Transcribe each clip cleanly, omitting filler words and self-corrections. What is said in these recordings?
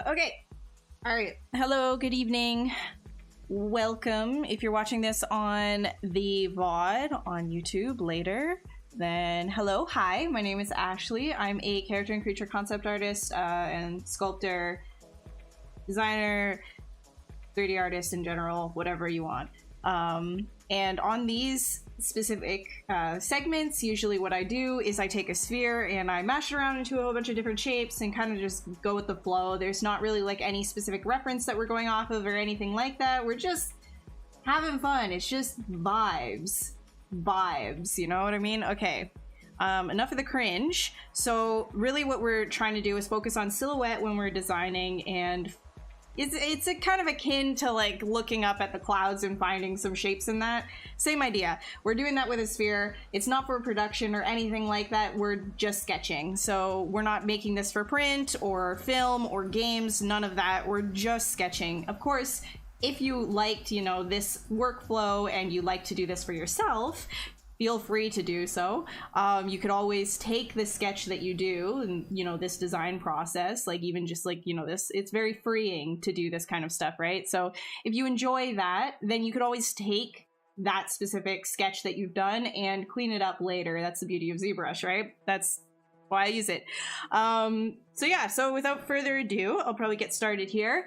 Okay. All right. Hello, good evening. Welcome. If you're watching this on the VOD on YouTube later, then hello. Hi, my name is Ashley. I'm a character and creature concept artist and sculptor, designer, 3D artist in general, whatever you want. And on these specific segments, usually what I do is I take a sphere and I mash it around into a whole bunch of different shapes and kind of just go with the flow. There's not really like any specific reference that we're going off of or anything like that. We're just having fun. It's just vibes. Vibes, you know what I mean? Okay. Enough of the cringe. So really what we're trying to do is focus on silhouette when we're designing, and it's a kind of akin to like looking up at the clouds and finding some shapes in that. Same idea. We're doing that with a sphere. It's not for production or anything like that. We're just sketching. So we're not making this for print or film or games, none of that. We're just sketching. Of course, if you liked, you know, this workflow and you like to do this for yourself, feel free to do so. You could always take the sketch that you do and, you know, this design process, like even just like, you know, this, it's very freeing to do this kind of stuff, right? So if you enjoy that, then you could always take that specific sketch that you've done and clean it up later. That's the beauty of ZBrush, right? That's why I use it. So yeah, so without further ado, I'll probably get started here.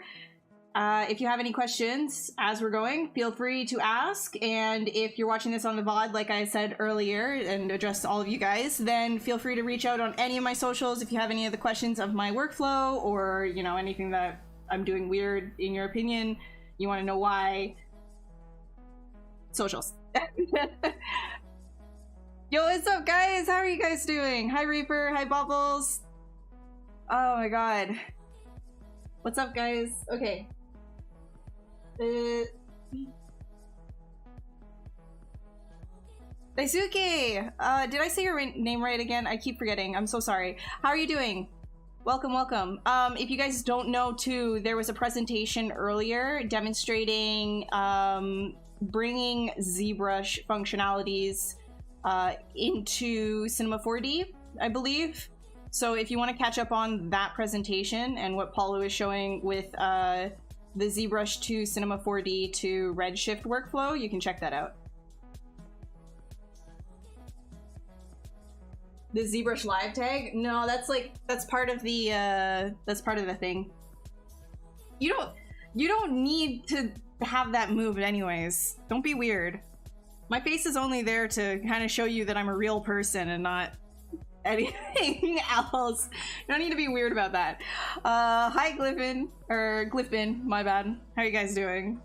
If you have any questions as we're going, feel free to ask. And if you're watching this on the VOD, like I said earlier, and address all of you guys, then feel free to reach out on any of my socials if you have any of the questions of my workflow or, you know, anything that I'm doing weird in your opinion. You want to know why? Socials. Yo, what's up, guys? How are you guys doing? Hi, Reaper. Hi, Bubbles. Oh my god. What's up, guys? Okay. Daisuke! Did I say your name right again? I keep forgetting. I'm so sorry. How are you doing? Welcome, welcome. If you guys don't know too, there was a presentation earlier demonstrating bringing ZBrush functionalities into Cinema 4D, I believe. So if you want to catch up on that presentation and what Paulo is showing with the ZBrush to Cinema 4D to Redshift workflow, you can check that out. The ZBrush live tag? No, that's part of the thing. You don't need to have that moved anyways. Don't be weird. My face is only there to kind of show you that I'm a real person and not anything else. You don't need to be weird about that. Hi Glyphin, or Glyphin, my bad. How are you guys doing?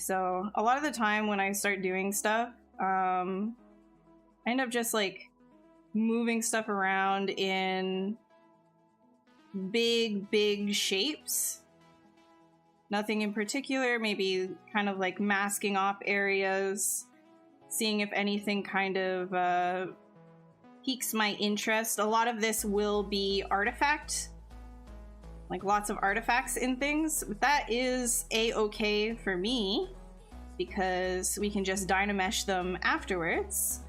So a lot of the time when I start doing stuff, I end up just like moving stuff around in big shapes. Nothing in particular, maybe kind of like masking off areas, seeing if anything kind of piques my interest. A lot of this will be artifact, like lots of artifacts in things. But that is a-okay for me because we can just dynamesh them afterwards.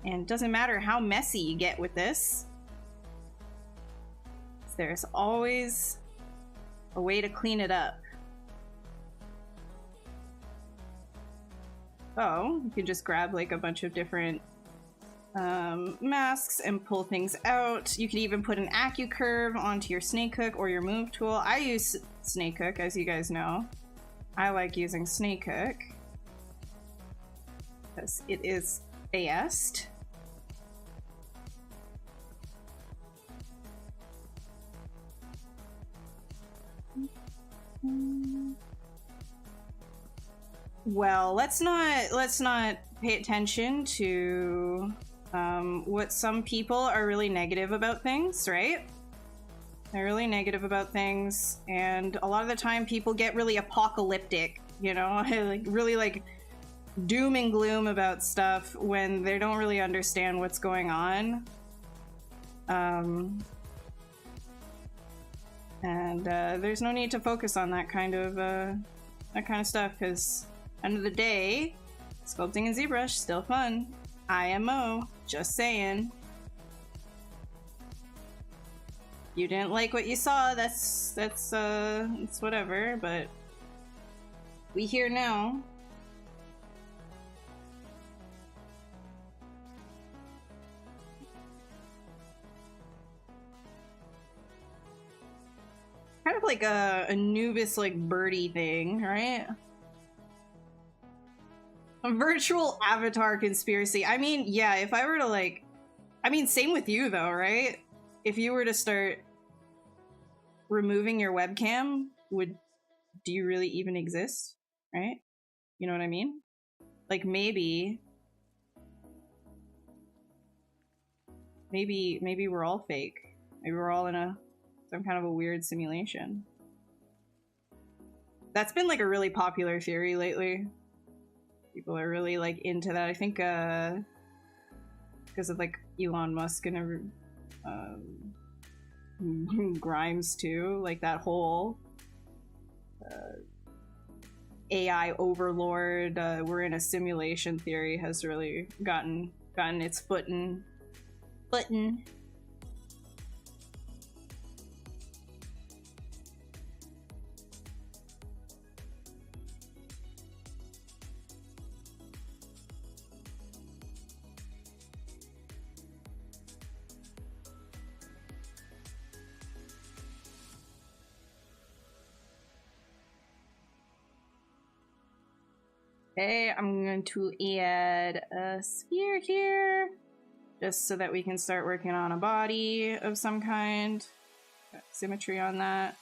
And it doesn't matter how messy you get with this. There's always a way to clean it up. So you can just grab like a bunch of different masks and pull things out. You could even put an AccuCurve onto your snake hook or your move tool. I use snake hook, as you guys know. I like using snake hook because it is fast. Well, let's not pay attention to what some people are really negative about things, right? They're really negative about things, and a lot of the time people get really apocalyptic, you know, like really like doom and gloom about stuff when they don't really understand what's going on. And there's no need to focus on that kind of that kind of stuff, because end of the day, sculpting in ZBrush still fun. IMO, just saying. You didn't like what you saw, that's it's whatever, but we here now. Kind of like a Anubis like birdie thing, right? A virtual avatar conspiracy. I mean, yeah, if I were to like, I mean, same with you though, right? If you were to start removing your webcam, do you really even exist, right? You know what I mean? Like maybe we're all fake. Maybe we're all in some kind of a weird simulation. That's been like a really popular theory lately. People are really like into that. I think because of like Elon Musk and Grimes too, like that whole AI overlord, we're in a simulation theory has really gotten its footing. Okay, I'm going to add a sphere here, just so that we can start working on a body of some kind. Got symmetry on that.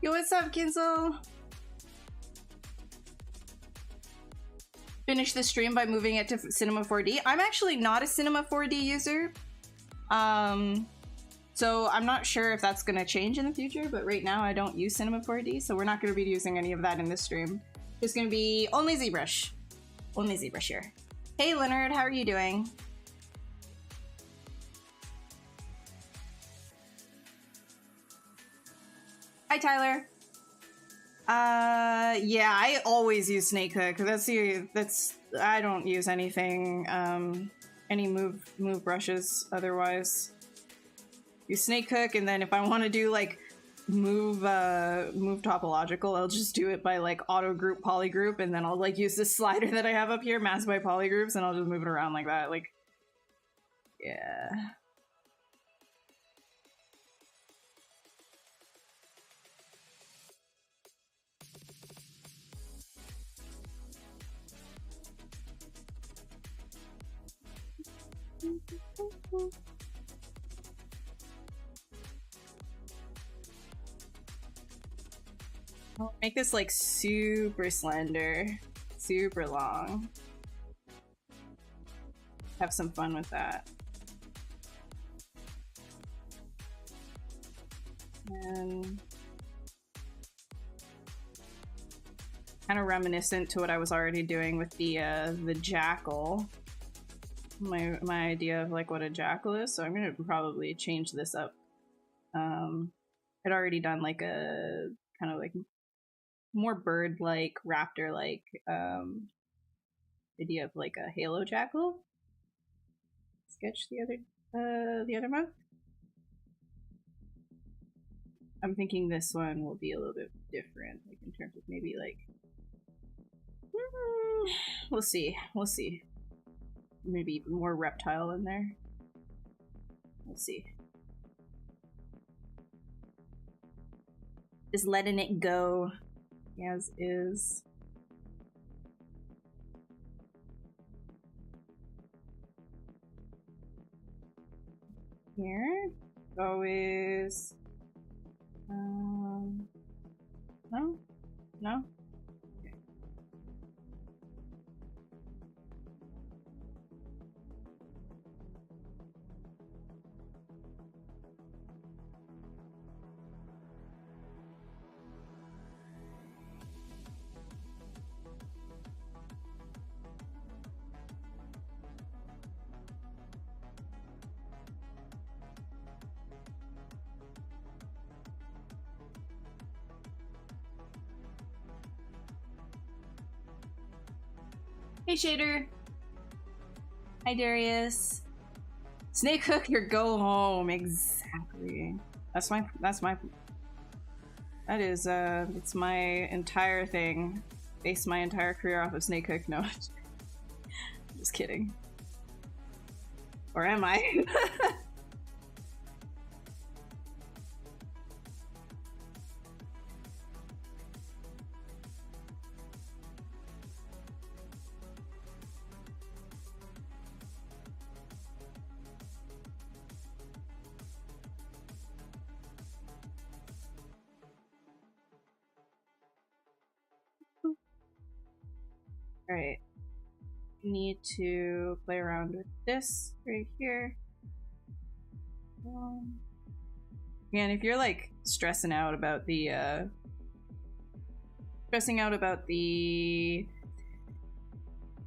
Yo, what's up, Kinzel? Finish the stream by moving it to Cinema 4D. I'm actually not a Cinema 4D user. So I'm not sure if that's gonna change in the future, but right now I don't use Cinema 4D, so we're not gonna be using any of that in this stream. It's gonna be only ZBrush. Only ZBrush here. Hey Leonard, how are you doing? Hi Tyler. Yeah, I always use Snake Hook. That's I don't use anything, any move brushes otherwise. Use Snake Hook, and then if I want to do like move topological, I'll just do it by like auto group polygroup, and then I'll like use this slider that I have up here, mask by polygroups, and I'll just move it around like that. Like, yeah. I'll make this like super slender, super long. Have some fun with that. And kind of reminiscent to what I was already doing with the jackal. My idea of like what a jackal is, so I'm gonna probably change this up. I'd already done like a kind of like more bird-like, raptor-like idea of like a halo jackal sketch the other month. I'm thinking this one will be a little bit different, like in terms of maybe like we'll see. Maybe even more reptile in there. We'll see. Just letting it go as is. Here, always. No. Okay. Hey, Shader. Hi, Darius. Snake hook your go home. Exactly. That is, it's my entire thing. Base my entire career off of snake hook. No. Just kidding. Or am I? Alright. Need to play around with this right here. Man, if you're like stressing out about the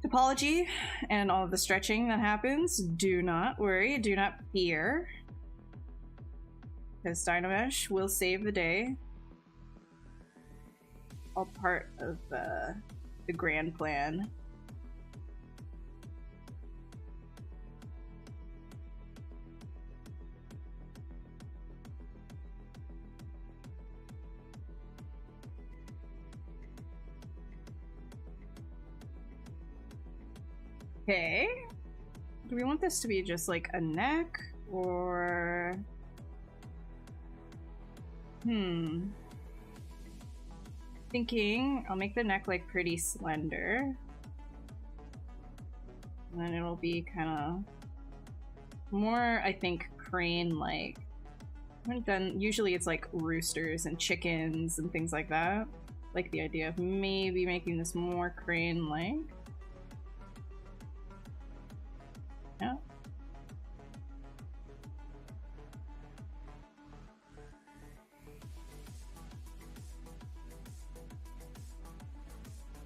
topology and all of the stretching that happens, do not worry, do not fear. Because Dynamesh will save the day. All part of the grand plan. Okay. Do we want this to be just like a neck or... Thinking I'll make the neck like pretty slender. And then it'll be kind of more, I think, crane-like. Usually it's like roosters and chickens and things like that. Like the idea of maybe making this more crane-like. Yeah.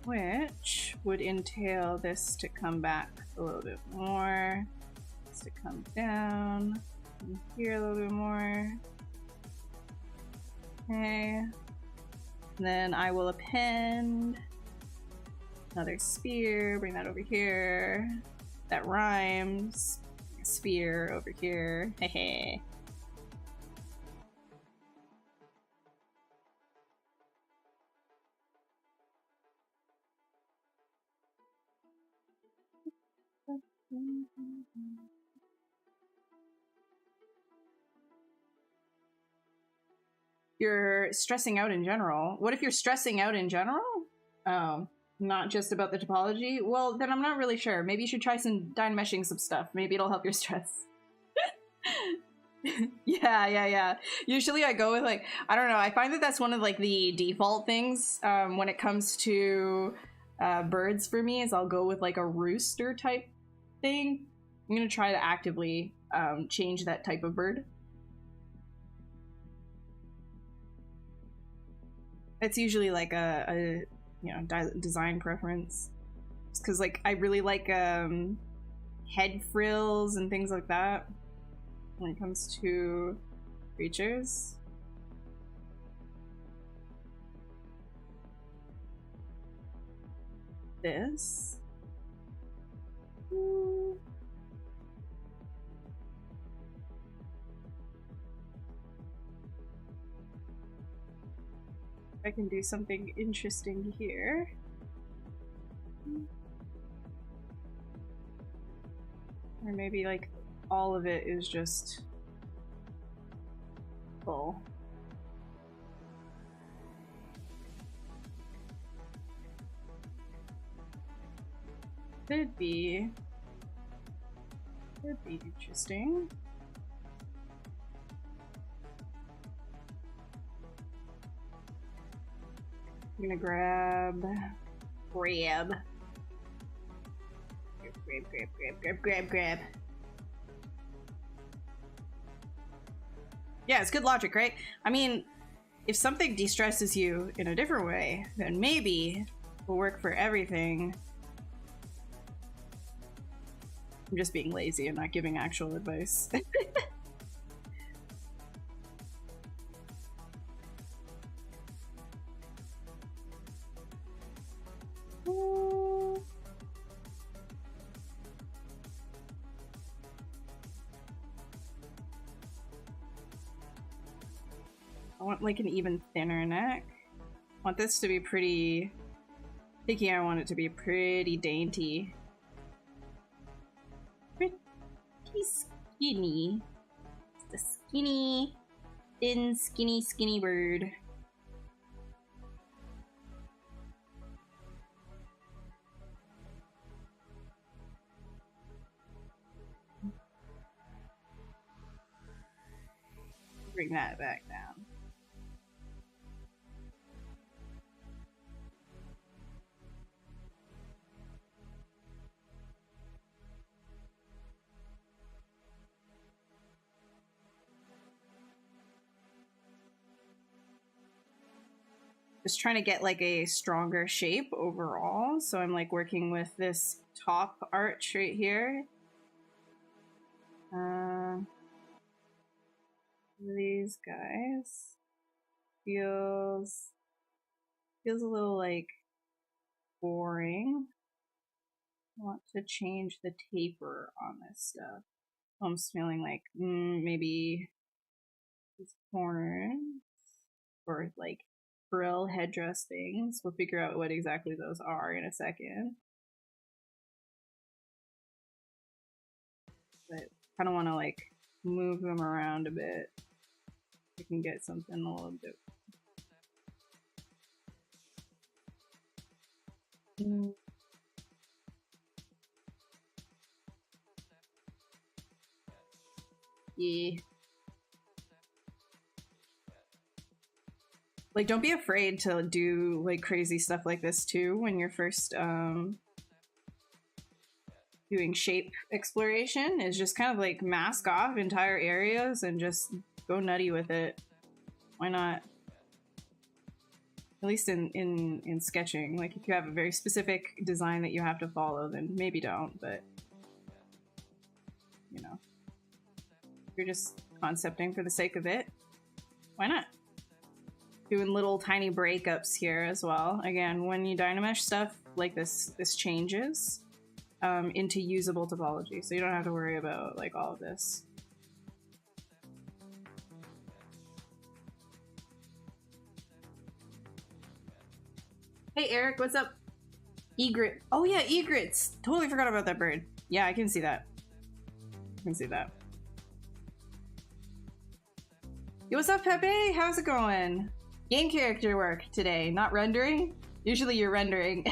Which would entail this to come back a little bit more, this to come down, and here a little bit more. Okay. And then I will append another spear, bring that over here. That rhymes. Spear over here. Hehe. You're stressing out in general. What if you're stressing out in general? Oh, not just about the topology? Well, then I'm not really sure. Maybe you should try some dynameshing some stuff. Maybe it'll help your stress. Yeah. Usually I go with like, I don't know, I find that that's one of like the default things when it comes to birds for me is I'll go with like a rooster type thing. I'm gonna try to actively change that type of bird. It's usually like a you know, design preference. It's because like I really like head frills and things like that when it comes to creatures. This. I can do something interesting here. Or maybe like all of it is just full. Could be interesting. I'm gonna grab. Yeah, it's good logic, right? I mean, if something de-stresses you in a different way, then maybe it will work for everything. I'm just being lazy and not giving actual advice. I want like an even thinner neck. I want this to be pretty picky. I want it to be pretty dainty. Pretty skinny. The skinny, thin, skinny bird. Bring that back down. Just trying to get like a stronger shape overall. So I'm like working with this top arch right here. These guys feels a little like boring. I want to change the taper on this stuff. I'm just feeling like maybe these corners or like frill headdress things. We'll figure out what exactly those are in a second. But kind of want to like move them around a bit. I can get something a little bit. Yeah. Like, don't be afraid to do like crazy stuff like this too when you're first doing shape exploration. Is just kind of like mask off entire areas and just go nutty with it. Why not? At least in sketching. Like if you have a very specific design that you have to follow, then maybe don't, but you know. If you're just concepting for the sake of it, why not? Doing little tiny breakups here as well. Again, when you Dynamesh stuff like this changes into usable topology, so you don't have to worry about like all of this. Hey Eric, what's up? Egret. Oh yeah, egrets. Totally forgot about that bird. Yeah, I can see that. I can see that. Yo, what's up, Pepe? How's it going? Game character work today, not rendering? Usually you're rendering.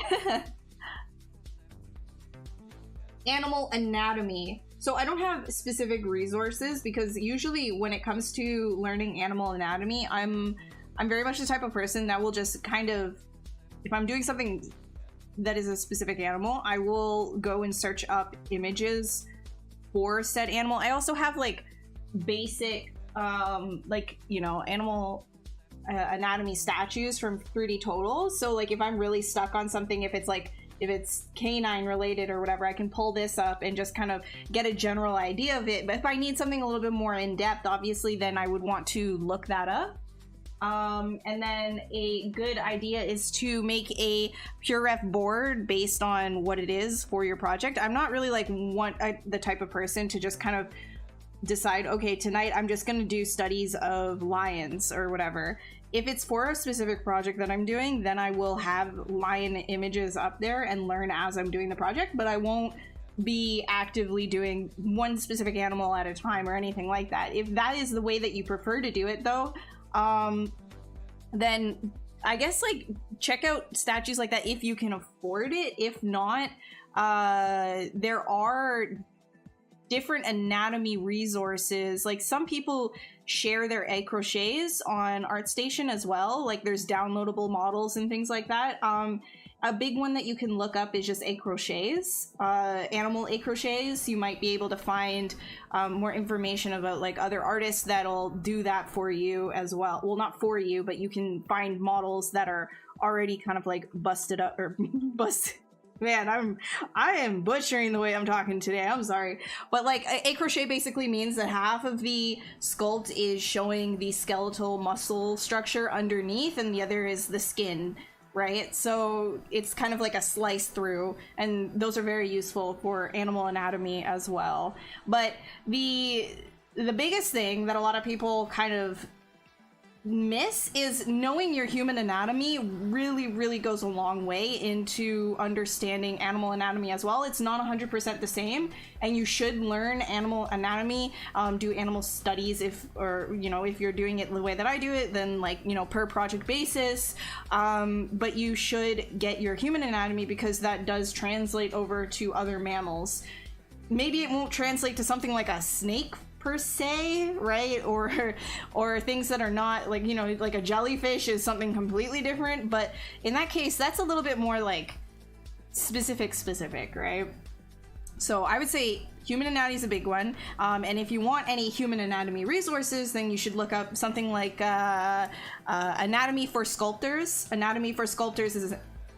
Animal anatomy. So I don't have specific resources because usually when it comes to learning animal anatomy, I'm very much the type of person that will just kind of, if I'm doing something that is a specific animal, I will go and search up images for said animal. I also have like basic like, you know, animal anatomy statues from 3D Total. So like if I'm really stuck on something, if it's canine related or whatever, I can pull this up and just kind of get a general idea of it. But if I need something a little bit more in depth, obviously then I would want to look that up. And then a good idea is to make a pure ref board based on what it is for your project. I'm not really like the type of person to just kind of decide, okay, tonight I'm just going to do studies of lions or whatever. If it's for a specific project that I'm doing, then I will have lion images up there and learn as I'm doing the project, but I won't be actively doing one specific animal at a time or anything like that. If that is the way that you prefer to do it though, then I guess like check out statues like that if you can afford it. If not, there are different anatomy resources. Like some people share their egg crochets on ArtStation as well. Like there's downloadable models and things like that. A big one that you can look up is just egg crochets, animal egg crochets. You might be able to find more information about like other artists that'll do that for you as well. Well, not for you, but you can find models that are already kind of like busted up or busted. Man, I am butchering the way I'm talking today. I'm sorry. But like a crochet basically means that half of the sculpt is showing the skeletal muscle structure underneath and the other is the skin, right? So it's kind of like a slice through, and those are very useful for animal anatomy as well. But the biggest thing that a lot of people kind of miss is knowing your human anatomy really goes a long way into understanding animal anatomy as well. It's not 100% the same, and you should learn animal anatomy, do animal studies if you're doing it the way that I do it, then like, you know, per project basis, but you should get your human anatomy because that does translate over to other mammals. Maybe it won't translate to something like a snake per se, right? Or things that are not like, you know, like a jellyfish is something completely different, but in that case that's a little bit more like specific, right? So I would say human anatomy is a big one, and if you want any human anatomy resources, then you should look up something like Anatomy for Sculptors. Anatomy for Sculptors is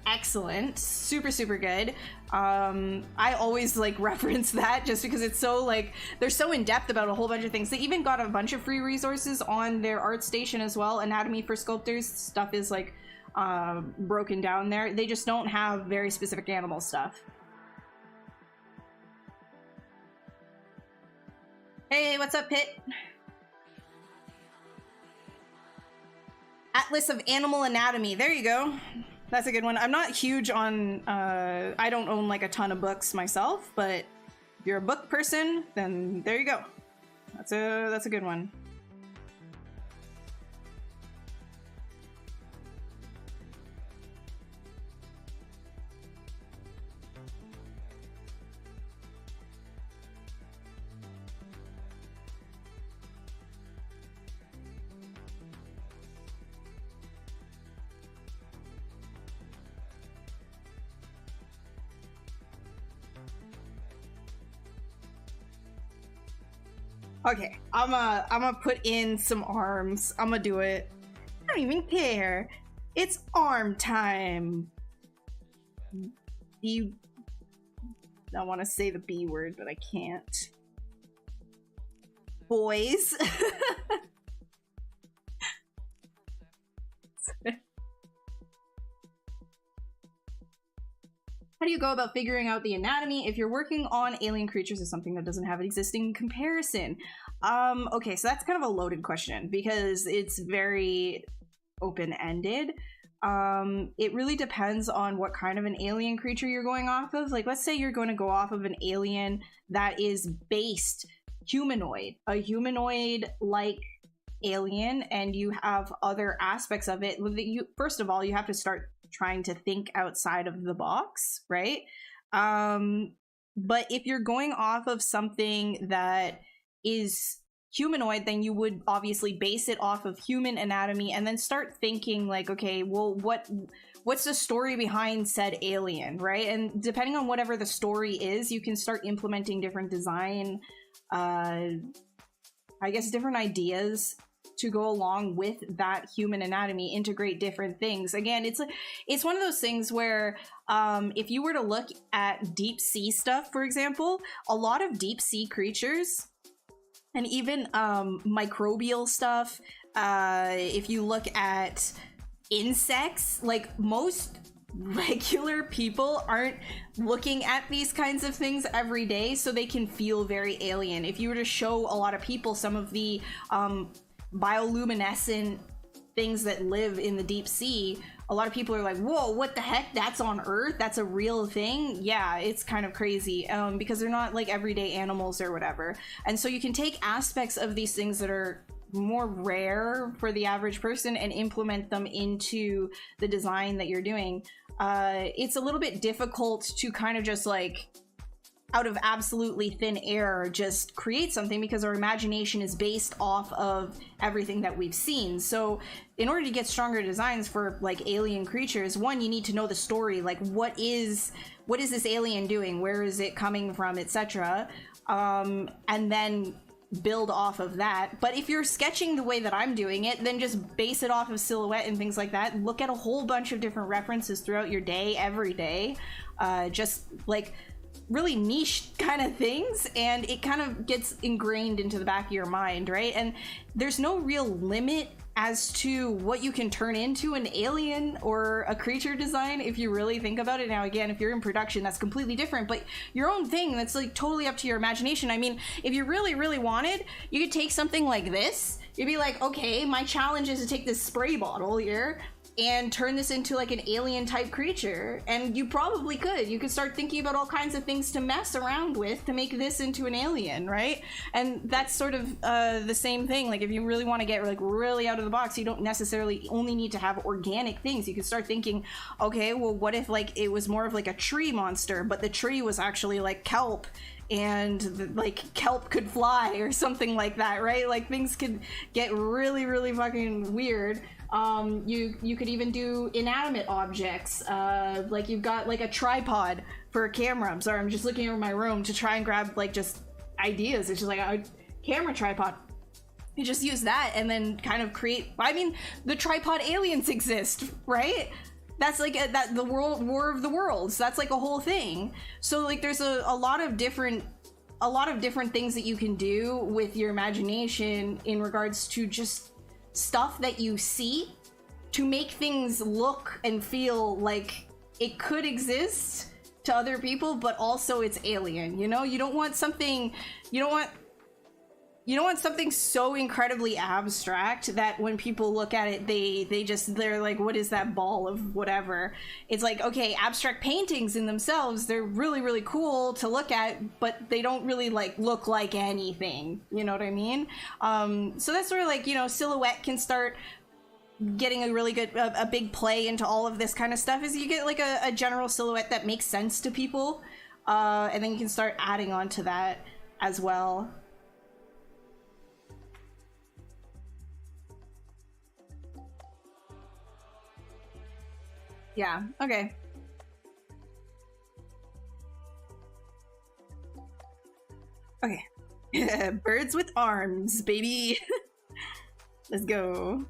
excellent, super good. I always like reference that just because it's so like, they're so in depth about a whole bunch of things. They even got a bunch of free resources on their ArtStation as well. Anatomy for Sculptors stuff is like broken down there. They just don't have very specific animal stuff. Hey, what's up, Pit? Atlas of Animal Anatomy, there you go. That's a good one. I'm not huge on, I don't own like a ton of books myself, but if you're a book person, then there you go. That's a good one. Okay, I'm gonna put in some arms. I'm gonna do it. I don't even care. It's arm time. I want to say the B word, but I can't. Boys. How do you go about figuring out the anatomy if you're working on alien creatures or something that doesn't have an existing comparison? Okay, so that's kind of a loaded question because it's very open-ended. It really depends on what kind of an alien creature you're going off of. Like, let's say you're going to go off of an alien that is based humanoid, a humanoid-like alien, and you have other aspects of it. First of all, you have to start trying to think outside of the box, right? But if you're going off of something that is humanoid, then you would obviously base it off of human anatomy and then start thinking like, okay, well, what's the story behind said alien, right? And depending on whatever the story is, you can start implementing different design, I guess different ideas to go along with that human anatomy, integrate different things. Again, it's one of those things where if you were to look at deep sea stuff, for example, a lot of deep sea creatures and even microbial stuff, if you look at insects, like most regular people aren't looking at these kinds of things every day, so they can feel very alien. If you were to show a lot of people some of the bioluminescent things that live in the deep sea, a lot of people are like, whoa, what the heck, that's on Earth, that's a real thing? Yeah, it's kind of crazy, because they're not like everyday animals or whatever. And so you can take aspects of these things that are more rare for the average person and implement them into the design that you're doing. It's a little bit difficult to kind of just like out of absolutely thin air just create something, because our imagination is based off of everything that we've seen. So in order to get stronger designs for like alien creatures, one, you need to know the story, like what is this alien doing, where is it coming from, etc., and then build off of that. But if you're sketching the way that I'm doing it, then just base it off of silhouette and things like that. Look at a whole bunch of different references throughout your day, every day, just like really niche kind of things, and it kind of gets ingrained into the back of your mind, right? And there's no real limit as to what you can turn into an alien or a creature design if you really think about it. Now again, if you're in production, that's completely different, but your own thing, that's like totally up to your imagination. I mean, if you really wanted, you could take something like this, You'd be like, okay, my challenge is to take this spray bottle here and turn this into like an alien type creature. And you probably could. You could start thinking about all kinds of things to mess around with to make this into an alien, right? And that's sort of the same thing. Like if you really want to get like really out of the box, you don't necessarily only need to have organic things. You could start thinking, okay, well, what if like it was more of like a tree monster, but the tree was actually like kelp, and like kelp could fly or something like that, right? Like things could get really, really fucking weird. You could even do inanimate objects. Like you've got like a tripod for a camera. I'm sorry, I'm just looking over my room to try and grab like just ideas. It's just like a camera tripod. You just use that and then kind of create, I mean, the tripod aliens exist, right? That's like the War of the Worlds. That's like a whole thing. So like there's a lot of different things that you can do with your imagination in regards to just stuff that you see to make things look and feel like it could exist to other people, but also it's alien. You know, you don't want something so incredibly abstract that when people look at it, they're like, what is that ball of whatever? It's like, okay, abstract paintings in themselves, they're really, really cool to look at, but they don't really like look like anything. You know what I mean? So that's where like, you know, silhouette can start getting a really good, a big play into all of this kind of stuff, is you get like a general silhouette that makes sense to people. And then you can start adding on to that as well. Yeah, okay. Okay. Birds with arms, baby. Let's go.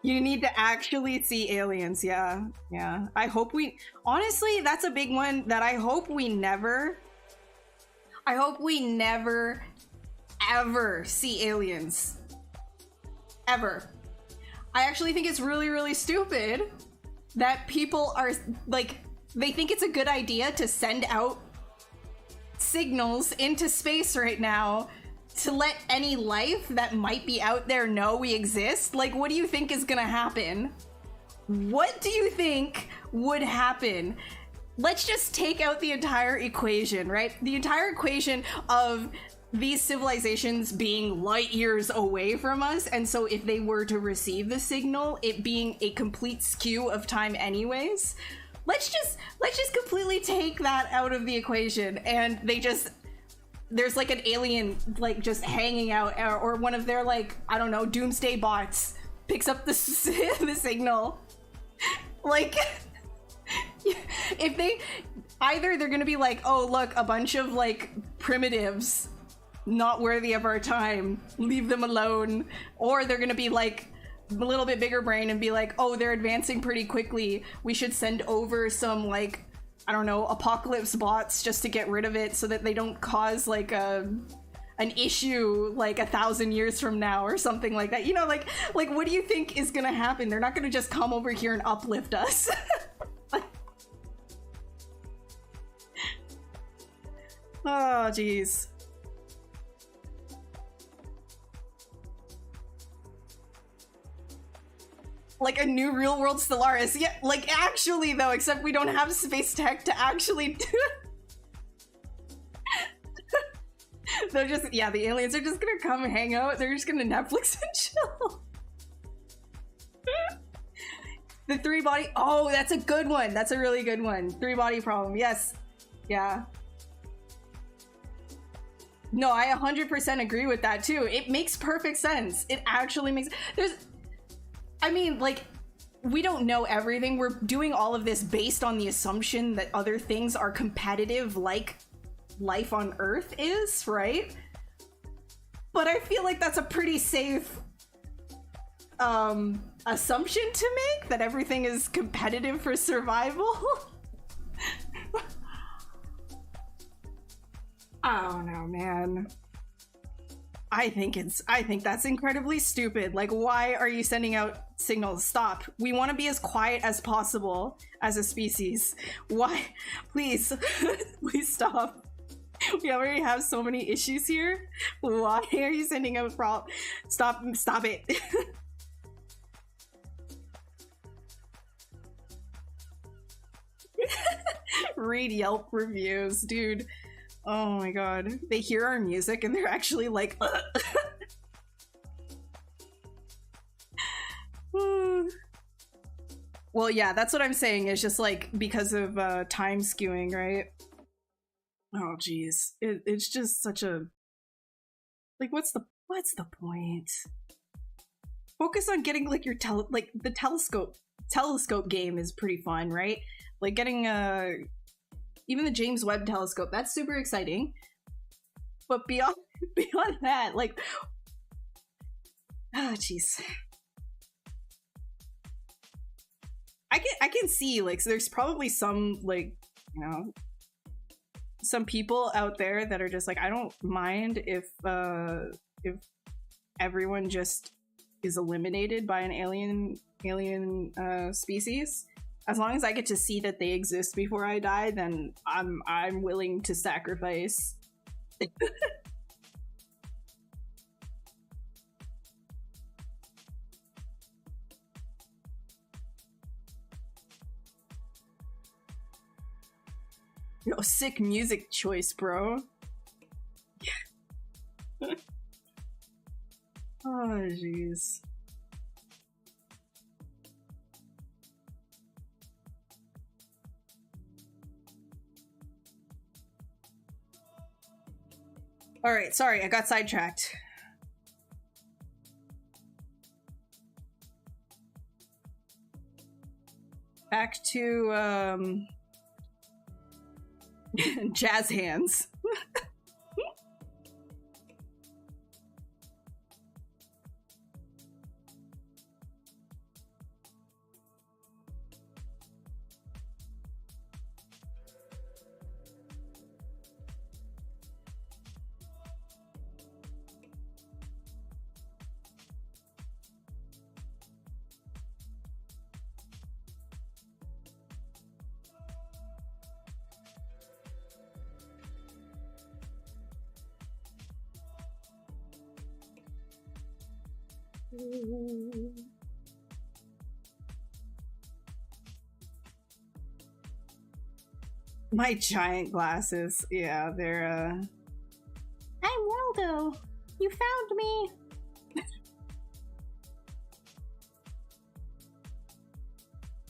You need to actually see aliens, yeah. Yeah. I hope we... Honestly, that's a big one that I hope we never... ever see aliens. Ever. I actually think it's really, really stupid that people are like, they think it's a good idea to send out signals into space right now to let any life that might be out there know we exist. Like, what do you think is gonna happen? What do you think would happen? Let's just take out the entire equation, right? The entire equation of these civilizations being light years away from us, and so if they were to receive the signal, it being a complete skew of time anyways. Let's just completely take that out of the equation, and there's like an alien like just hanging out, or one of their like, I don't know, doomsday bots picks up the signal. Like if they're gonna be like, oh look, a bunch of like primitives not worthy of our time, leave them alone, or they're gonna be like a little bit bigger brain and be like, oh, they're advancing pretty quickly, we should send over some like, I don't know, apocalypse bots just to get rid of it so that they don't cause like an issue like 1,000 years from now or something like that. You know, like what do you think is gonna happen? They're not gonna just come over here and uplift us. Oh geez. Like a new real world Stellaris. Yeah, like actually though, except we don't have space tech to actually do They're just, yeah, the aliens are just gonna come hang out. They're just gonna Netflix and chill. The 3-body, oh, that's a good one. That's a really good one. 3-body problem, yes. Yeah. No, I 100% agree with that too. It makes perfect sense. It actually makes, I mean, like, we don't know everything. We're doing all of this based on the assumption that other things are competitive like life on Earth is, right? But I feel like that's a pretty safe assumption to make, that everything is competitive for survival. Oh no, man. I think that's incredibly stupid. Like, why are you sending out signals? Stop. We want to be as quiet as possible as a species. Why? Please, please stop. We already have so many issues here. Why are you sending a prop? Stop it. Read Yelp reviews, dude. Oh my god. They hear our music and they're actually like, Well, yeah, that's what I'm saying. It's just like because of time skewing, right? Oh, geez. It's just such a... Like, what's the point? Focus on getting like your the telescope game is pretty fun, right? Like getting even the James Webb telescope, that's super exciting. But beyond that, like, ah, jeez. I can see, like, so there's probably some, like, you know, some people out there that are just like, I don't mind if everyone just is eliminated by an alien species. As long as I get to see that they exist before I die, then I'm willing to sacrifice. Yo, sick music choice, bro. Oh, jeez. All right, sorry, I got sidetracked. Back to jazz hands. My giant glasses. Yeah, they're I'm Waldo. You found me.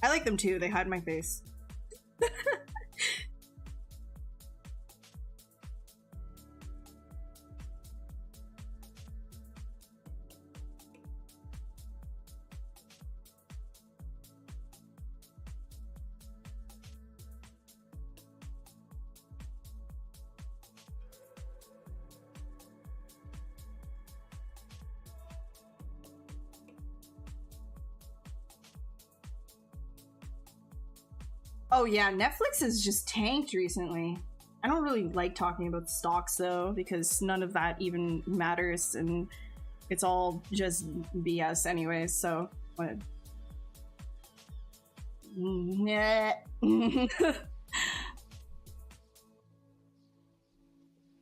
I like them too. They hide my face. Oh yeah, Netflix has just tanked recently. I don't really like talking about stocks though, because none of that even matters and it's all just BS anyways, so what? Nah.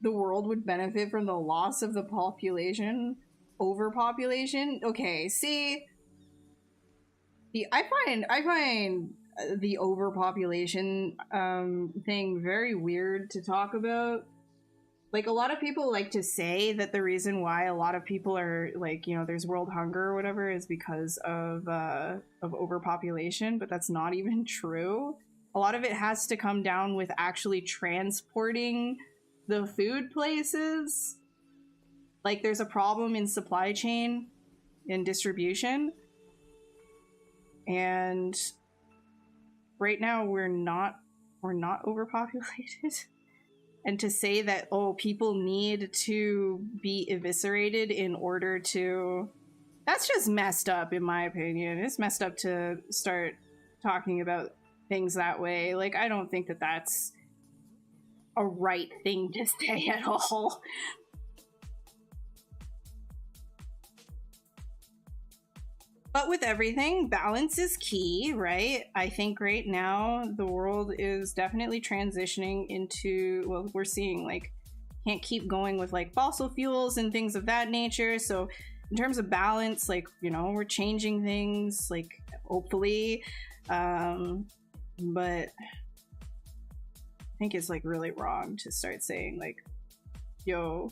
The world would benefit from the loss of the population. Overpopulation? Okay, see, I find the overpopulation thing very weird to talk about. Like, a lot of people like to say that the reason why a lot of people are like, you know, there's world hunger or whatever is because of overpopulation, but that's not even true. A lot of it has to come down with actually transporting the food places. Like, there's a problem in supply chain and distribution, and right now we're not overpopulated. And to say that, oh, people need to be eviscerated in order to... That's just messed up, in my opinion. It's messed up to start talking about things that way. Like, I don't think that that's a right thing to say at all. But with everything, balance is key, right? I think right now the world is definitely transitioning into, well, we're seeing like can't keep going with like fossil fuels and things of that nature. So in terms of balance, like, you know, we're changing things, like, hopefully, but I think it's like really wrong to start saying like, yo,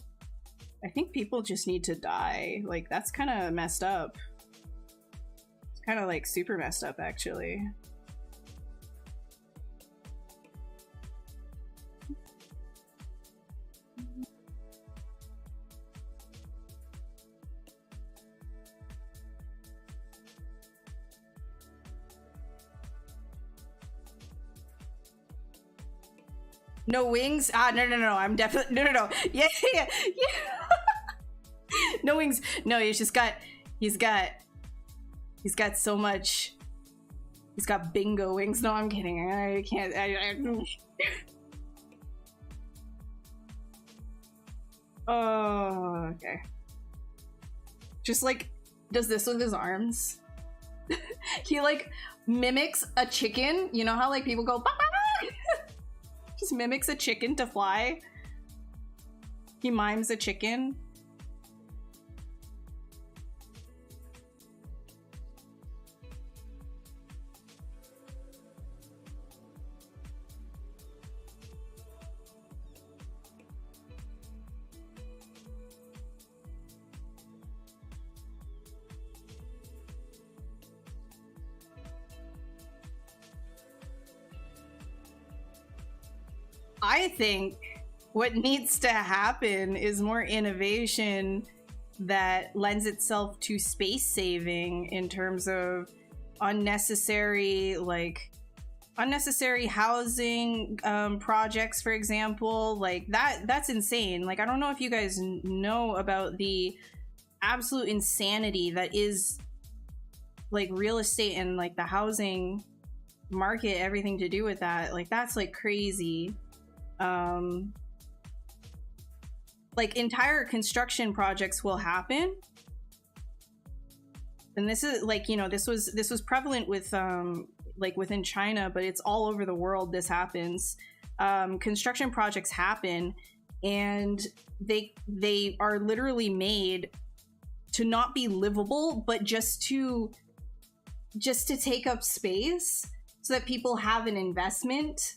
I think people just need to die. Like, that's kind of messed up. It's kind of like super messed up, actually. No wings? Ah, no. I'm definitely no. Yeah. No wings. No, he's got so much. He's got bingo wings. No, I'm kidding. I can't. Oh, okay. Just like does this with his arms. He like mimics a chicken. You know how like people go. Bah, bah, bah? Just mimics a chicken to fly. He mimes a chicken. I think what needs to happen is more innovation that lends itself to space saving in terms of unnecessary housing projects, for example. Like that's insane. Like, I don't know if you guys know about the absolute insanity that is like real estate and like the housing market, everything to do with that. Like, that's like crazy. Like, entire construction projects will happen, and this is like, you know, this was prevalent with like within China, but it's all over the world. This happens. Construction projects happen, and they are literally made to not be livable, but just to take up space so that people have an investment,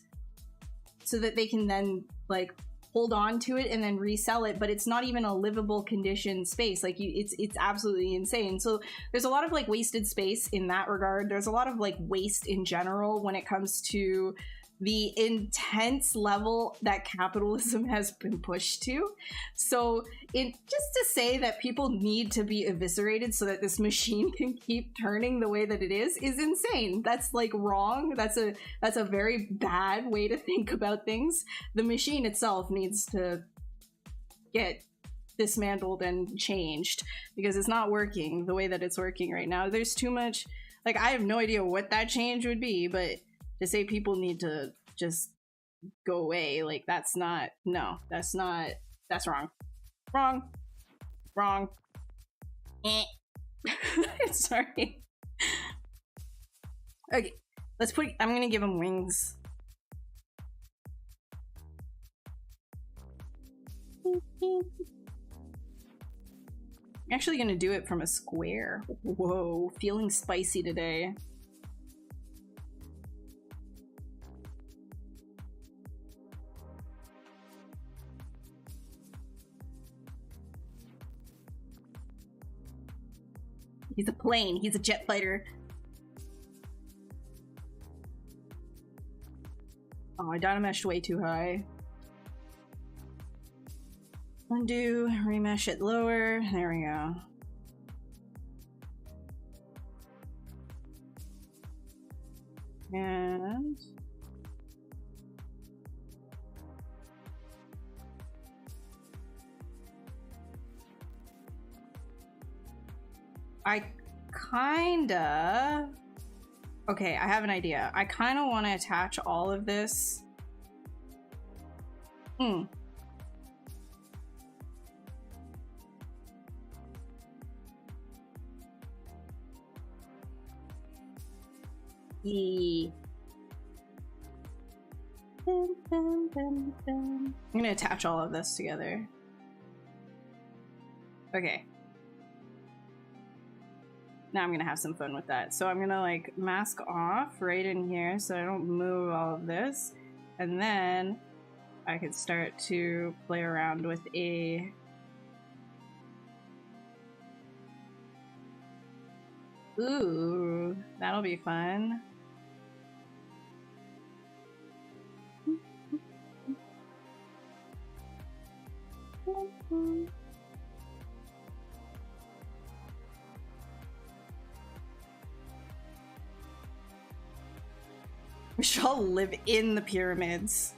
so that they can then like hold on to it and then resell it. But it's not even a livable condition space. Like, it's absolutely insane. So there's a lot of like wasted space in that regard. There's a lot of like waste in general when it comes to the intense level that capitalism has been pushed to. So just to say that people need to be eviscerated so that this machine can keep turning the way that it is insane. That's like wrong. That's a very bad way to think about things. The machine itself needs to get dismantled and changed, because it's not working the way that it's working right now. There's too much, like, I have no idea what that change would be, but to say people need to just go away, like, that's wrong. Sorry. Okay, I'm gonna give him wings. I'm actually gonna do it from a square. Whoa, feeling spicy today. He's a plane. He's a jet fighter. Oh, I data meshed way too high. Undo, remesh it lower. There we go. And I kinda... Okay, I have an idea. I kinda want to attach all of this. I'm gonna attach all of this together. Okay. Now I'm gonna have some fun with that. So I'm gonna like mask off right in here so I don't move all of this. And then I could start to play around with a... Ooh, that'll be fun. We should all live in the pyramids.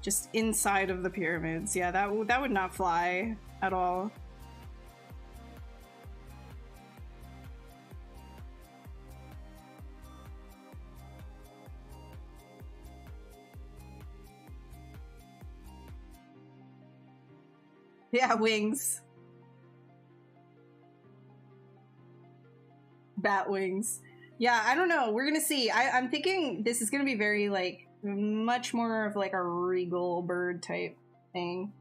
Just inside of the pyramids. Yeah, that would not fly at all. Yeah, wings. Bat wings. Yeah, I don't know. We're gonna see. I'm thinking this is gonna be very, like, much more of like a regal bird type thing.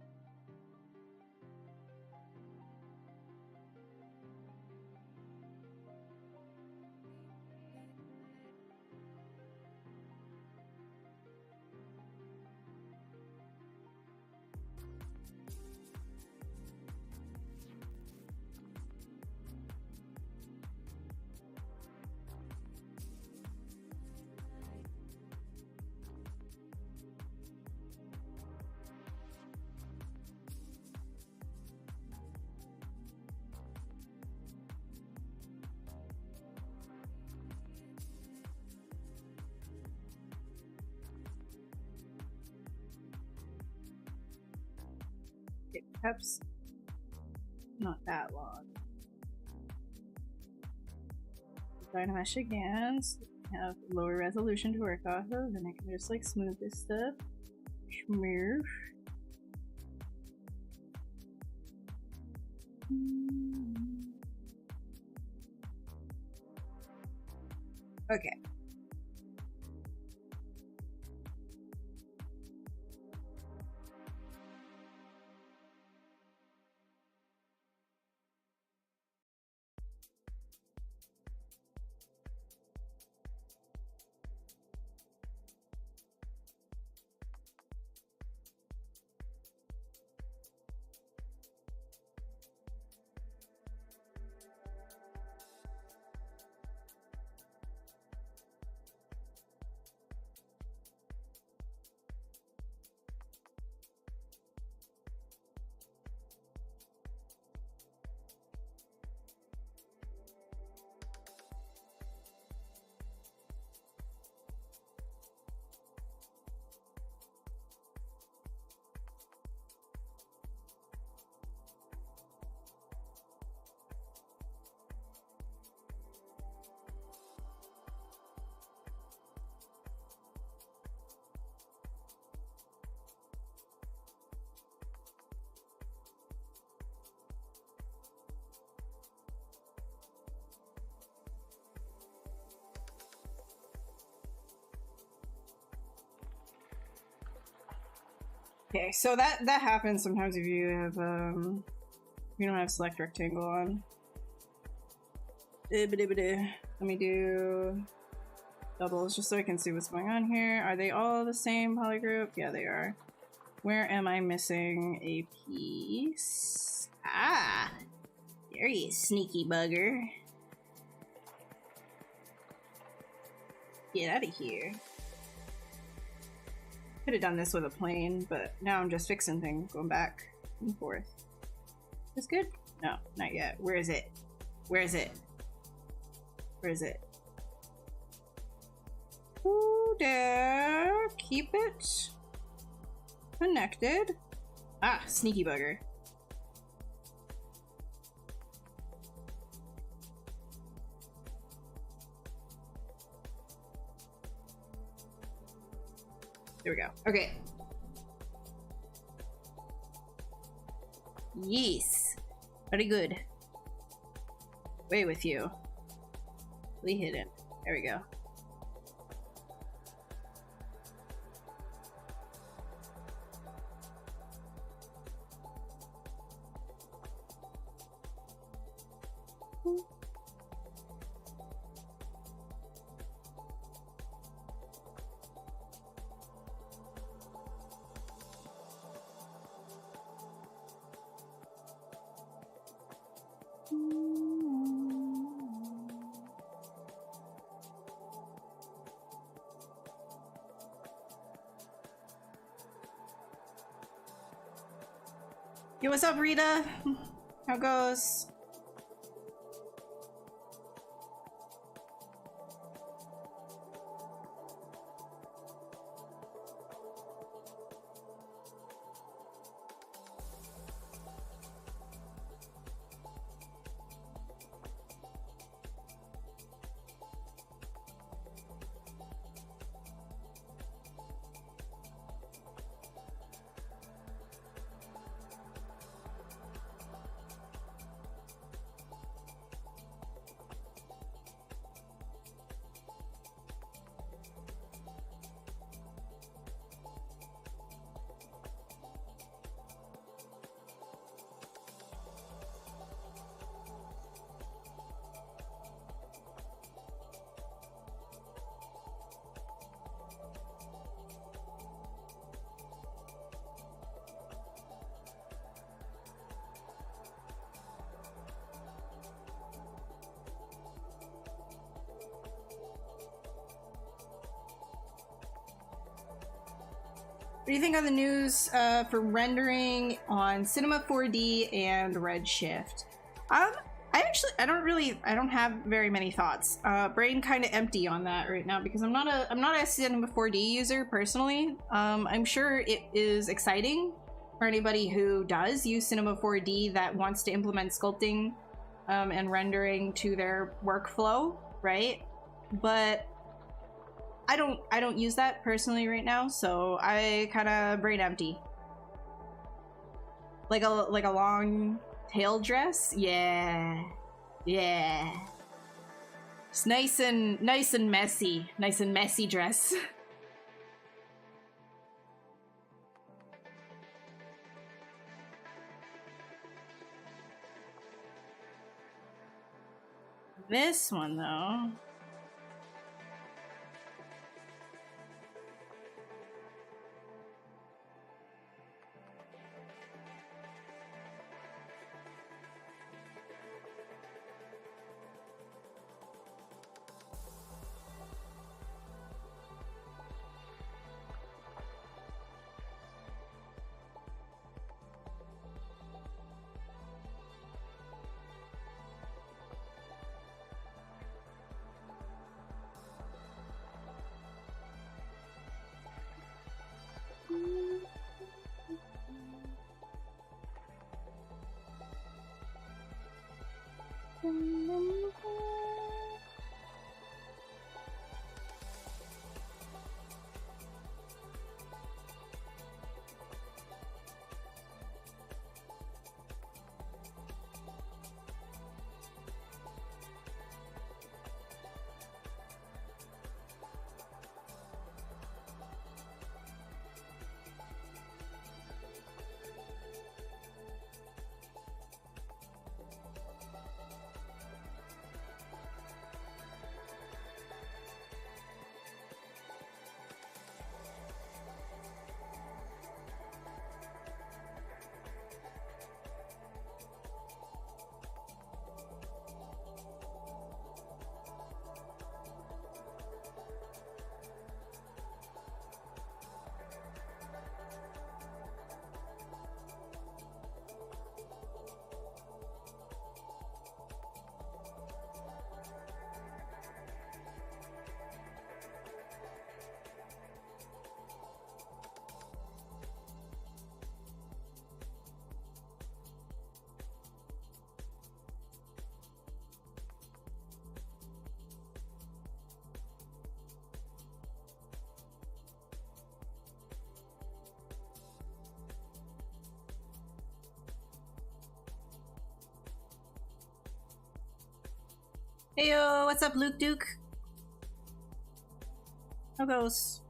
Perhaps not that long. Dynamesh again, so we have lower resolution to work off of, and I can just like smooth this stuff. Schmoof. Okay. Okay, so that happens sometimes if you have you don't have select rectangle on. Let me do doubles just so I can see what's going on here. Are they all the same polygroup? Yeah, they are. Where am I missing a piece? Ah, there you sneaky bugger. Get out of here. Could have done this with a plane, but now I'm just fixing things, going back and forth. This good? No, not yet. Where is it? Where is it? Where is it? Ooh, there. Keep it connected. Ah, sneaky bugger. There we go. Okay. Yes. Very good. Away with you. We hit it. There we go. Yo, what's up, Rita? How goes? What do you think on the news for rendering on Cinema 4D and Redshift? I don't have very many thoughts. Brain kind of empty on that right now because I'm not a Cinema 4D user personally. I'm sure it is exciting for anybody who does use Cinema 4D that wants to implement sculpting and rendering to their workflow, right? But I don't use that personally right now, so I kind of brain empty. Like a long tail dress, yeah. It's nice and messy dress. This one though. Heyo, what's up, Luke Duke? How goes?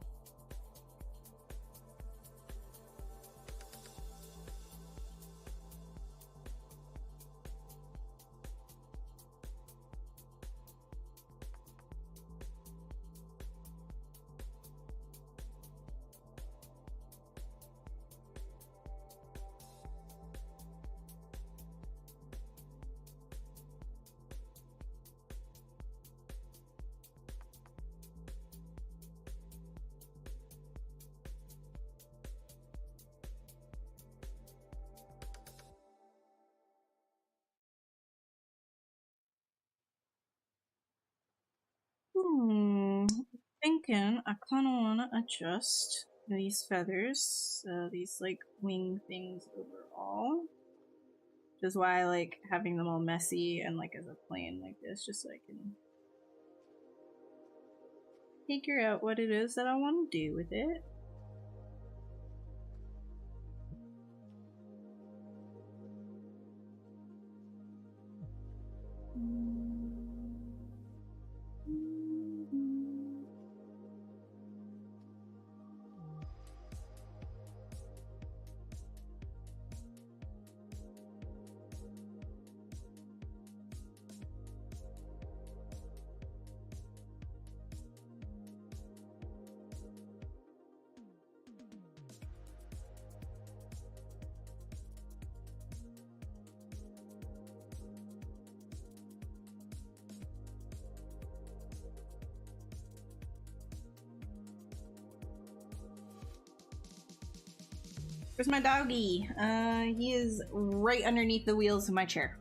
Thinking I kind of want to adjust these feathers, these like wing things overall. Which is why I like having them all messy and like as a plane like this, just so I can figure out what it is that I want to do with it. Where's my doggy? He is right underneath the wheels of my chair.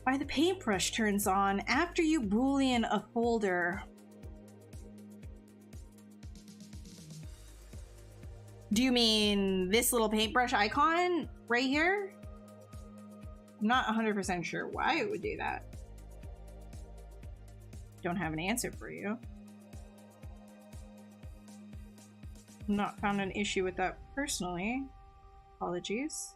Why the paintbrush turns on after you boolean a folder. Do you mean this little paintbrush icon right here? I'm not 100% sure why it would do that. Don't have an answer for you. Not found an issue with that personally. Apologies.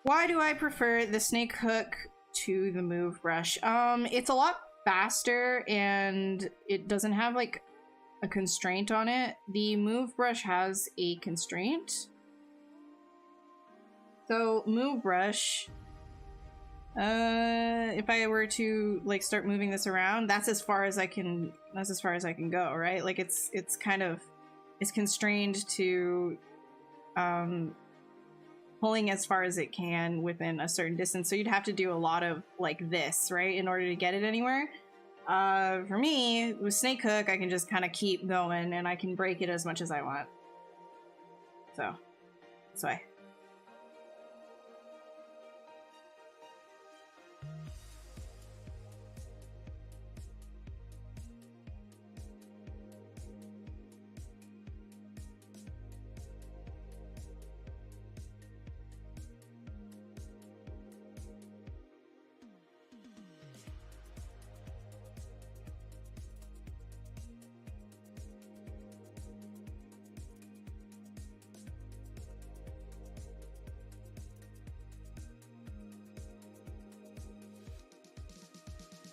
Why do I prefer the snake hook to the move brush? It's a lot faster and it doesn't have like a constraint on it. The move brush has a constraint. So move brush, if I were to like start moving this around, that's as far as I can go, right? Like it's constrained to pulling as far as it can within a certain distance. So you'd have to do a lot of like this, right, in order to get it anywhere. For me, with snake hook, I can just kind of keep going and I can break it as much as I want. So that's why.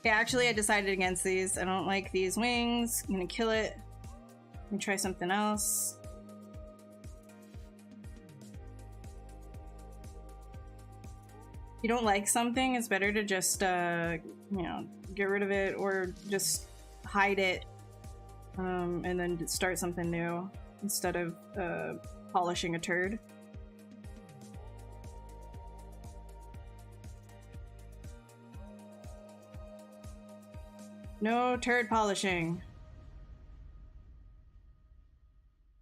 Yeah, actually I decided against these. I don't like these wings. I'm gonna kill it. Let me try something else. If you don't like something, it's better to just, you know, get rid of it or just hide it and then start something new instead of polishing a turd. No turd polishing.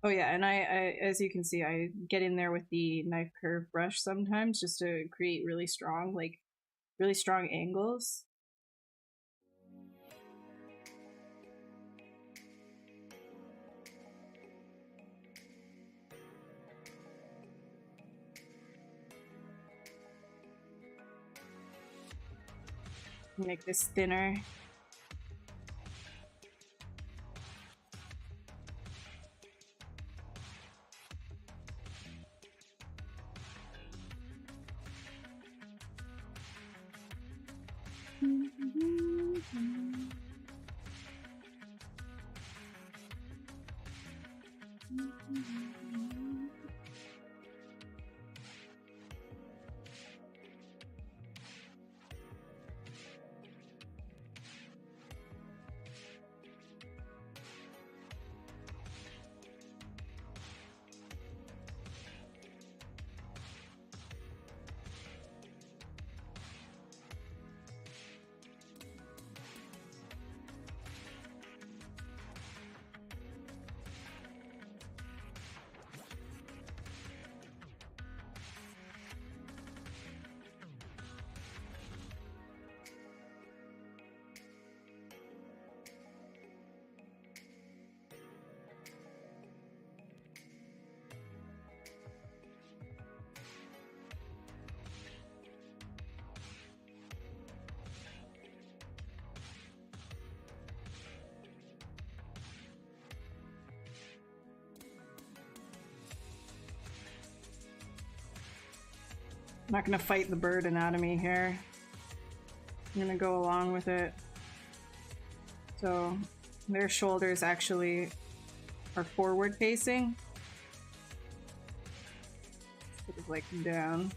Oh yeah, and I, as you can see, I get in there with the knife curve brush sometimes just to create really strong angles. Make this thinner. I'm not gonna fight the bird anatomy here. I'm gonna go along with it. So their shoulders actually are forward facing. Sort of like down.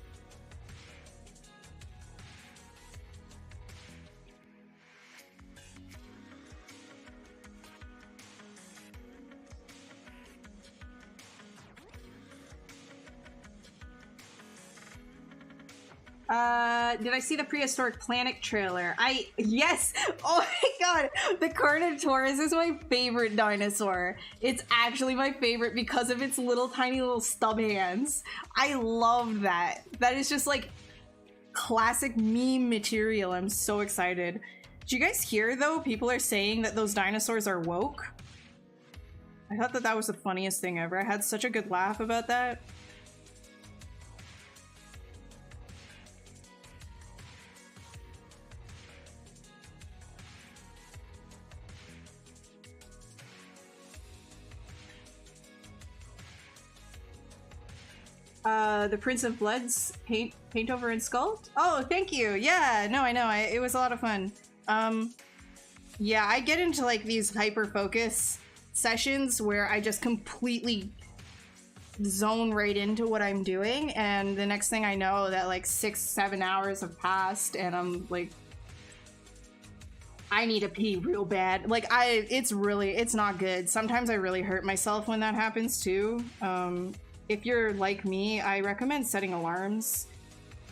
Did I see the Prehistoric Planet trailer? Yes! Oh my god! The Carnotaurus is my favorite dinosaur. It's actually my favorite because of its tiny little stub hands. I love that. That is just like classic meme material. I'm so excited. Did you guys hear though? People are saying that those dinosaurs are woke. I thought that was the funniest thing ever. I had such a good laugh about that. The Prince of Blood's paint over and sculpt. Oh, thank you. Yeah, no, I know. It was a lot of fun. Yeah, I get into like these hyper focus sessions where I just completely zone right into what I'm doing, and the next thing I know, that like 6-7 hours have passed, and I'm like, I need to pee real bad. Like it's not good. Sometimes I really hurt myself when that happens too. If you're like me, I recommend setting alarms.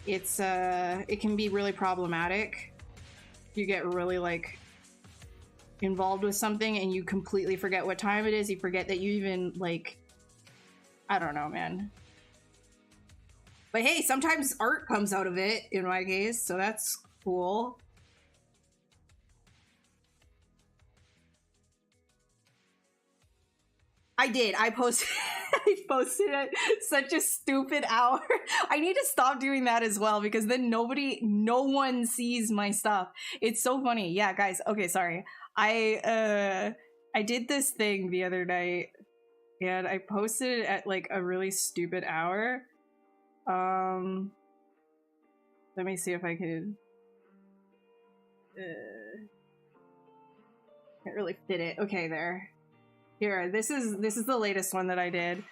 It can be really problematic. You get really like involved with something and you completely forget what time it is. You forget that you even like, I don't know, man. But hey, sometimes art comes out of it in my case, so that's cool. I did. I posted at such a stupid hour. I need to stop doing that as well, because then no one sees my stuff. It's so funny. Yeah, guys. Okay, sorry. I did this thing the other night and I posted it at like a really stupid hour. Let me see if I could can't really fit it. Okay, there. Here, this is the latest one that I did.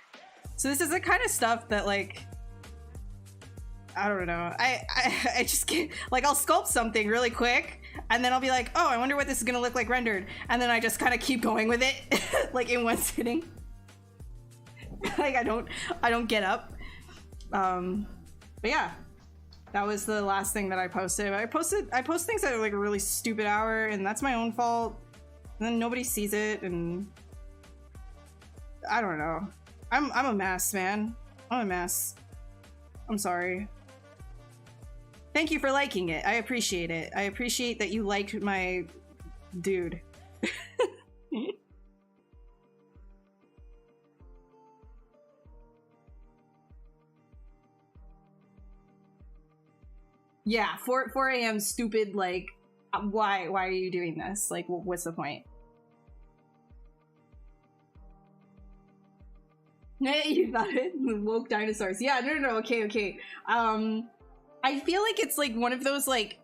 So this is the kind of stuff that like, I don't know. I just get like, I'll sculpt something really quick and then I'll be like, oh, I wonder what this is gonna look like rendered. And then I just kind of keep going with it like in one sitting. Like I don't get up. But yeah, that was the last thing that I posted. I post things at like a really stupid hour, and that's my own fault. And then nobody sees it, and I don't know. I'm a mess, man. I'm a mess. I'm sorry. Thank you for liking it. I appreciate it. I appreciate that you liked my dude. Yeah, 4 a.m. stupid, like, why are you doing this? Like, what's the point? You thought it? Woke dinosaurs. Yeah, no, okay. I feel like it's like one of those like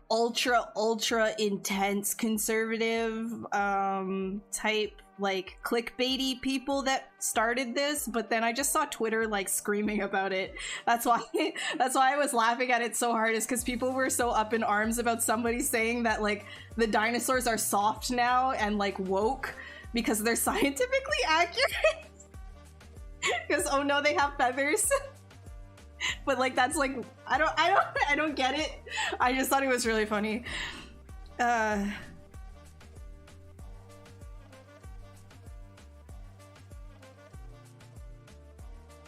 ultra intense conservative type like clickbaity people that started this, but then I just saw Twitter like screaming about it. That's why I was laughing at it so hard, is because people were so up in arms about somebody saying that like the dinosaurs are soft now and like woke because they're scientifically accurate. Because oh no, they have feathers. But like that's like I don't get it. I just thought it was really funny.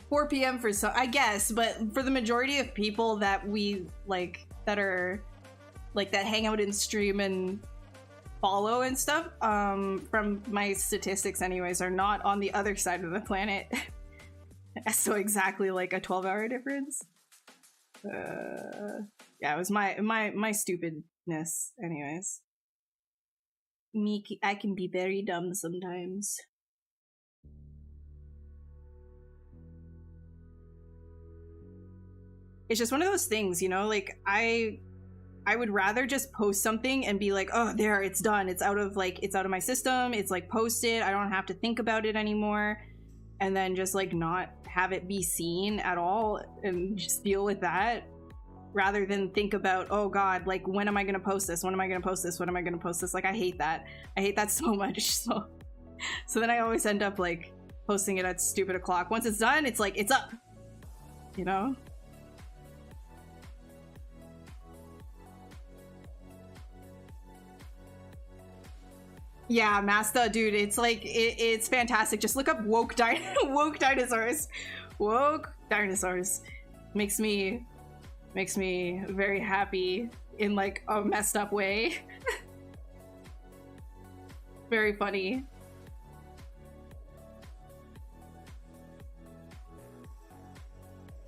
4 p.m. for some, I guess, but for the majority of people that we like that are like that hang out in stream and follow and stuff, from my statistics anyways, are not on the other side of the planet. So exactly like a 12-hour difference. Yeah, it was my stupidness anyways. I can be very dumb sometimes. it's just one of those things, you know, like I would rather just post something and be like, oh, there, it's done. It's out of my system. It's like posted. I don't have to think about it anymore. And then just like not have it be seen at all and just deal with that rather than think about, oh God, like when am I going to post this? When am I going to post this? When am I going to post this? Like, I hate that. I hate that so much. So then I always end up like posting it at stupid o'clock. Once it's done, it's like, it's up, you know? Yeah, Masta, dude, it's like, it's fantastic. Just look up woke dinosaurs. Woke dinosaurs. Makes me very happy in like a messed up way. Very funny.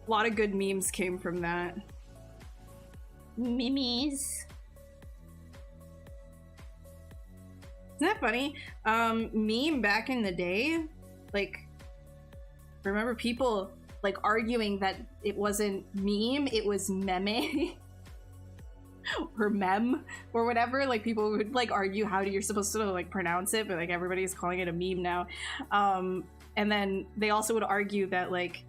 A lot of good memes came from that. Memes. Isn't that funny? Meme back in the day, like, remember people like arguing that it wasn't meme, it was meme or mem or whatever. Like people would like argue how you're supposed to like pronounce it, but like everybody's calling it a meme now. And then they also would argue that like,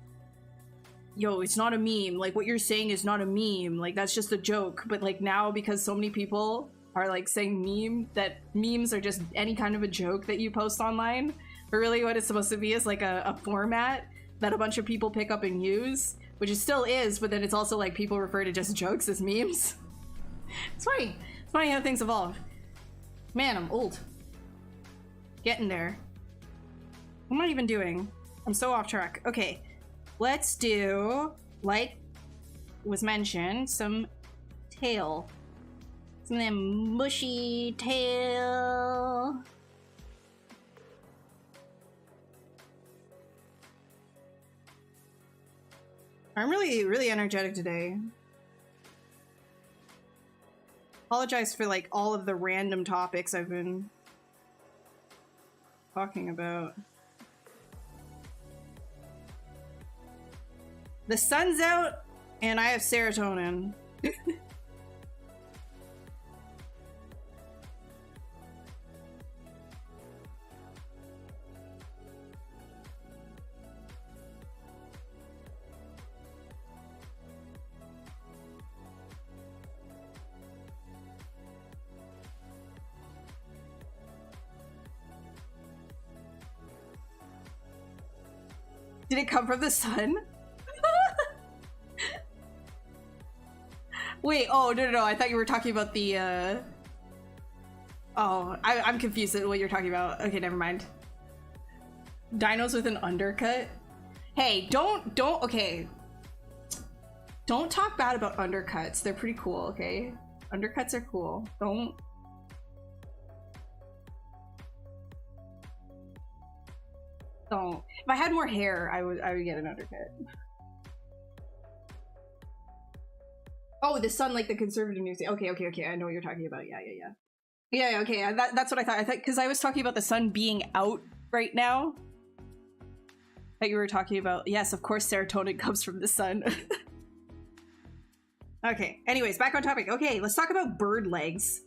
yo, it's not a meme. Like what you're saying is not a meme. Like that's just a joke. But like now, because so many people are like saying meme, that memes are just any kind of a joke that you post online. But really what it's supposed to be is like a format that a bunch of people pick up and use, which it still is, but then it's also like people refer to just jokes as memes. It's funny. It's funny how things evolve. Man, I'm old. Getting there. What am I even doing? I'm so off track. Okay, let's do, like was mentioned, some tail. Some of them mushy tail. I'm really energetic today. Apologize for like all of the random topics I've been talking about. The sun's out and I have serotonin. Did it come from the sun? Wait, oh, no, I thought you were talking about the, Oh, I'm confused at what you're talking about. Okay, never mind. Dinos with an undercut? Hey, okay. Don't talk bad about undercuts. They're pretty cool, okay? Undercuts are cool. Don't. If I had more hair, I would get an undercut. Oh, the sun, like the conservative news. Okay. I know what you're talking about. Yeah. Okay. That's what I thought. Because I was talking about the sun being out right now. That you were talking about. Yes, of course, serotonin comes from the sun. Okay. Anyways, back on topic. Okay, let's talk about bird legs.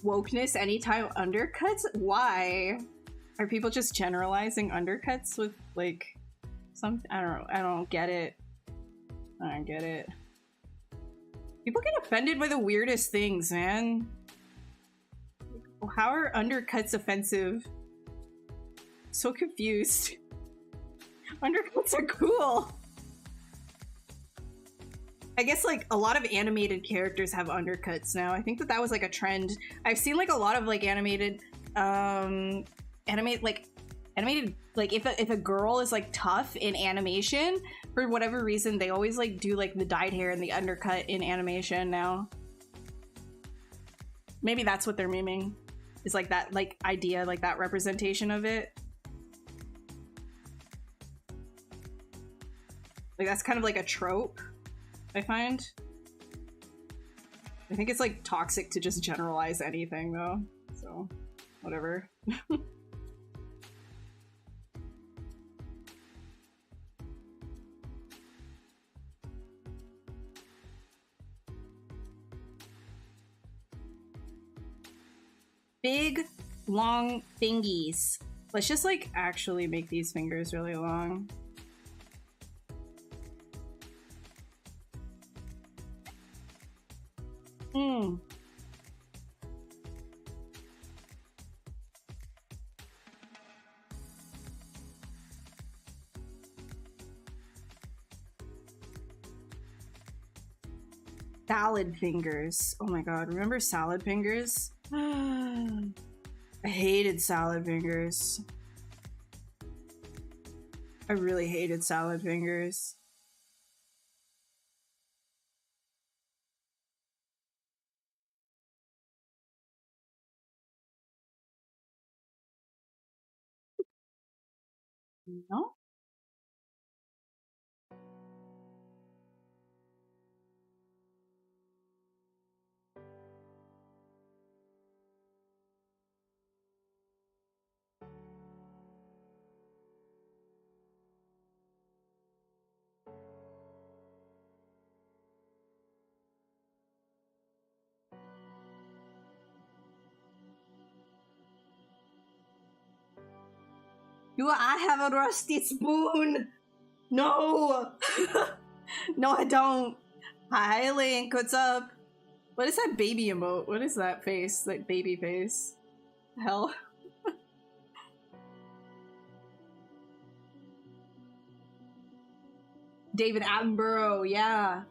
Wokeness anytime undercuts? Why? Are people just generalizing undercuts with like some, I don't know, I don't get it. I don't get it. People get offended by the weirdest things, man. How are undercuts offensive? So confused. Undercuts are cool. I guess like a lot of animated characters have undercuts now. I think that was like a trend. I've seen like a lot of like animated like if a girl is like tough in animation, for whatever reason they always like do like the dyed hair and the undercut in animation now. Maybe that's what they're memeing. Is like that like idea, like that representation of it. Like, that's kind of like a trope, I find. I think it's like toxic to just generalize anything though, so whatever. Big, long fingies. Let's just like actually make these fingers really long. Salad fingers. Oh my god, remember salad fingers? I hated salad fingers. I really hated salad fingers. No? Do I have a rusty spoon? No! No, I don't. Hi, Link. What's up? What is that baby emote? What is that face? That baby face? Hell. David Attenborough, yeah.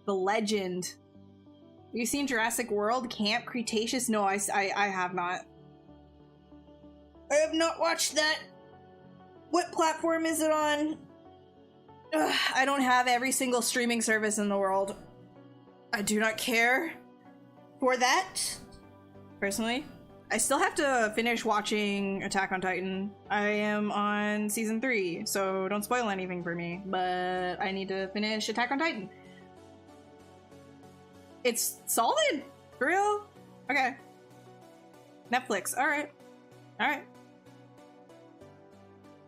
The legend. Have you seen Jurassic World? Camp Cretaceous? No, I have not. I have not watched that. What platform is it on? Ugh, I don't have every single streaming service in the world. I do not care for that, personally. I still have to finish watching Attack on Titan. I am on season 3, so don't spoil anything for me, but I need to finish Attack on Titan. It's solid? For real? Okay. Netflix, alright. Alright.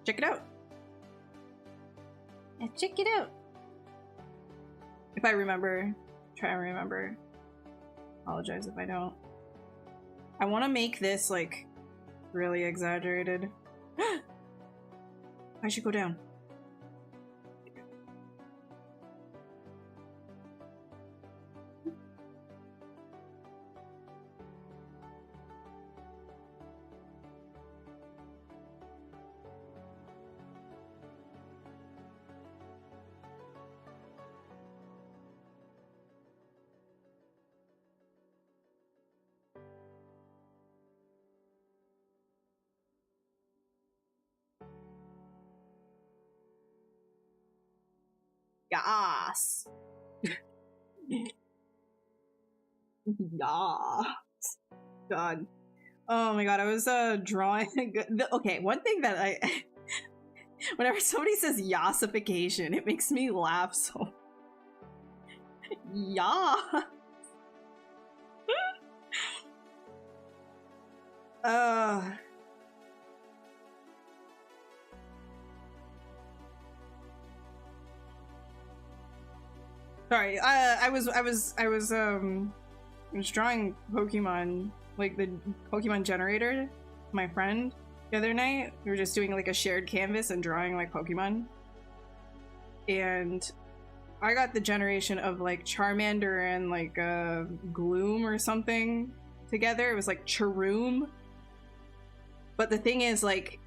Check it out. Yeah, check it out. If I remember, try and remember. Apologize if I don't. I want to make this like really exaggerated. I should go down. Yas. Yas. God. Oh my god, I was drawing. Okay, one thing that I whenever somebody says yassification, it makes me laugh so. Yeah. Sorry, I was drawing Pokemon, like the Pokemon generator, my friend, the other night. We were just doing like a shared canvas and drawing like Pokemon. And I got the generation of like Charmander and like Gloom or something together. It was like Charoom. But the thing is, like,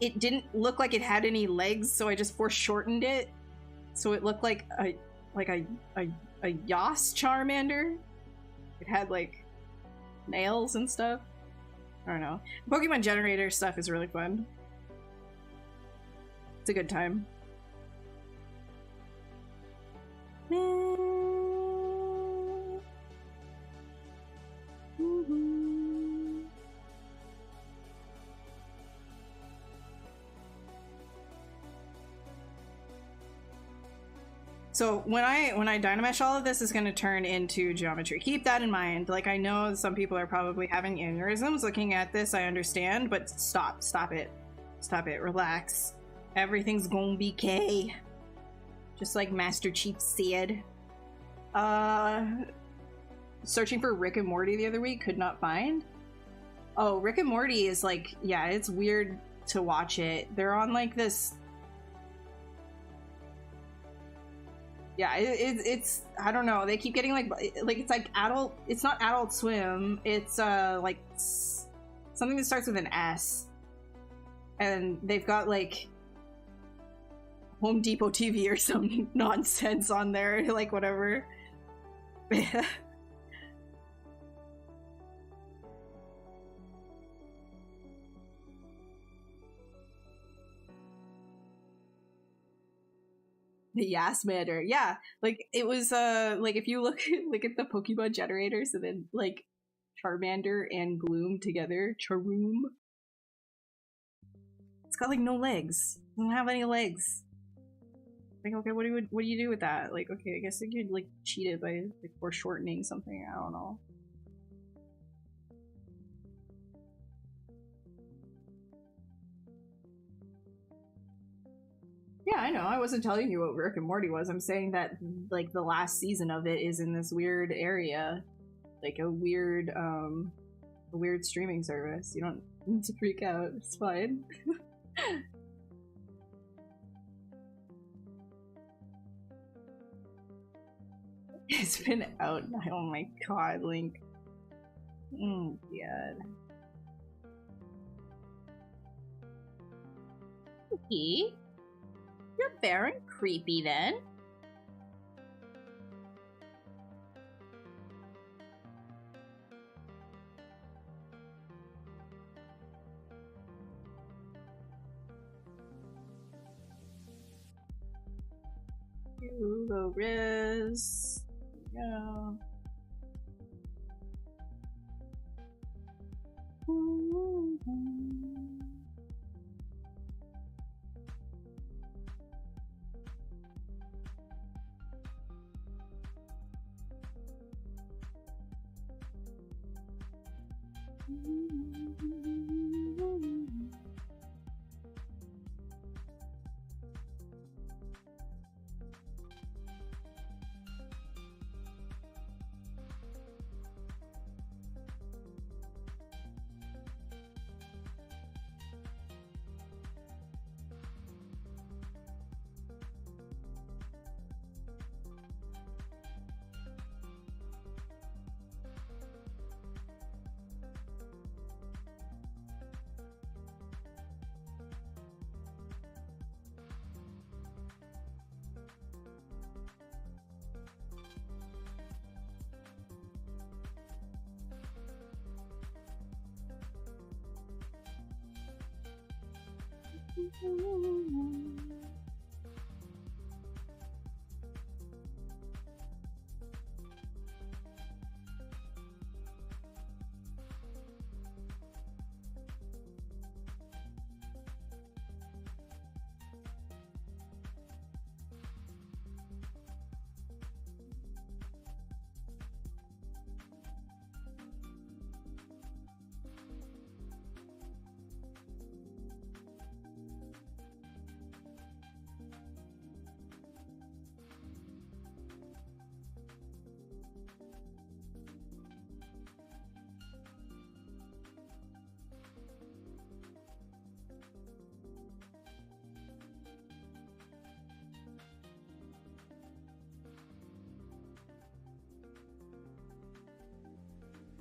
it didn't look like it had any legs, so I just foreshortened it. So it looked like a Yas Charmander. It had like nails and stuff. I don't know. Pokemon generator stuff is really fun. It's a good time. So when I Dynamesh all of this is going to turn into geometry. Keep that in mind. Like, I know some people are probably having aneurysms looking at this, I understand, but stop it. Stop it, relax. Everything's gonna be K. Just like Master Chief said. Searching for Rick and Morty the other week, could not find. Oh, Rick and Morty is like, yeah, it's weird to watch it. They're on like this... Yeah, it's I don't know. They keep getting like it's like adult. It's not Adult Swim. It's like something that starts with an S, and they've got like Home Depot TV or some nonsense on there, like whatever. The Yas Matter, yeah, like it was like if you look at the Pokemon generators and then like Charmander and Gloom together, Charoom, it's got like no legs. It doesn't have any legs. Like, okay, what do you do with that? Like, okay, I guess you could like cheat it by like foreshortening something. I don't know. Yeah, I know. I wasn't telling you what Rick and Morty was. I'm saying that like the last season of it is in this weird area, like a weird streaming service. You don't need to freak out. It's fine. It's been out. Oh my god, Link. Oh god. Okay. You're fair and creepy then. Hugo Riz. Yeah.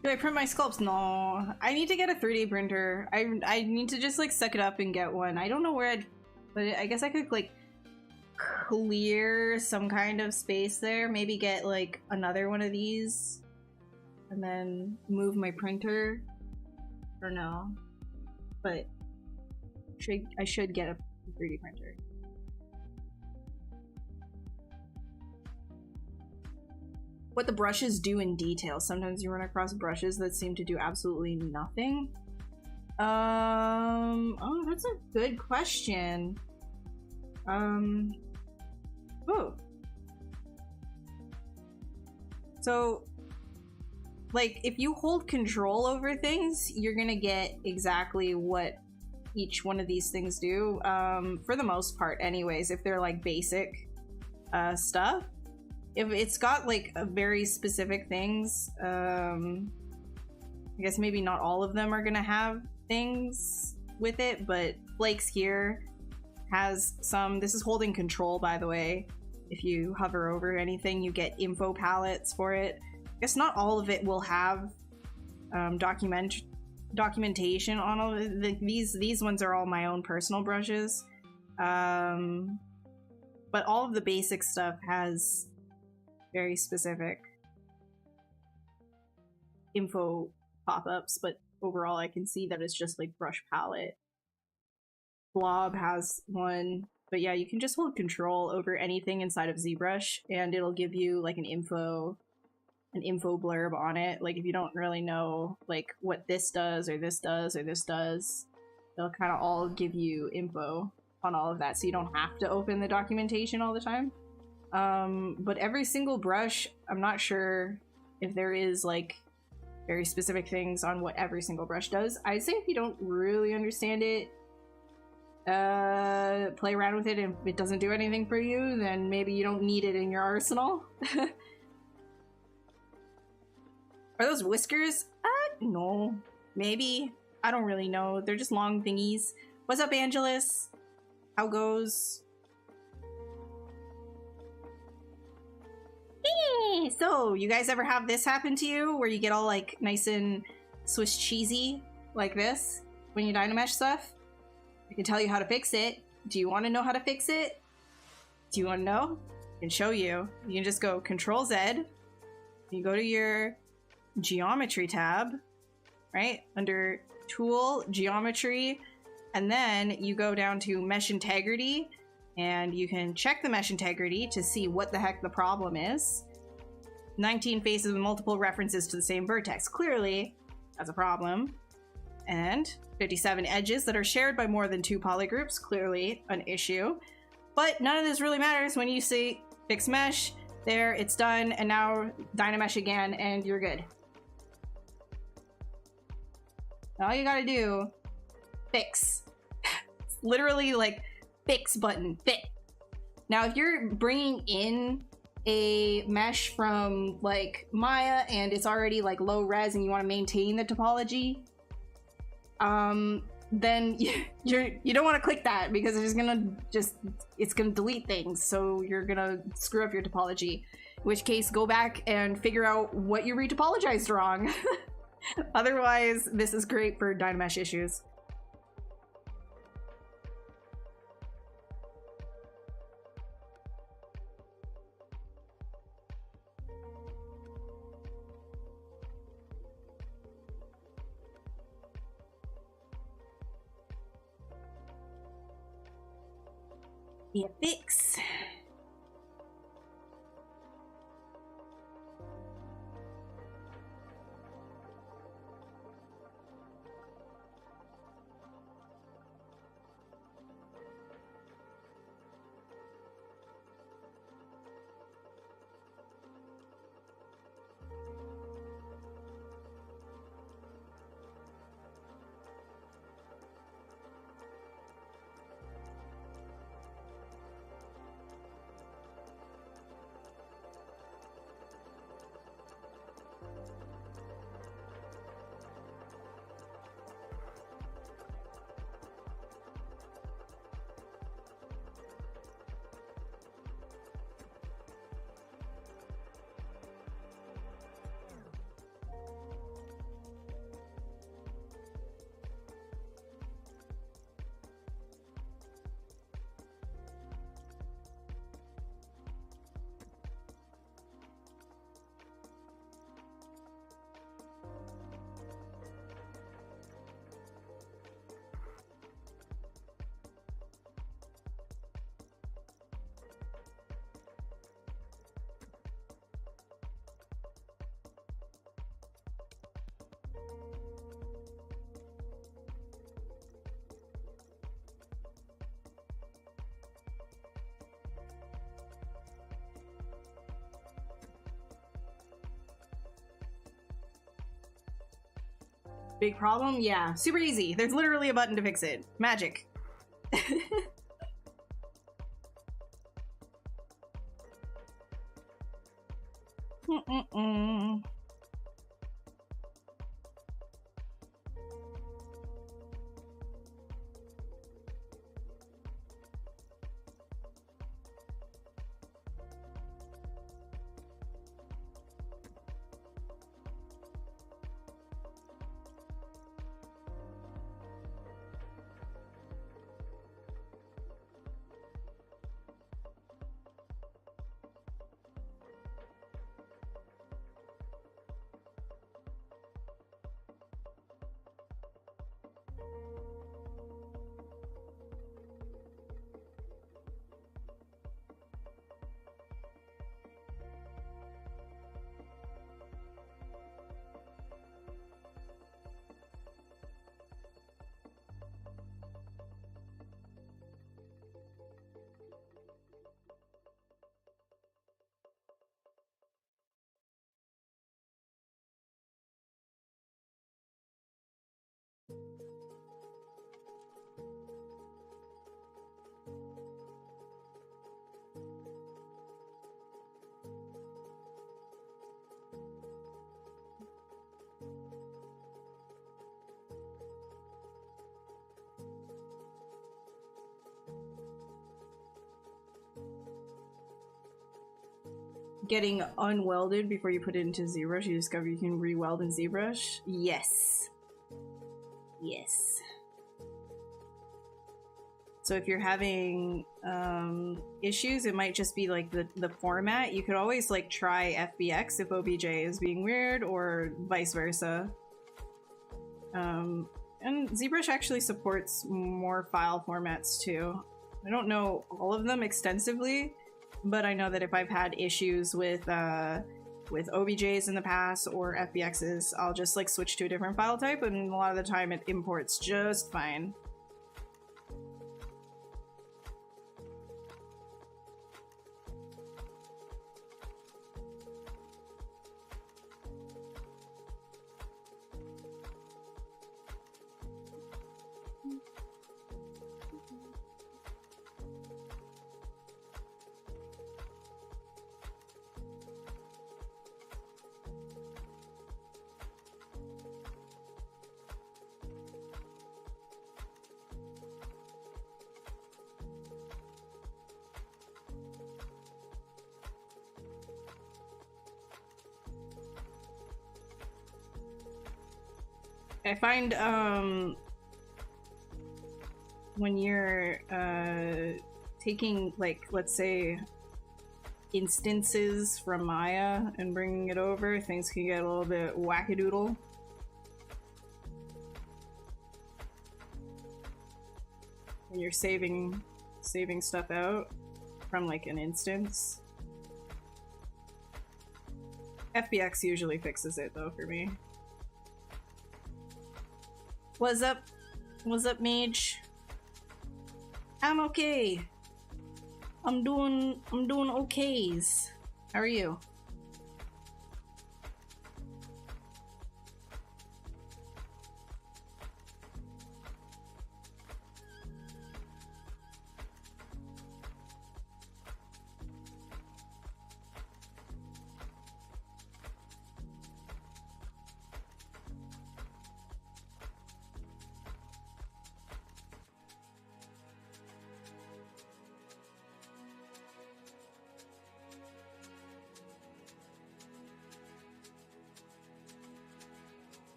Do I print my sculpts? No. I need to get a 3D printer. I need to just like suck it up and get one. I don't know where I'd put it. I guess I could like clear some kind of space there. Maybe get like another one of these and then move my printer. Or no. But I should get a 3D printer. What the brushes do in detail. Sometimes you run across brushes that seem to do absolutely nothing. Oh, that's a good question. Oh. So, like, if you hold control over things, you're gonna get exactly what each one of these things do, for the most part anyways, if they're like basic stuff. If it's got like a very specific things, I guess maybe not all of them are gonna have things with it, but Blake's here has some. This is holding control, by the way. If you hover over anything, you get info palettes for it. I guess not all of it will have documentation on all of it. These ones are all my own personal brushes, but all of the basic stuff has very specific info pop-ups, but overall I can see that it's just like brush palette. Blob has one, but yeah, you can just hold control over anything inside of ZBrush and it'll give you like an info blurb on it. Like if you don't really know like what this does or this does or this does, they'll kind of all give you info on all of that, so you don't have to open the documentation all the time. But every single brush, I'm not sure if there is like very specific things on what every single brush does. I'd say if you don't really understand it, play around with it, and if it doesn't do anything for you, then maybe you don't need it in your arsenal. Are those whiskers? No. Maybe. I don't really know. They're just long thingies. What's up, Angelus? How goes? Hey, so, you guys ever have this happen to you? Where you get all like nice and Swiss cheesy like this when you Dynamesh stuff? I can tell you how to fix it. Do you want to know how to fix it? Do you want to know? I can show you. You can just go Control Z. You go to your Geometry tab, right? Under Tool, Geometry, and then you go down to Mesh Integrity, and you can check the mesh integrity to see what the heck the problem is. 19 faces with multiple references to the same vertex. Clearly, that's a problem. And 57 edges that are shared by more than 2 polygroups. Clearly an issue. But none of this really matters when you see Fix Mesh. There, it's done, and now Dynamesh again, and you're good. All you gotta do, fix. It's literally like fix button, fix. Now, if you're bringing in a mesh from like Maya and it's already like low res and you want to maintain the topology, then you don't want to click that because it's gonna delete things, so you're gonna screw up your topology. In which case, go back and figure out what you retopologized wrong. Otherwise, this is great for Dynamesh issues. Be a fix. Big problem? Yeah. Super easy. There's literally a button to fix it. Magic. Getting unwelded before you put it into ZBrush, you discover you can re-weld in ZBrush? Yes. Yes. So if you're having issues, it might just be like the format. You could always like try FBX if OBJ is being weird, or vice versa. And ZBrush actually supports more file formats too. I don't know all of them extensively, but I know that if I've had issues with OBJs in the past or FBXs, I'll just like switch to a different file type, and a lot of the time it imports just fine. I find when you're taking, like, let's say instances from Maya and bringing it over, things can get a little bit wackadoodle. When you're saving stuff out from like an instance. FBX usually fixes it though for me. What's up? What's up, Mage? I'm okay. I'm doing okays. How are you?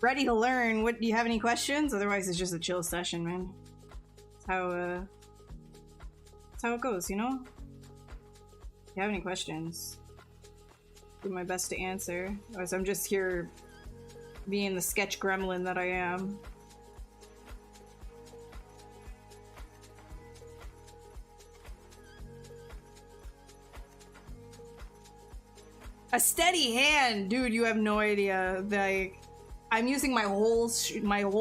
ready to learn. What do you have any questions? Otherwise, it's just a chill session, man. That's how it goes, you know? If you have any questions, do my best to answer. Otherwise, I'm just here being the sketch gremlin that I am. A steady hand, dude. You have no idea. Like, I'm using my whole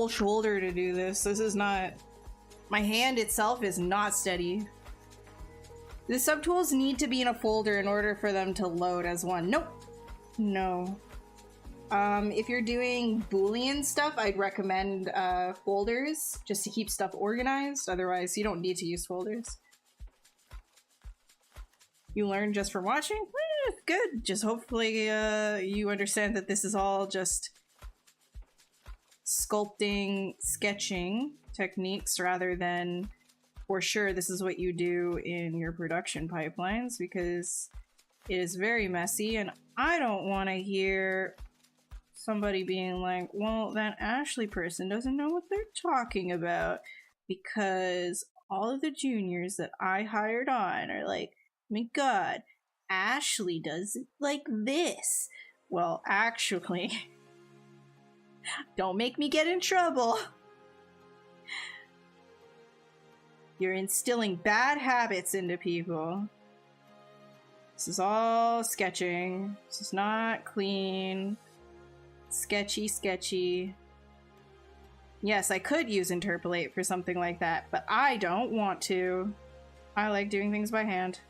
shoulder to do this. This is not. My hand itself is not steady. The subtools need to be in a folder in order for them to load as one. Nope. No. If you're doing Boolean stuff, I'd recommend folders just to keep stuff organized. Otherwise, you don't need to use folders. You learn just from watching? Good. Just hopefully you understand that this is all just sculpting, sketching techniques rather than for sure this is what you do in your production pipelines, because it is very messy and I don't want to hear somebody being like, well, that Ashley person doesn't know what they're talking about, because all of the juniors that I hired on are like, oh my god, Ashley does it like this. Well, actually, don't make me get in trouble. You're instilling bad habits into people. This is all sketching. This is not clean. Sketchy, sketchy. Yes, I could use interpolate for something like that, but I don't want to. I like doing things by hand.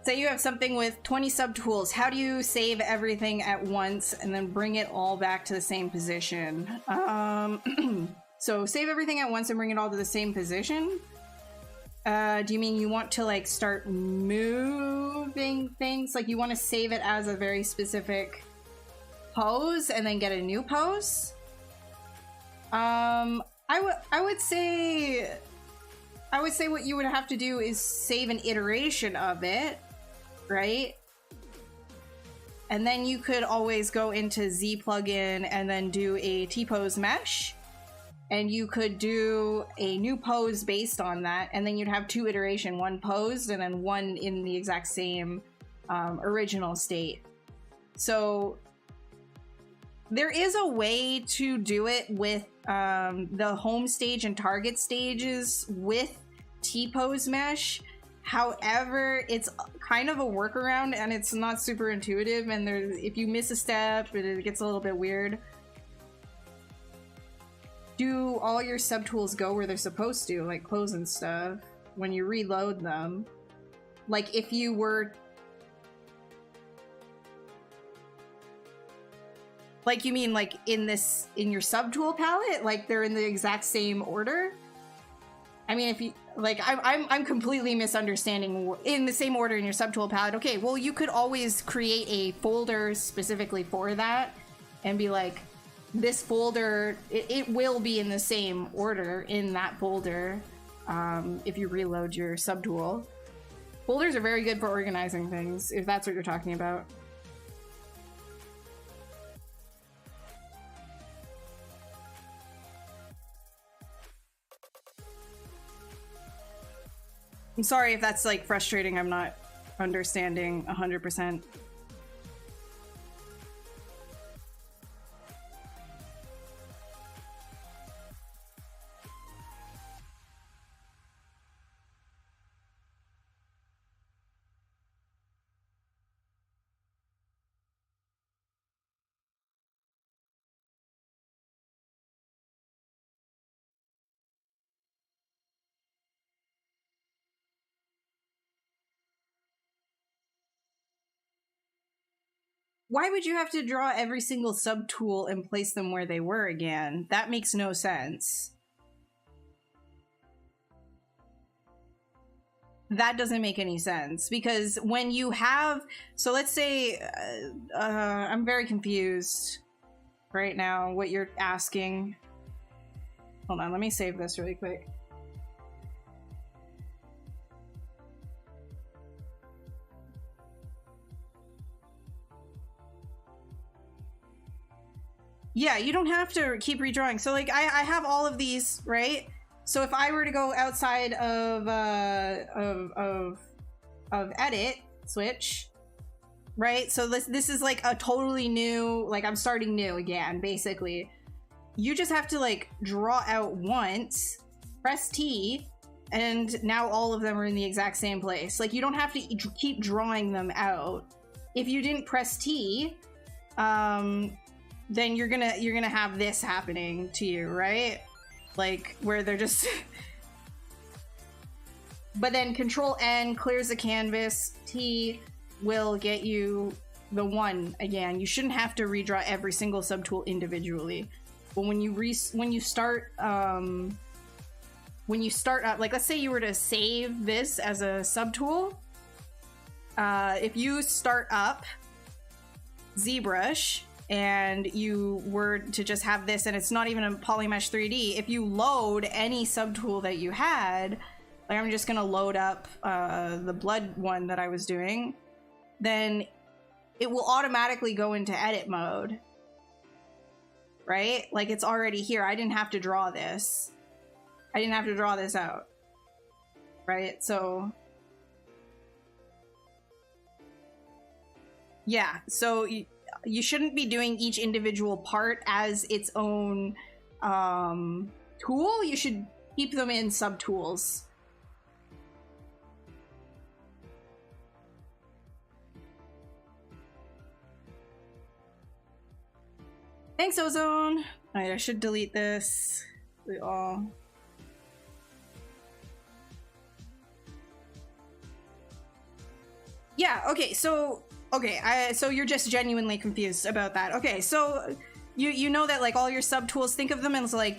Say you have something with 20 subtools. How do you save everything at once and then bring it all back to the same position? So save everything at once and bring it all to the same position? Do you mean you want to like start moving things? Like you want to save it as a very specific pose and then get a new pose? I would say what you would have to do is save an iteration of it, right? And then you could always go into Z plugin and then do a T-pose mesh, and you could do a new pose based on that, and then you'd have two iteration, one posed and then one in the exact same original state. So there is a way to do it with the home stage and target stages with T-pose mesh. However, it's kind of a workaround and it's not super intuitive, and if you miss a step, it gets a little bit weird. Do all your subtools go where they're supposed to, like close and stuff, when you reload them? Like if you were... Like you mean like in your subtool palette? Like they're in the exact same order? I mean, if you like, I'm completely misunderstanding. In the same order in your subtool palette. Okay, well you could always create a folder specifically for that and be like, this folder, it will be in the same order in that folder if you reload your subtool. Folders are very good for organizing things, if that's what you're talking about. I'm sorry if that's like frustrating. I'm not understanding 100%. Why would you have to draw every single subtool and place them where they were again? That makes no sense. that doesn't make any sense, because when you have, so let's say, I'm very confused right now what you're asking. Hold on, let me save this really quick. Yeah, you don't have to keep redrawing. So like I have all of these, right? So if I were to go outside of edit, switch, right? So this is like a totally new, like I'm starting new again, basically. You just have to like draw out once, press T, and now all of them are in the exact same place. Like you don't have to keep drawing them out. If you didn't press T, then you're gonna have this happening to you, right? Like where they're just but then Control N clears the canvas, T will get you the one again. You shouldn't have to redraw every single subtool individually. But when you start up, like let's say you were to save this as a subtool, if you start up ZBrush and you were to just have this and it's not even a polymesh 3D, if you load any subtool that you had, like I'm just gonna load up the blood one that I was doing, then it will automatically go into edit mode, right? Like it's already here. I didn't have to draw this. I didn't have to draw this out, right? So yeah, so you shouldn't be doing each individual part as its own tool. You should keep them in subtools. Thanks, Ozone. All right, I should delete this. We all. Yeah, okay, so so you're just genuinely confused about that. Okay, so you know that like all your subtools, think of them as like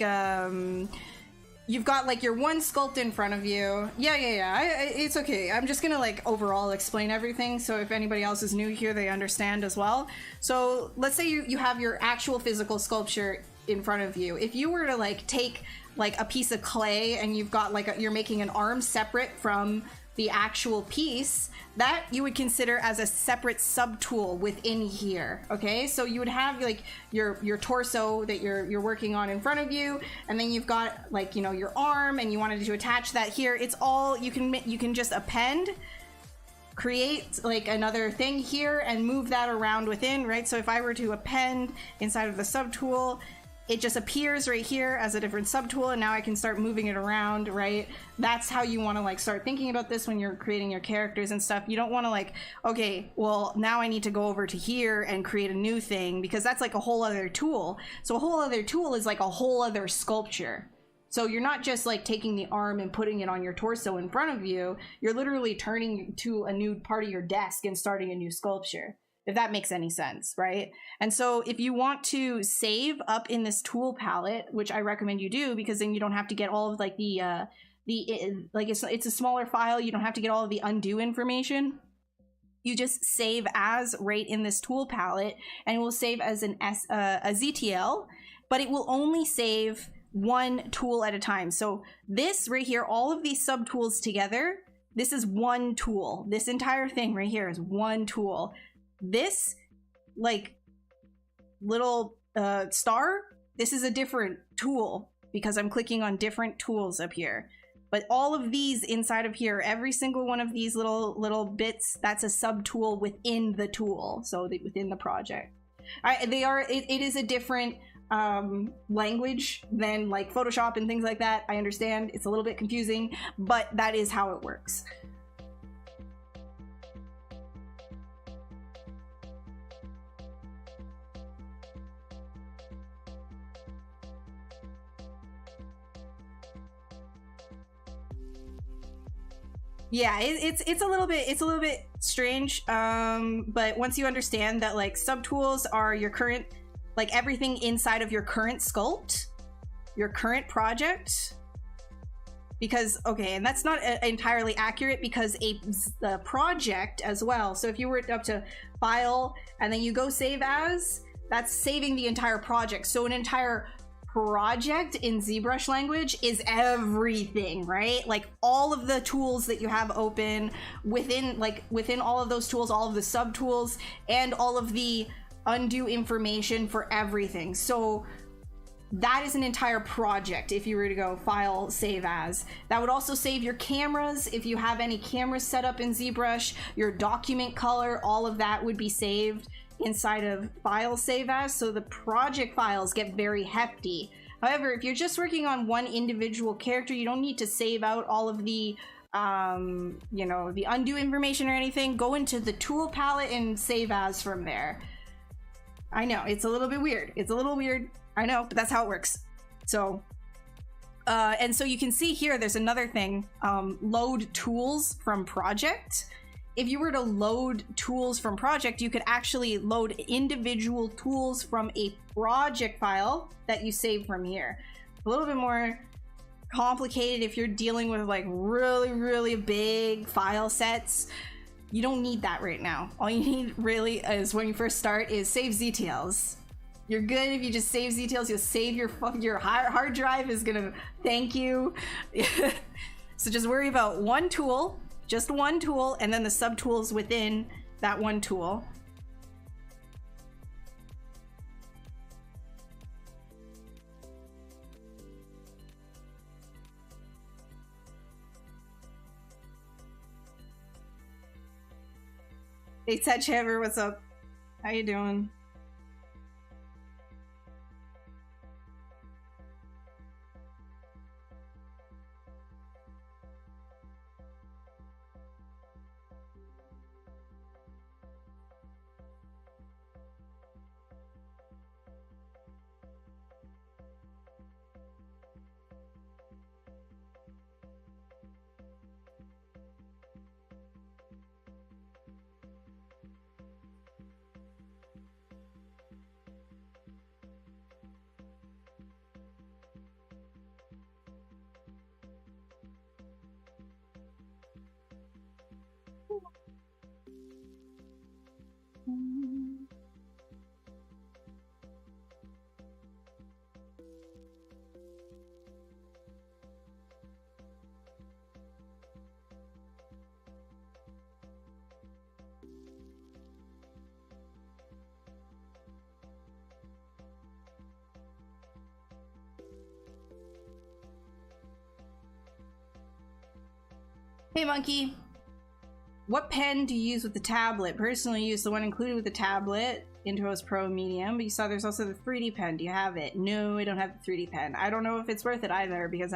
you've got like your one sculpt in front of you. Yeah. It's okay. I'm just gonna like overall explain everything, so if anybody else is new here, they understand as well. So let's say you have your actual physical sculpture in front of you. If you were to like take like a piece of clay and you've got like you're making an arm separate from the actual piece, that you would consider as a separate subtool within here. Okay, so you would have like your torso that you're working on in front of you, and then you've got like, you know, your arm, and you wanted to attach that here. It's all you can just append, create like another thing here and move that around within, right? So if I were to append inside of the subtool, it just appears right here as a different subtool, and now I can start moving it around, right? That's how you want to like start thinking about this when you're creating your characters and stuff. You don't want to like, okay, well now I need to go over to here and create a new thing, because that's like a whole other tool. So a whole other tool is like a whole other sculpture. So you're not just like taking the arm and putting it on your torso in front of you, you're literally turning to a new part of your desk and starting a new sculpture, if that makes any sense, right? And so if you want to save up in this tool palette, which I recommend you do, because then you don't have to get all of like it's a smaller file, you don't have to get all of the undo information. You just save as right in this tool palette, and it will save as a ZTL, but it will only save one tool at a time. So this right here, all of these subtools together, this is one tool. This entire thing right here is one tool. This like little star, this is a different tool because I'm clicking on different tools up here. But all of these inside of here, every single one of these little bits, that's a subtool within the tool, so within the project. It is a different language than like Photoshop and things like that. I understand it's a little bit confusing, but that is how it works. Yeah, it's a little bit strange, but once you understand that like subtools are your current, like everything inside of your current sculpt, your current project, because, okay, and that's not entirely accurate, because the project as well. So if you were up to file and then you go save as, that's saving the entire project. So an entire project in ZBrush language is everything, right? Like all of the tools that you have open within all of those tools, all of the sub tools, and all of the undo information for everything. So that is an entire project if you were to go file save as. That would also save your cameras if you have any cameras set up in ZBrush, your document color, all of that would be saved inside of file save as. So the project files get very hefty. However, if you're just working on one individual character, you don't need to save out all of the you know, the undo information or anything. Go into the tool palette and save as from there. I know it's a little bit weird. It's a little weird, I know, but that's how it works. So and so you can see here there's another thing, load tools from project. If you were to load tools from project, you could actually load individual tools from a project file that you save from here. A little bit more complicated if you're dealing with like really big file sets. You don't need that right now. All you need really is, when you first start, is save ZTLs. You're good if you just save ZTLs. You'll save your hard drive is gonna thank you. So just worry about one tool, just one tool, and then the subtools within that one tool. Hey, Ted Chamber, what's up? How you doing? Hey Monkey, what pen do you use with the tablet? Personally, I use the one included with the tablet, Intuos Pro Medium, but you saw there's also the 3D pen. Do you have it? No, I don't have the 3D pen. I don't know if it's worth it either, because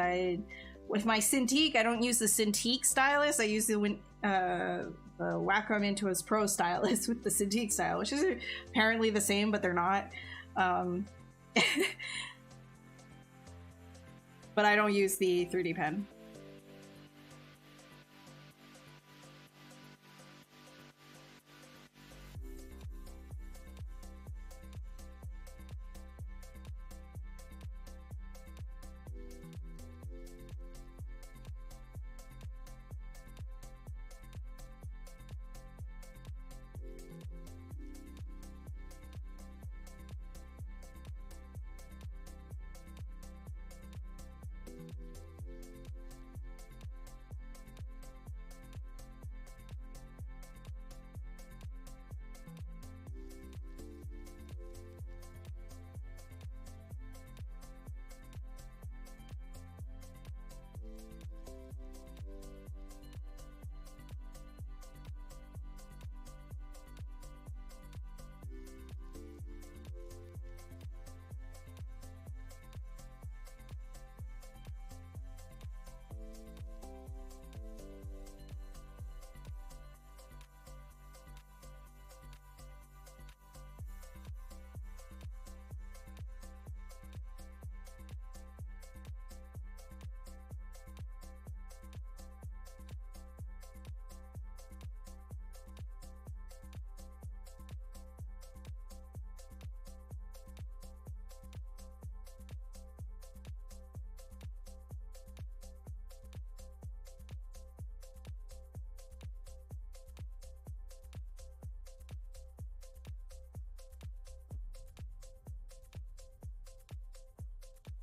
with my Cintiq, I don't use the Cintiq stylus. I use the Wacom Intuos Pro stylus with the Cintiq style, which is apparently the same, but they're not. But I don't use the 3D pen.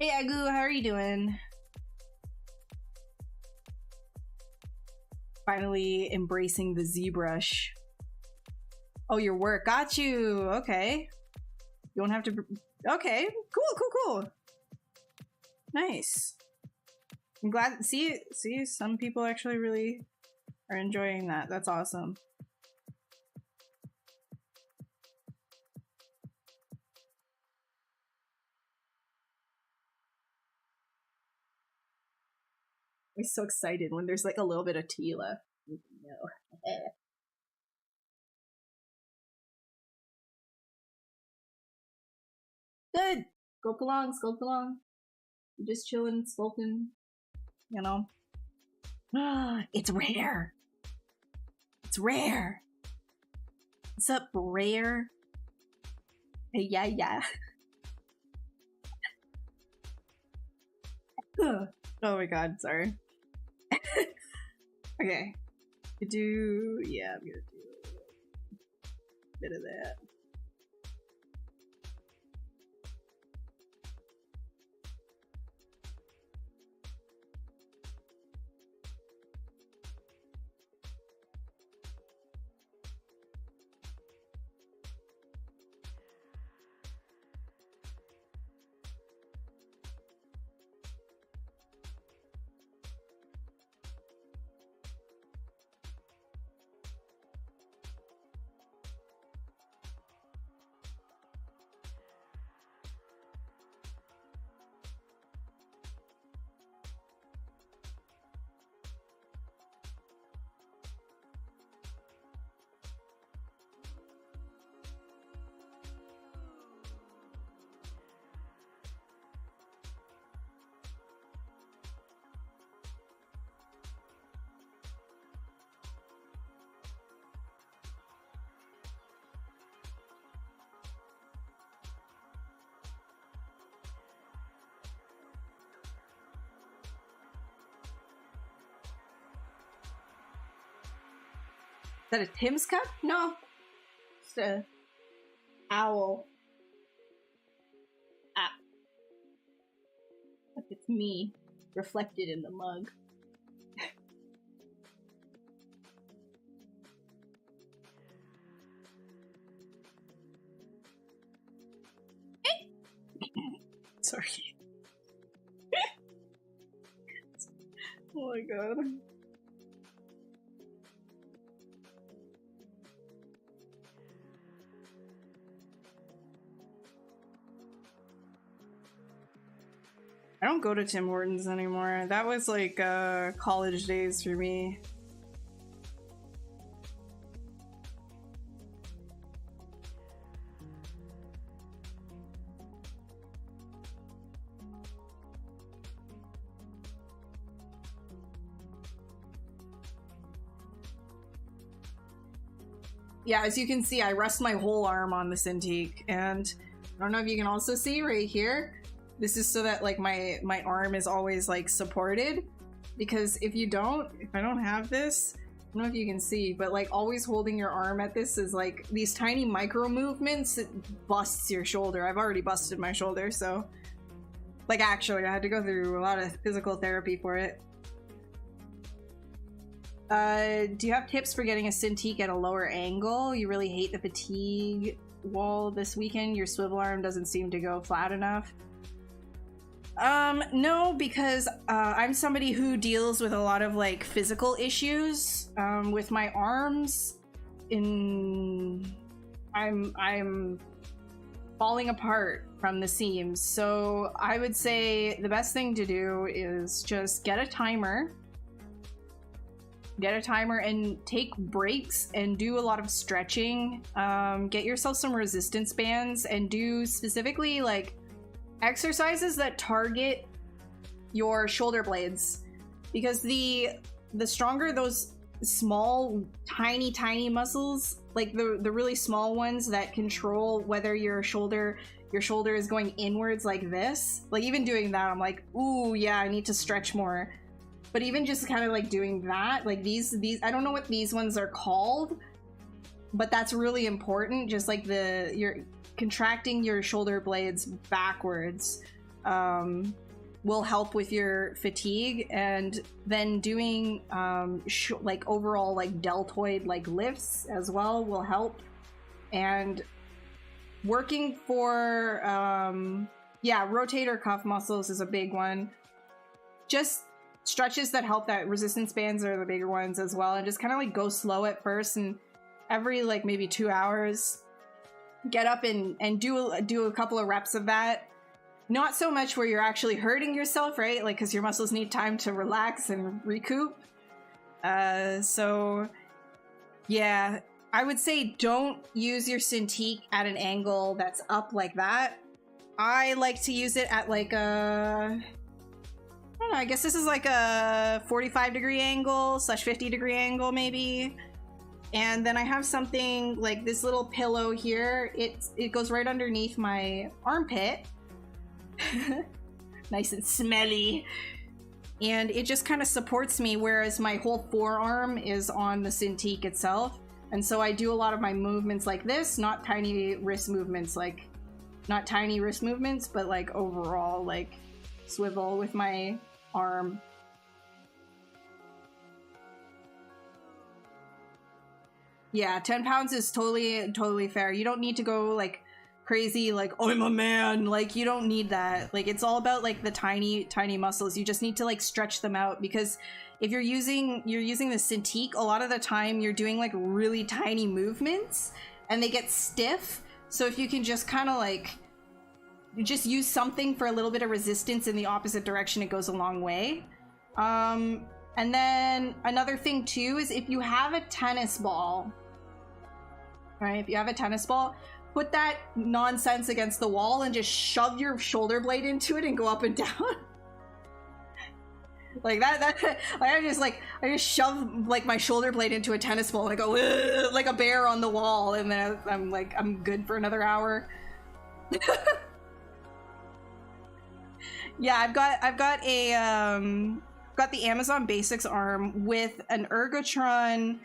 Hey Agu, how are you doing? Finally embracing the ZBrush. Oh, your work. Got you. Okay. You don't have to... Okay. Cool. Nice. I'm glad... See, some people actually really are enjoying that. That's awesome. I'm so excited when there's like a little bit of tea left. No. Good. Sculpt along. You're just chilling, sculpting. You know. It's rare. It's rare. What's up, rare? Hey, yeah. Oh my god, sorry. Okay. I'm gonna do a bit of that. Is that a Tim's cup? No. It's a owl. Ah. Look, it's me reflected in the mug. Sorry. Oh my god. I don't go to Tim Hortons anymore. That was like college days for me. Yeah, as you can see, I rest my whole arm on the Cintiq, and I don't know if you can also see right here. This is so that like my arm is always like supported, because if I don't have this, I don't know if you can see, but like always holding your arm at this is like these tiny micro movements, it busts your shoulder. I've already busted my shoulder, so like actually I had to go through a lot of physical therapy for it. Do you have tips for getting a Cintiq at a lower angle? You really hate the fatigue wall this weekend. Your swivel arm doesn't seem to go flat enough. No, because I'm somebody who deals with a lot of like physical issues with my arms. I'm falling apart from the seams, so I would say the best thing to do is just get a timer and take breaks and do a lot of stretching. Get yourself some resistance bands and do specifically like exercises that target your shoulder blades, because the stronger those small tiny muscles, like the really small ones that control whether your shoulder is going inwards like this, like even doing that I'm like, ooh yeah, I need to stretch more. But even just kind of like doing that, like these I don't know what these ones are called, but that's really important. Just like you're contracting your shoulder blades backwards. will help with your fatigue, and then doing like overall like deltoid like lifts as well will help. And working for yeah, rotator cuff muscles is a big one. Just stretches that help that resistance bands are the bigger ones as well, and just kind of like go slow at first, and every like maybe 2 hours get up and do a couple of reps of that. Not so much where you're actually hurting yourself, right? Like, because your muscles need time to relax and recoup. So yeah, I would say don't use your Cintiq at an angle that's up like that. I like to use it at like a, I don't know, I guess this is like a 45-degree angle / 50-degree angle maybe. And then I have something like this little pillow here. It goes right underneath my armpit. Nice and smelly. And it just kind of supports me, whereas my whole forearm is on the Cintiq itself. And so I do a lot of my movements like this, not tiny wrist movements, like not tiny wrist movements, but like overall like swivel with my arm. Yeah, 10 pounds is totally fair. You don't need to go like crazy, like, oh, I'm a man. Like, you don't need that. Like, it's all about like the tiny muscles. You just need to like stretch them out, because if you're using the Cintiq, a lot of the time you're doing like really tiny movements and they get stiff. So if you can just kind of like just use something for a little bit of resistance in the opposite direction, it goes a long way. And then another thing too is if you have a tennis ball, right? If you have a tennis ball, put that nonsense against the wall and just shove your shoulder blade into it and go up and down. Like that I just shove like my shoulder blade into a tennis ball and I go like a bear on the wall, and then I'm good for another hour. Yeah, I've got the Amazon Basics arm with an ergotron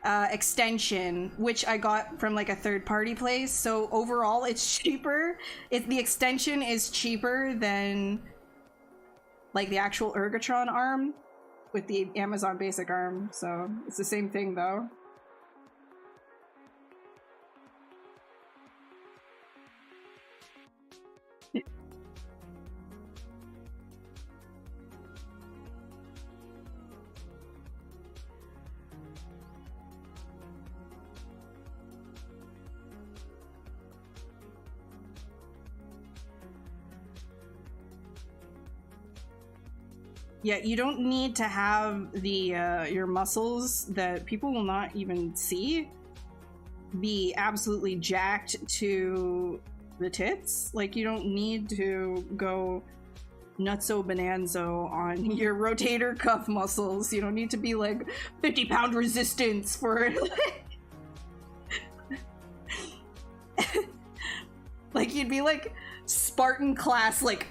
extension, which I got from like a third-party place. So overall, it's cheaper. The extension is cheaper than like the actual ergotron arm with the Amazon Basic arm. So it's the same thing though. Yeah, you don't need to have the your muscles that people will not even see be absolutely jacked to the tits. Like, you don't need to go nutso bonanzo on your rotator cuff muscles. You don't need to be like 50-pound resistance for it. Like, you'd be like Spartan class, like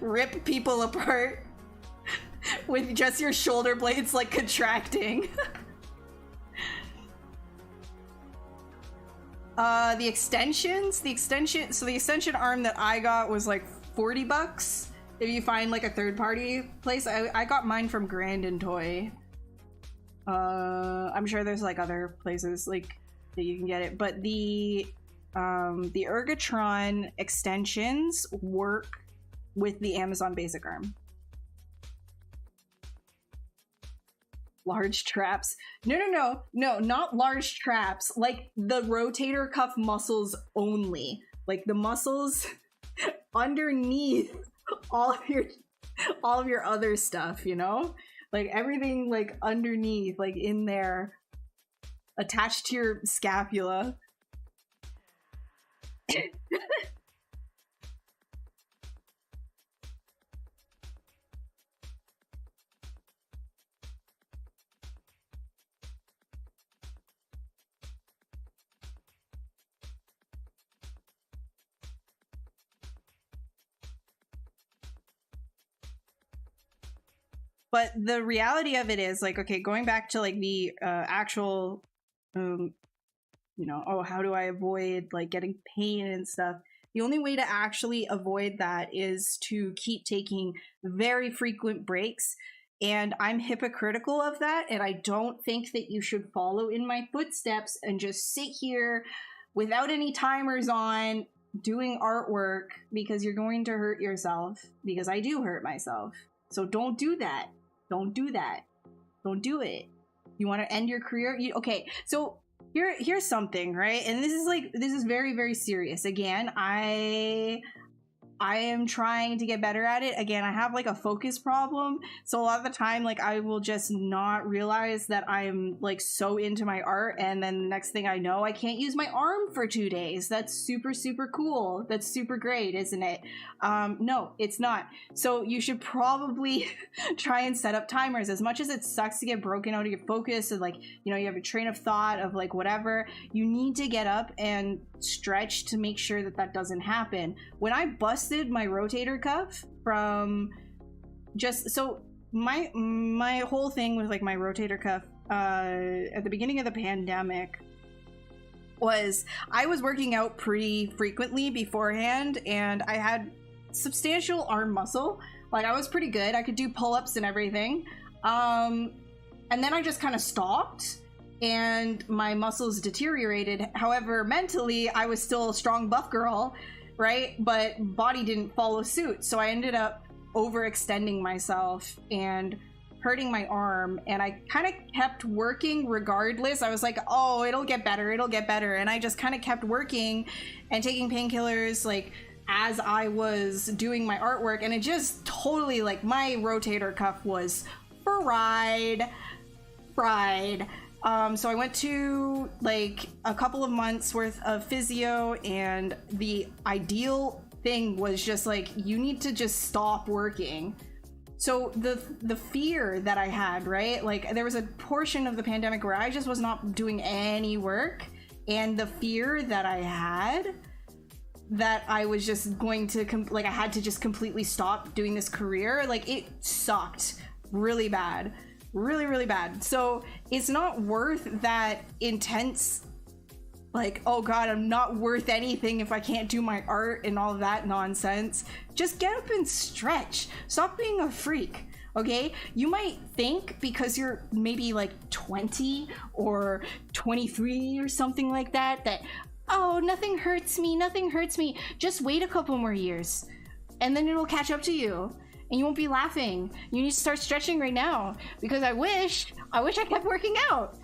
rip people apart with just your shoulder blades like contracting. The extension arm that I got was like $40 if you find like a third-party place. I got mine from Grand and Toy. I'm sure there's like other places like that you can get it, but the ergotron extensions work with the Amazon Basic arm. Large traps. No, not large traps. Like the rotator cuff muscles only. Like the muscles underneath all of your other stuff, you know? Like everything like underneath, like in there, attached to your scapula. But the reality of it is, like, okay, going back to like the actual, you know, oh, how do I avoid like getting pain and stuff? The only way to actually avoid that is to keep taking very frequent breaks. And I'm hypocritical of that. And I don't think that you should follow in my footsteps and just sit here without any timers on doing artwork, because you're going to hurt yourself, because I do hurt myself. So don't do that. Don't do that. Don't do it. You want to end your career? Okay, so here's something, right? And this is very, very serious. Again, I am trying to get better at it. Again, I have like a focus problem. So a lot of the time, like, I will just not realize that I'm like so into my art. And then the next thing I know, I can't use my arm for 2 days. That's super, super cool. That's super great, isn't it? No, it's not. So you should probably try and set up timers. As much as it sucks to get broken out of your focus and like, you know, you have a train of thought of like whatever, you need to get up and stretch to make sure that that doesn't happen. When I busted my rotator cuff from just so my whole thing with like my rotator cuff at the beginning of the pandemic was I was working out pretty frequently beforehand, and I had substantial arm muscle. Like, I was pretty good. I could do pull-ups and everything, and then I just kind of stopped and my muscles deteriorated. However, mentally I was still a strong buff girl, right? But body didn't follow suit. So I ended up overextending myself and hurting my arm. And I kind of kept working regardless. I was like, oh, it'll get better. It'll get better. And I just kind of kept working and taking painkillers, like, as I was doing my artwork. And it just totally, like, my rotator cuff was fried. So I went to like a couple of months worth of physio, and the ideal thing was just like, you need to just stop working. So the fear that I had, right? Like, there was a portion of the pandemic where I just was not doing any work, and the fear that I had that I was just going to I had to just completely stop doing this career, like, it sucked really bad. Really, really bad. So it's not worth that intense, like, oh god, I'm not worth anything if I can't do my art and all of that nonsense. Just get up and stretch. Stop being a freak, okay? You might think because you're maybe like 20 or 23 or something like that, that, oh, nothing hurts me, nothing hurts me. Just wait a couple more years and then it'll catch up to you. And you won't be laughing. You need to start stretching right now, because I wish I kept working out.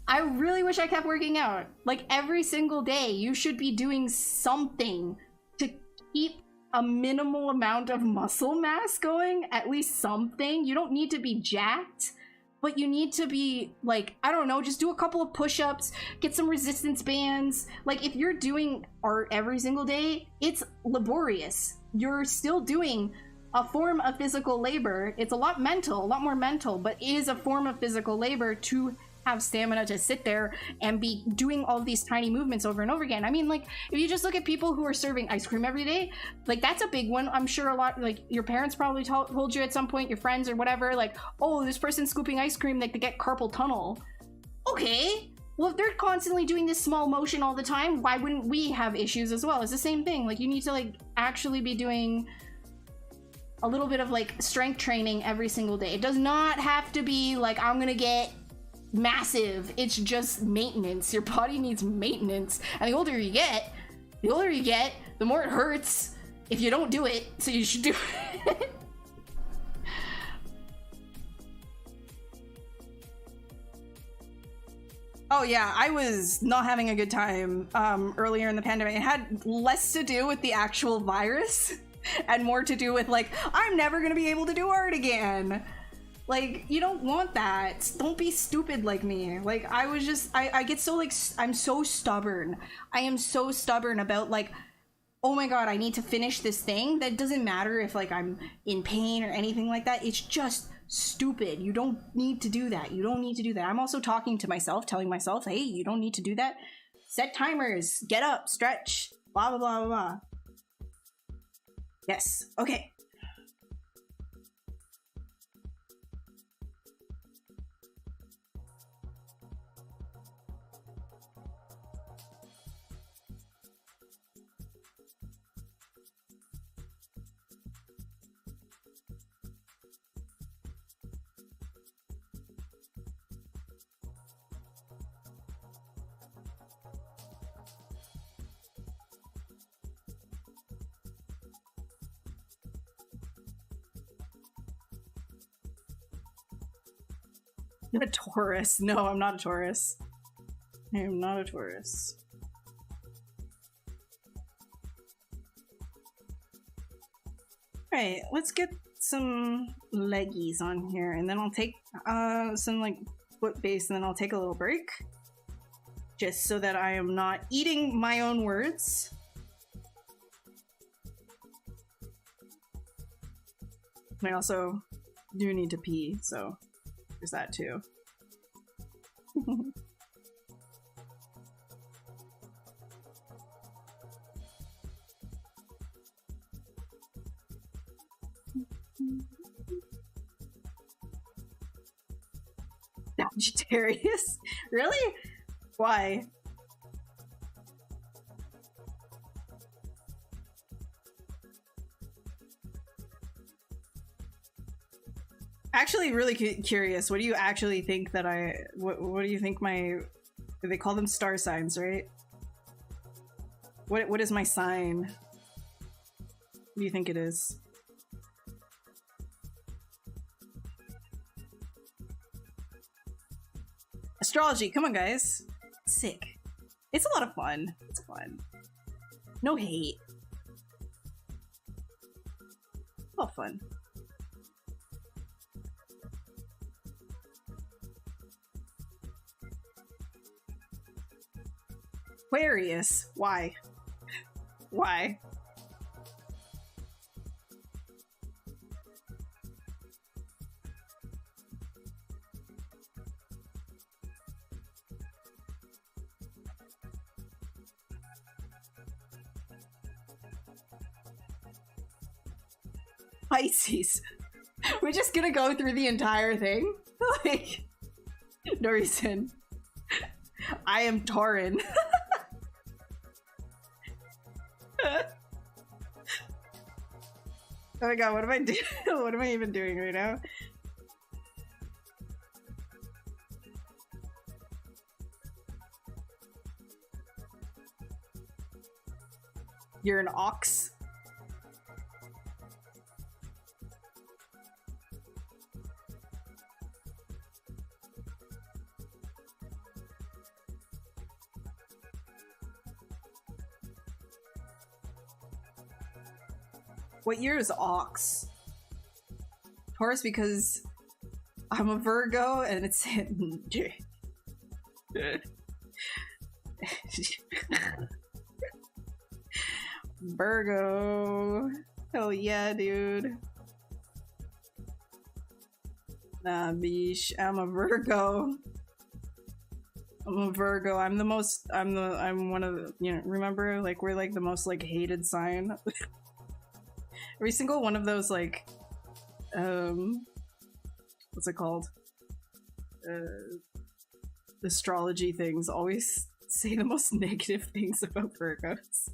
I really wish I kept working out. Like, every single day, you should be doing something to keep a minimal amount of muscle mass going, at least something. You don't need to be jacked, but you need to be, like, I don't know, just do a couple of push-ups, get some resistance bands. Like, if you're doing art every single day, it's laborious. You're still doing a form of physical labor. It's a lot more mental, but it is a form of physical labor to have stamina to sit there and be doing all these tiny movements over and over again. I mean, like, if you just look at people who are serving ice cream every day, like, that's a big one. I'm sure a lot, like, your parents probably told you at some point, your friends or whatever, like, oh, this person's scooping ice cream, like, they get carpal tunnel. Okay, well, if they're constantly doing this small motion all the time, why wouldn't we have issues as well? It's the same thing. Like, you need to, like, actually be doing a little bit of like strength training every single day. It does not have to be like, I'm gonna get massive. It's just maintenance. Your body needs maintenance. And the older you get, the more it hurts if you don't do it. So you should do it. Oh yeah, I was not having a good time earlier in the pandemic. It had less to do with the actual virus and more to do with like, I'm never gonna be able to do art again. Like, you don't want that. Don't be stupid like me. Like, I was just, I get so like, I'm so stubborn. I am so stubborn about like, oh my god, I need to finish this thing. That doesn't matter if like I'm in pain or anything like that. It's just stupid. You don't need to do that. You don't need to do that. I'm also talking to myself, telling myself, hey, you don't need to do that. Set timers, get up, stretch, blah, blah, blah, blah, blah. Yes, okay. A Taurus. No, I'm not a Taurus. I am not a Taurus. Alright, let's get some leggies on here, and then I'll take some like foot base, and then I'll take a little break. Just so that I am not eating my own words. I also do need to pee, so there's that too. Sagittarius? Really? Why? Actually, really curious. What do you actually think that what do you think they call them star signs, right? What is my sign? What do you think it is? Astrology, come on guys. Sick. It's a lot of fun. It's fun. No hate. All fun. Aquarius. Why? Why? Pisces. We're just gonna go through the entire thing? Like, no reason. I am Taurin. Oh my god, what am I doing? What am I even doing right now? You're an ox? What year is ox? Taurus, because I'm a Virgo and it's Virgo. Hell yeah, dude. Nah, bish. I'm a Virgo. I'm a Virgo. I'm one of the, you know, remember, like, we're like the most like hated sign. Every single one of those, like, what's it called? Astrology things always say the most negative things about Virgos.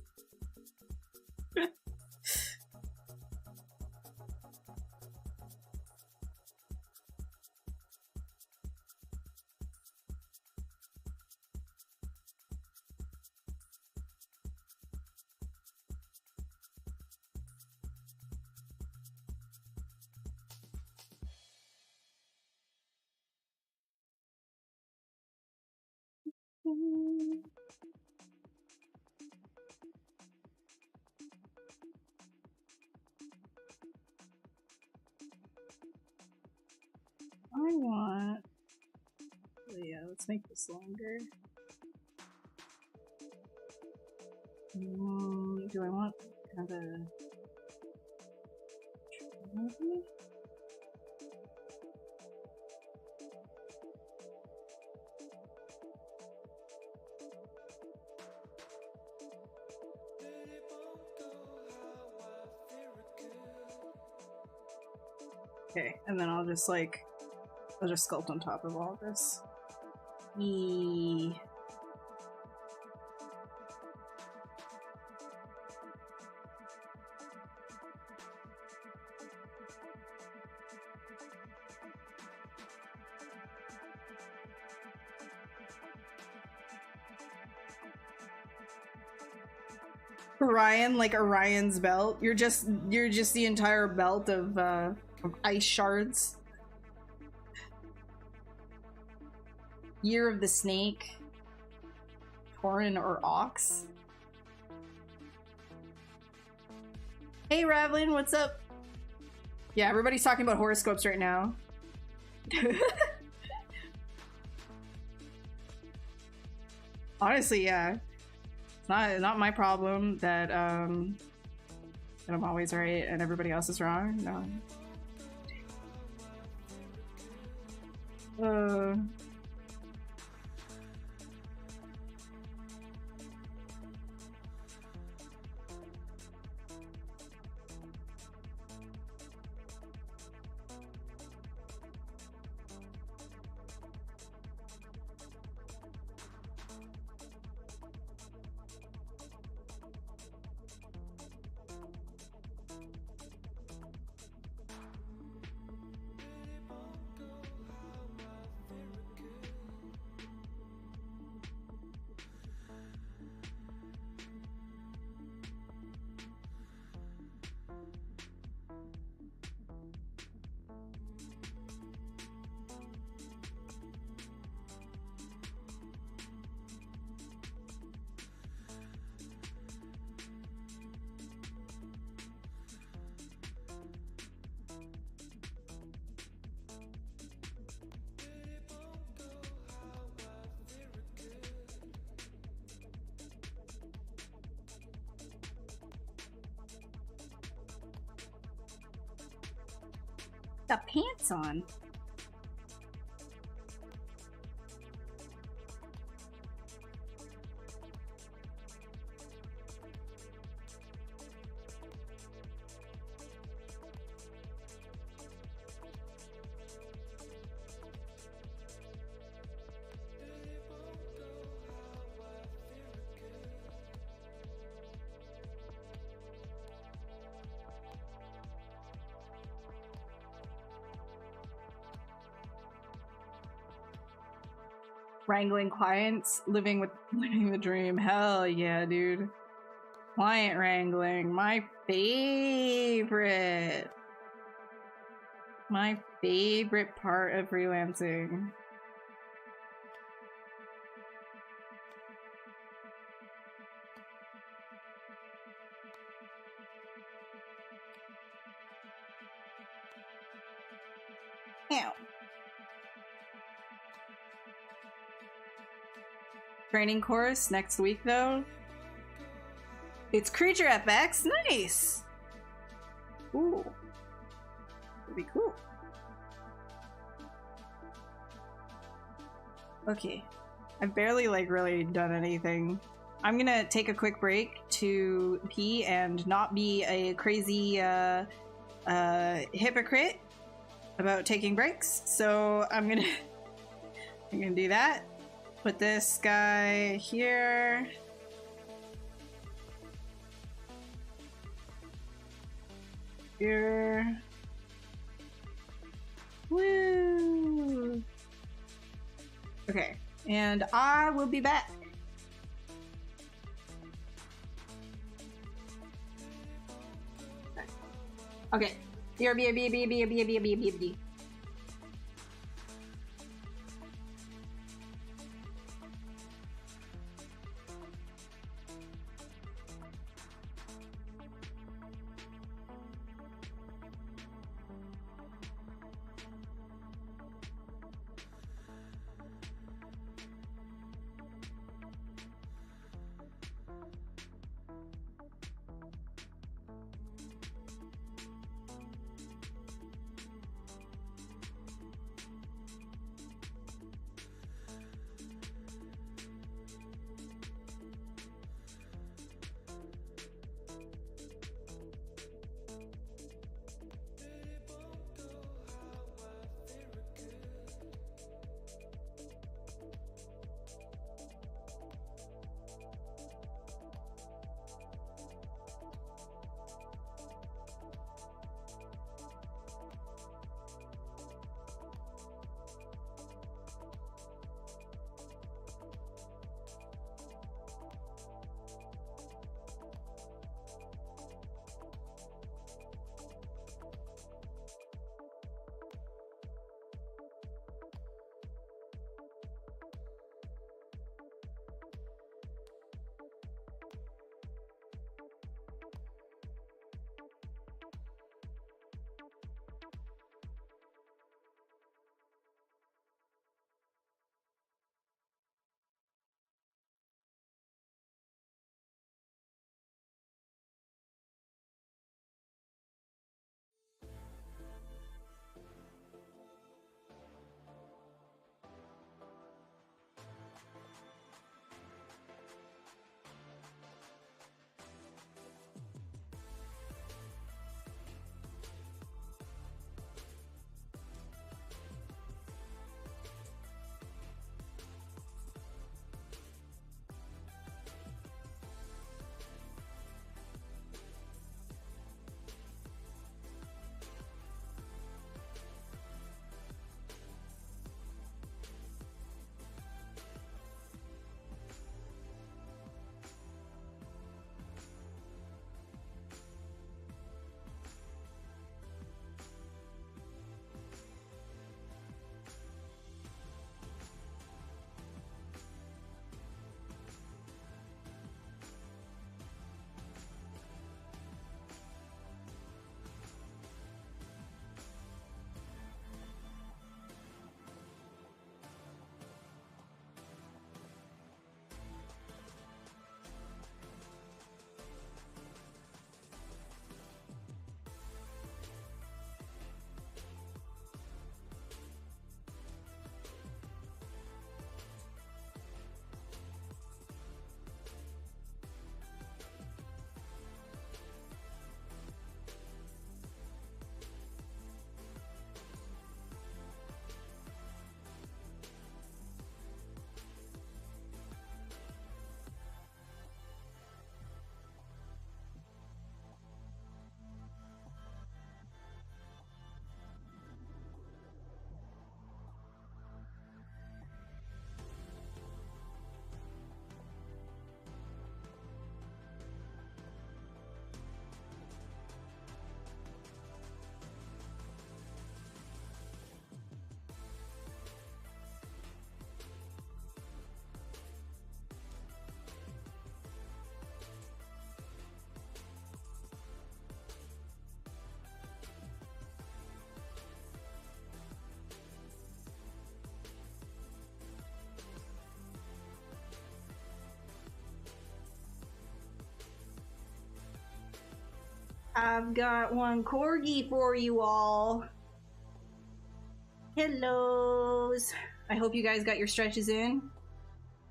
Yeah, let's make this longer. Do I want kind of maybe? Okay, and then I'll just sculpt on top of all of this. Eee. Orion, like Orion's belt. You're just the entire belt of ice shards. Year of the Snake. Tauren or Ox. Hey Ravlin, what's up? Yeah, everybody's talking about horoscopes right now. Honestly, yeah. It's not my problem that I'm always right and everybody else is wrong. No. Got pants on. Wrangling clients, living the dream. Hell yeah, dude. Client wrangling, my favorite. My favorite part of freelancing. Ew. Training course next week though. It's Creature FX. Nice. Ooh. That'd be cool. Okay. I've barely really done anything. I'm gonna take a quick break to pee and not be a crazy hypocrite about taking breaks. So I'm gonna do that. Put this guy here. Here. Woo! Okay, and I will be back. Okay. BRB. I've got one corgi for you all. Hellos. I hope you guys got your stretches in.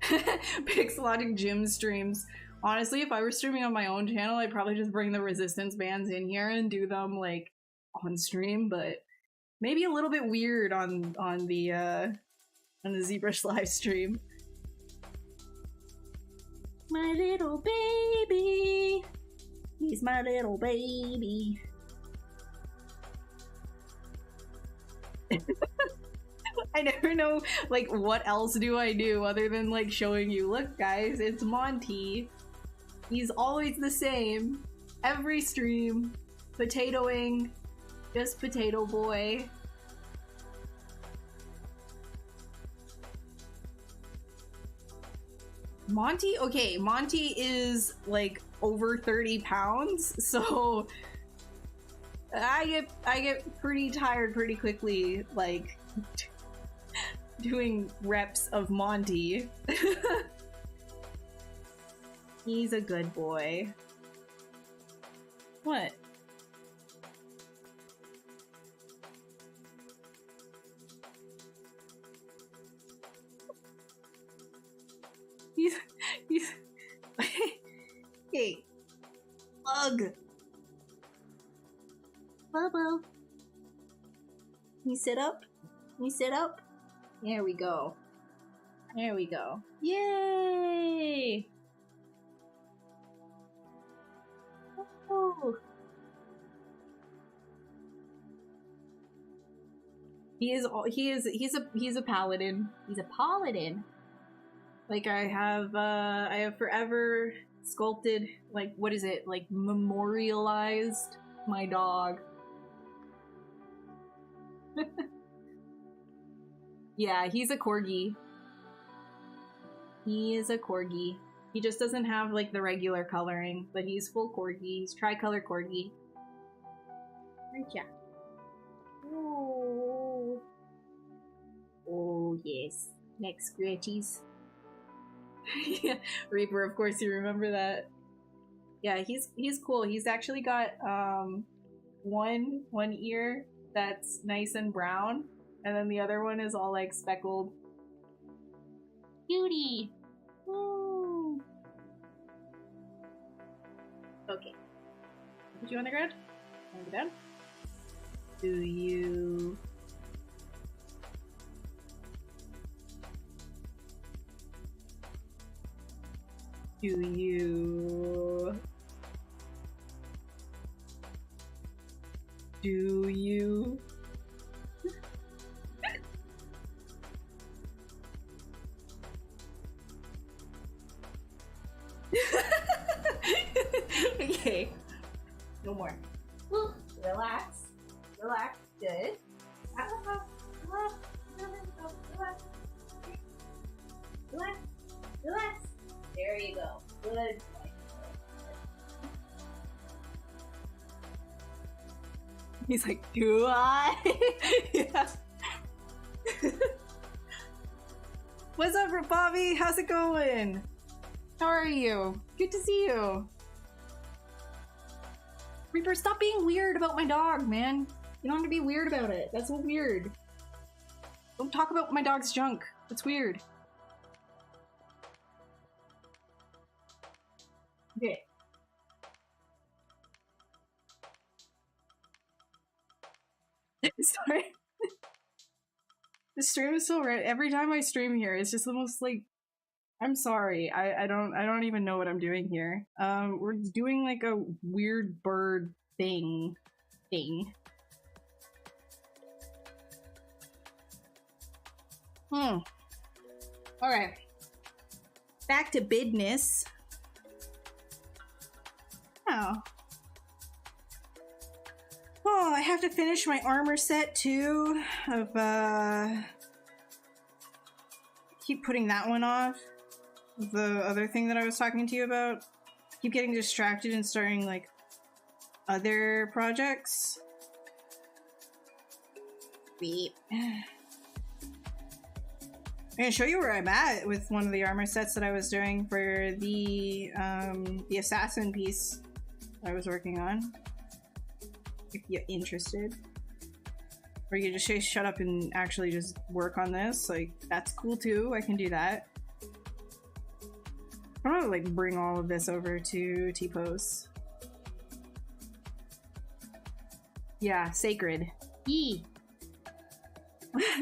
Pixelatic gym streams. Honestly, if I were streaming on my own channel, I'd probably just bring the resistance bands in here and do them like on stream, but maybe a little bit weird on the ZBrush live stream. My little baby. He's my little baby. I never know, like, what else do I do other than, like, showing you, look, guys, it's Monty. He's always the same. Every stream. Potatoing. Just potato boy. Monty? Okay, Monty is, like, over 30 pounds, so I get pretty tired pretty quickly, like, doing reps of Monty. He's a good boy. What? He's hey, Bug. Bubble. Can you sit up? Can you sit up? There we go. There we go. Yay! Oh. He's a paladin. He's a paladin. Like I have forever sculpted, like, what is it? Like memorialized my dog. Yeah, he's a corgi. He is a corgi. He just doesn't have, like, the regular coloring, but he's full corgi. He's tricolor corgi. Yeah. Oh. Oh, yes. Next scratchies. Yeah, Reaper, of course you remember that. Yeah, he's cool. He's actually got, one ear that's nice and brown, and then the other one is all, like, speckled. Cutie! Woo! Okay. Put you on the ground? Want to go down? Do you... Do you... Do you... Okay. No more. Ooh, relax. Relax. Good. Relax. Relax. Relax. Relax. Relax. There you go. Good. He's like, do I? Yeah. What's up, Bobby? How's it going? How are you? Good to see you. Reaper, stop being weird about my dog, man. You don't have to be weird about it. That's so weird. Don't talk about my dog's junk. It's weird. Okay. Sorry. The stream is so red. Every time I stream here, it's just the most, like, I'm sorry. I don't even know what I'm doing here. We're doing like a weird bird thing. Alright. Back to business. Oh, I have to finish my armor set too. Keep putting that one off. The other thing that I was talking to you about. Keep getting distracted and starting, like, other projects. Beep. I'm gonna show you where I'm at with one of the armor sets that I was doing for the assassin piece I was working on. if you're interested. Or you can just say shut up and actually just work on this. Like, that's cool too. I can do that. I'm gonna like bring all of this over to T-Pose. Yeah, sacred. Yee.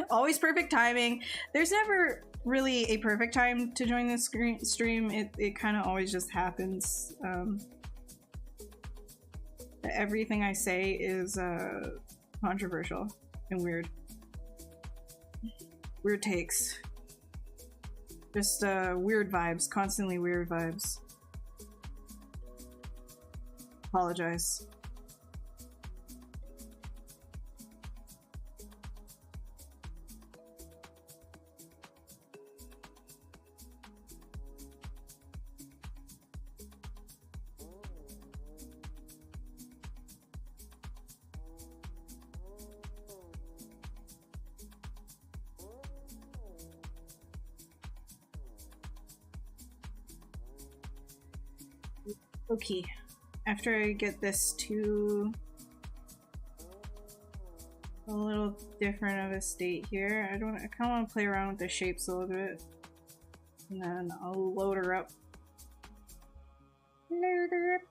Always perfect timing. There's never really a perfect time to join this stream. It kind of always just happens. Everything I say is controversial and weird. Weird takes. Just weird vibes, constantly weird vibes. Apologize. Okay, after I get this to a little different of a state here, I kind of want to play around with the shapes a little bit, and then I'll load her up. Load her up.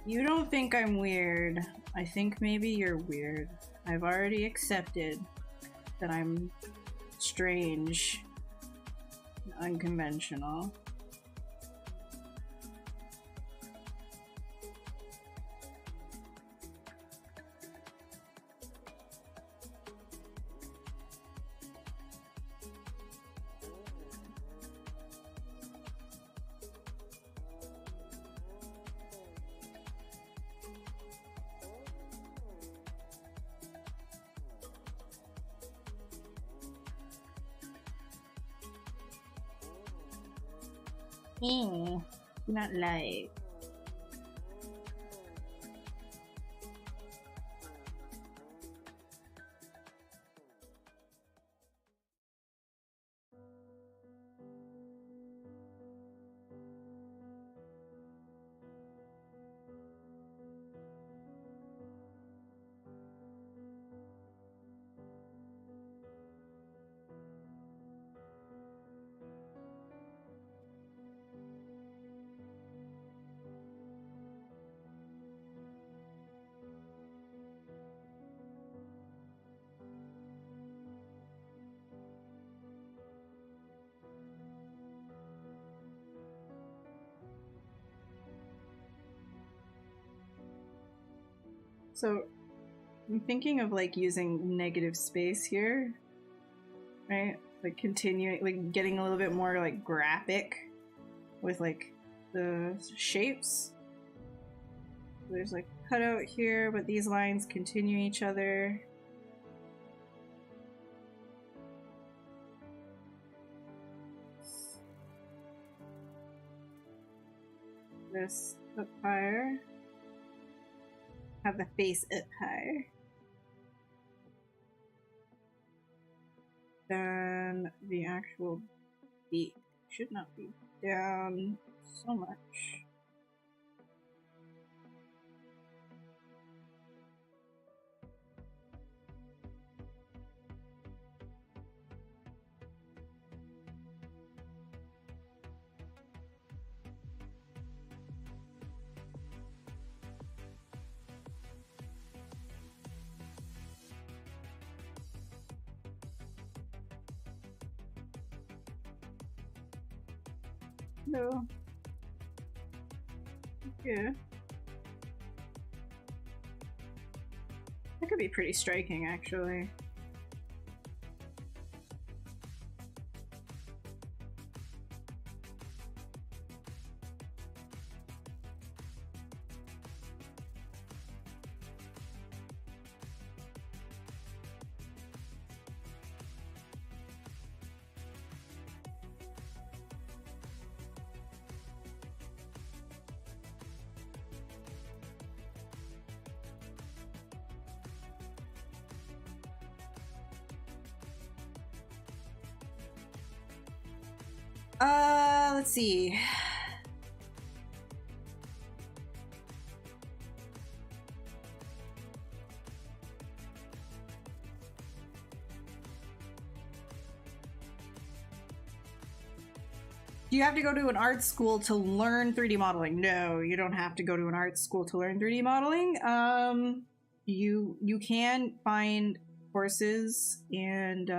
You don't think I'm weird. I think maybe you're weird. I've already accepted that I'm strange and unconventional. Not live. So I'm thinking of like using negative space here, right? Like continuing, like getting a little bit more like graphic with like the shapes. There's like cutout here, but these lines continue each other. This up higher. Have the face up higher. Then the actual beak should not be down so much. No. Yeah. That could be pretty striking, actually. Let's see. Do you have to go to an art school to learn 3D modeling? No, you don't have to go to an art school to learn 3D modeling. You can find courses and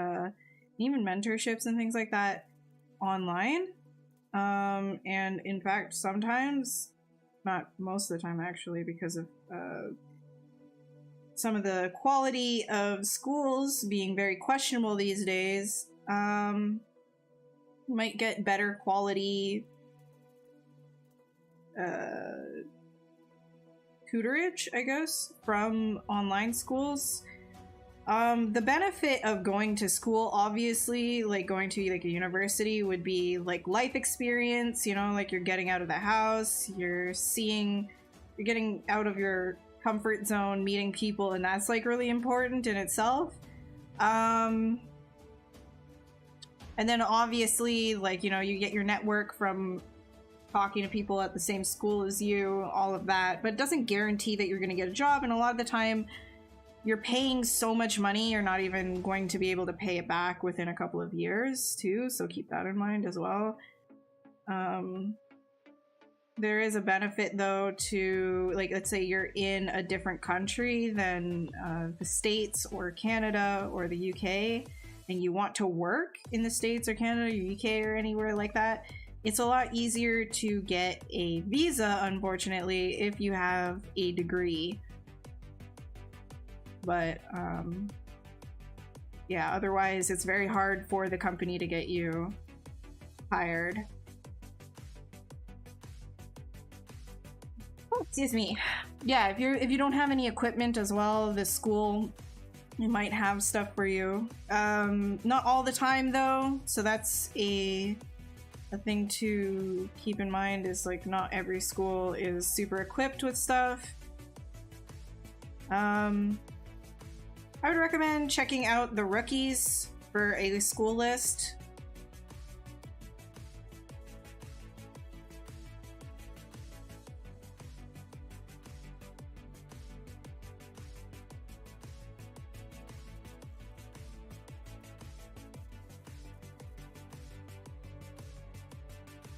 even mentorships and things like that online. And in fact, sometimes, not most of the time actually, because of some of the quality of schools being very questionable these days, might get better quality tutorage, I guess, from online schools. The benefit of going to school, obviously, like going to like a university, would be like life experience, you know, like you're getting out of the house, you're getting out of your comfort zone, meeting people, and that's like really important in itself. And then obviously, like, you know, you get your network from talking to people at the same school as you, all of that, but it doesn't guarantee that you're going to get a job, and a lot of the time you're paying so much money, you're not even going to be able to pay it back within a couple of years, too, so keep that in mind as well. There is a benefit, though, to, like, let's say you're in a different country than the States or Canada or the UK, and you want to work in the States or Canada or UK or anywhere like that. It's a lot easier to get a visa, unfortunately, if you have a degree. But yeah, otherwise it's very hard for the company to get you hired. Oh, excuse me. Yeah, if you don't have any equipment as well, the school, it might have stuff for you. Not all the time though, so that's a thing to keep in mind, is like not every school is super equipped with stuff. I would recommend checking out the rookies for a school list.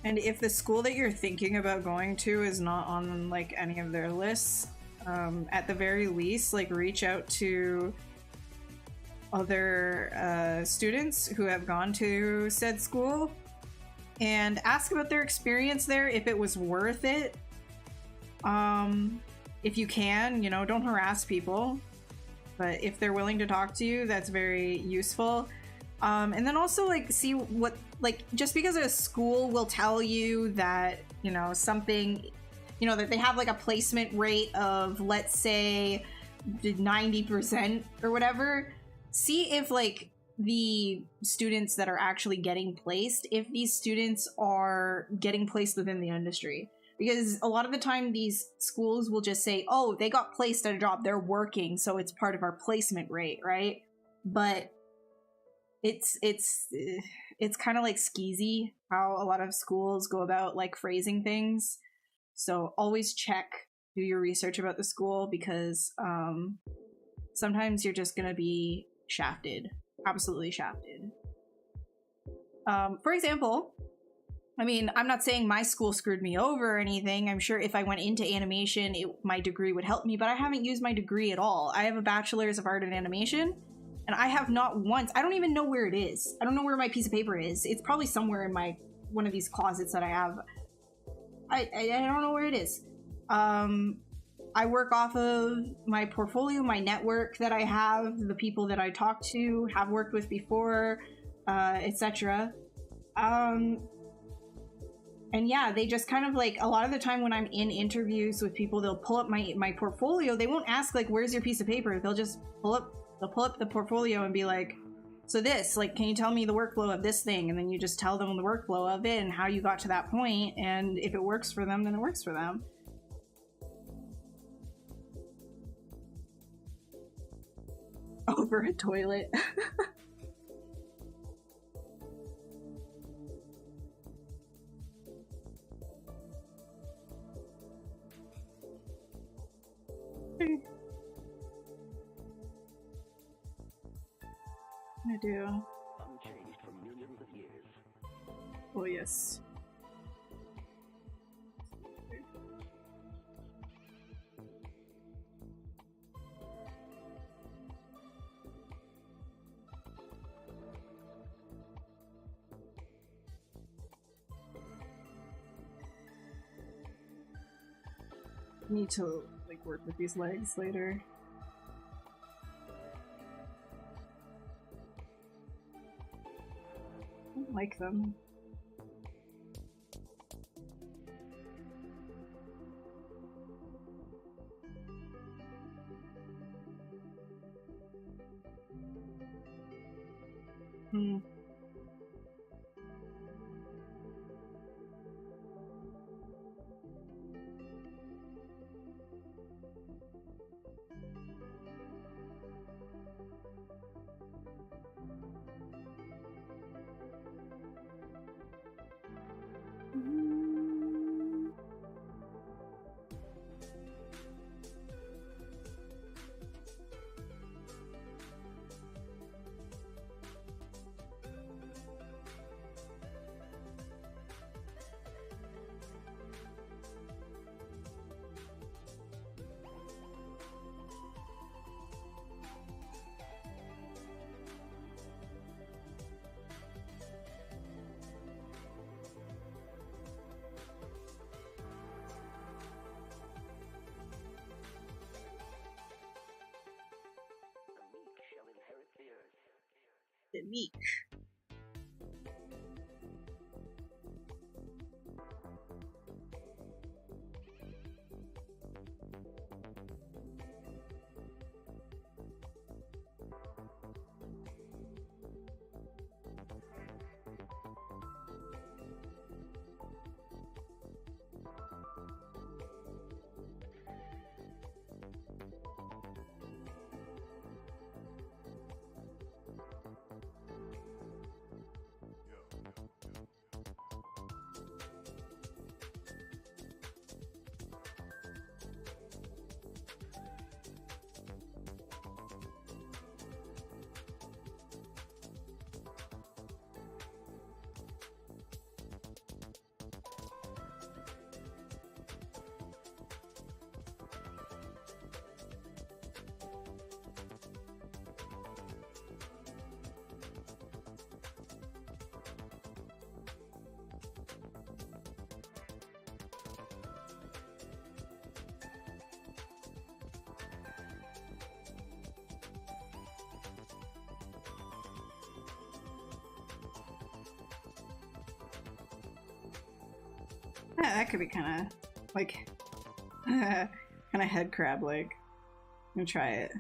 And if the school that you're thinking about going to is not on like any of their lists, at the very least, like reach out to other students who have gone to said school and ask about their experience there, if it was worth it. If you can, you know, don't harass people, but if they're willing to talk to you, that's very useful. And then also, like, see what, like, just because a school will tell you that, you know, something, you know, that they have like a placement rate of, let's say, 90% or whatever, see if like the students that are actually getting placed, if these students are getting placed within the industry. Because a lot of the time these schools will just say, oh, they got placed at a job, they're working, so it's part of our placement rate, right? But it's kind of like skeezy how a lot of schools go about like phrasing things. So always check, do your research about the school, because sometimes you're just gonna be shafted, absolutely shafted. For example, I mean, I'm not saying my school screwed me over or anything. I'm sure if I went into animation, my degree would help me, but I haven't used my degree at all. I have a bachelor's of art and animation, and I have not once, I don't even know where it is. I don't know where my piece of paper is. It's probably somewhere in my one of these closets that I have. I don't know where it is. I work off of my portfolio, my network that I have, the people that I talk to, have worked with before, etc. And yeah, they just kind of like, a lot of the time when I'm in interviews with people, they'll pull up my portfolio. They won't ask like, where's your piece of paper? They'll just pull up the portfolio and be like, so this, like, can you tell me the workflow of this thing? And then you just tell them the workflow of it and how you got to that point. And if it works for them, then it works for them. Over a toilet. I do. Unchanged from millions of years. Oh yes. Need to like work with these legs later. I don't like them. The meek. Yeah, that could be kind of like kind of head crab like. I'm gonna try it.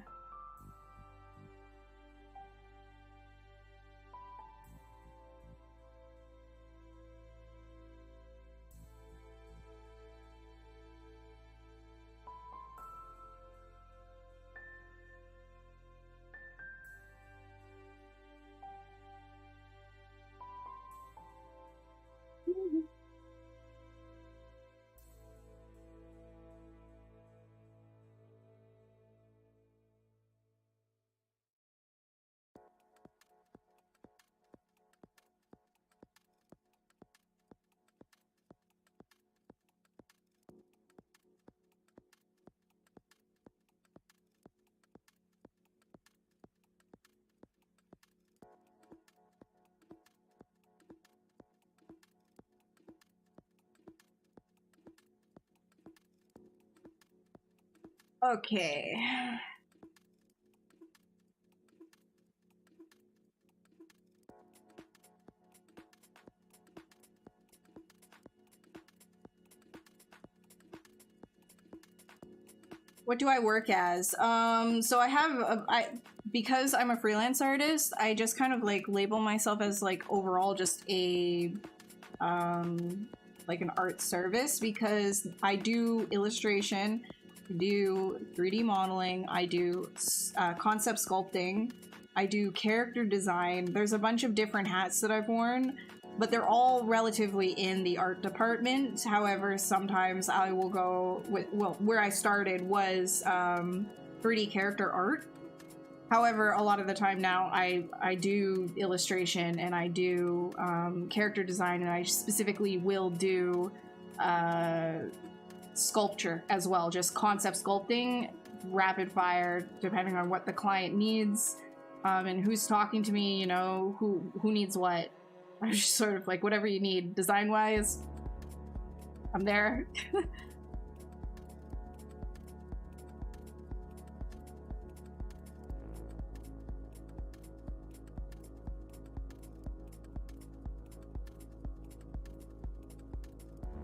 Okay. What do I work as? So I have because I'm a freelance artist, I just kind of like label myself as like overall just a like an art service, because I do illustration, I do 3D modeling, I do concept sculpting, I do character design. There's a bunch of different hats that I've worn, but they're all relatively in the art department. However, sometimes I will go with, well, where I started was 3D character art. However, a lot of the time now I do illustration and I do character design, and I specifically will do sculpture as well, just concept sculpting, rapid fire, depending on what the client needs and who's talking to me, you know, who needs what. I'm just sort of like, whatever you need design-wise, I'm there.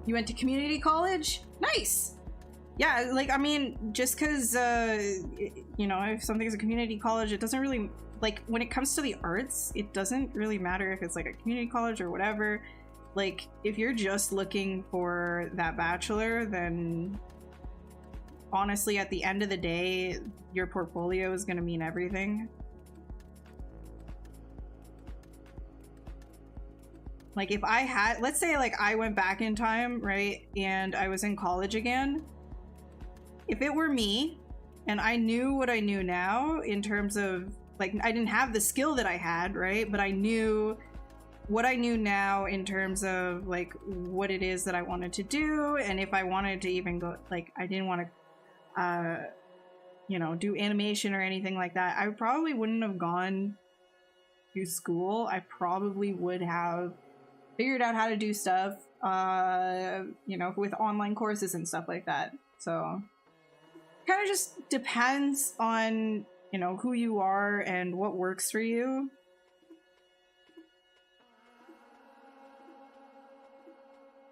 You went to community college? Nice! Yeah, like, I mean, just because, you know, if something's a community college, it doesn't really, like, when it comes to the arts, it doesn't really matter if it's, like, a community college or whatever. Like, if you're just looking for that bachelor, then honestly, at the end of the day, your portfolio is going to mean everything. Like, if I had, let's say, like, I went back in time, right, and I was in college again, if it were me, and I knew what I knew now in terms of, like, I didn't have the skill that I had, right, but I knew what I knew now in terms of, like, what it is that I wanted to do, and if I wanted to even go, like, I didn't want to, you know, do animation or anything like that, I probably wouldn't have gone to school. I probably would have figured out how to do stuff, you know, with online courses and stuff like that. So kind of just depends on, you know, who you are and what works for you.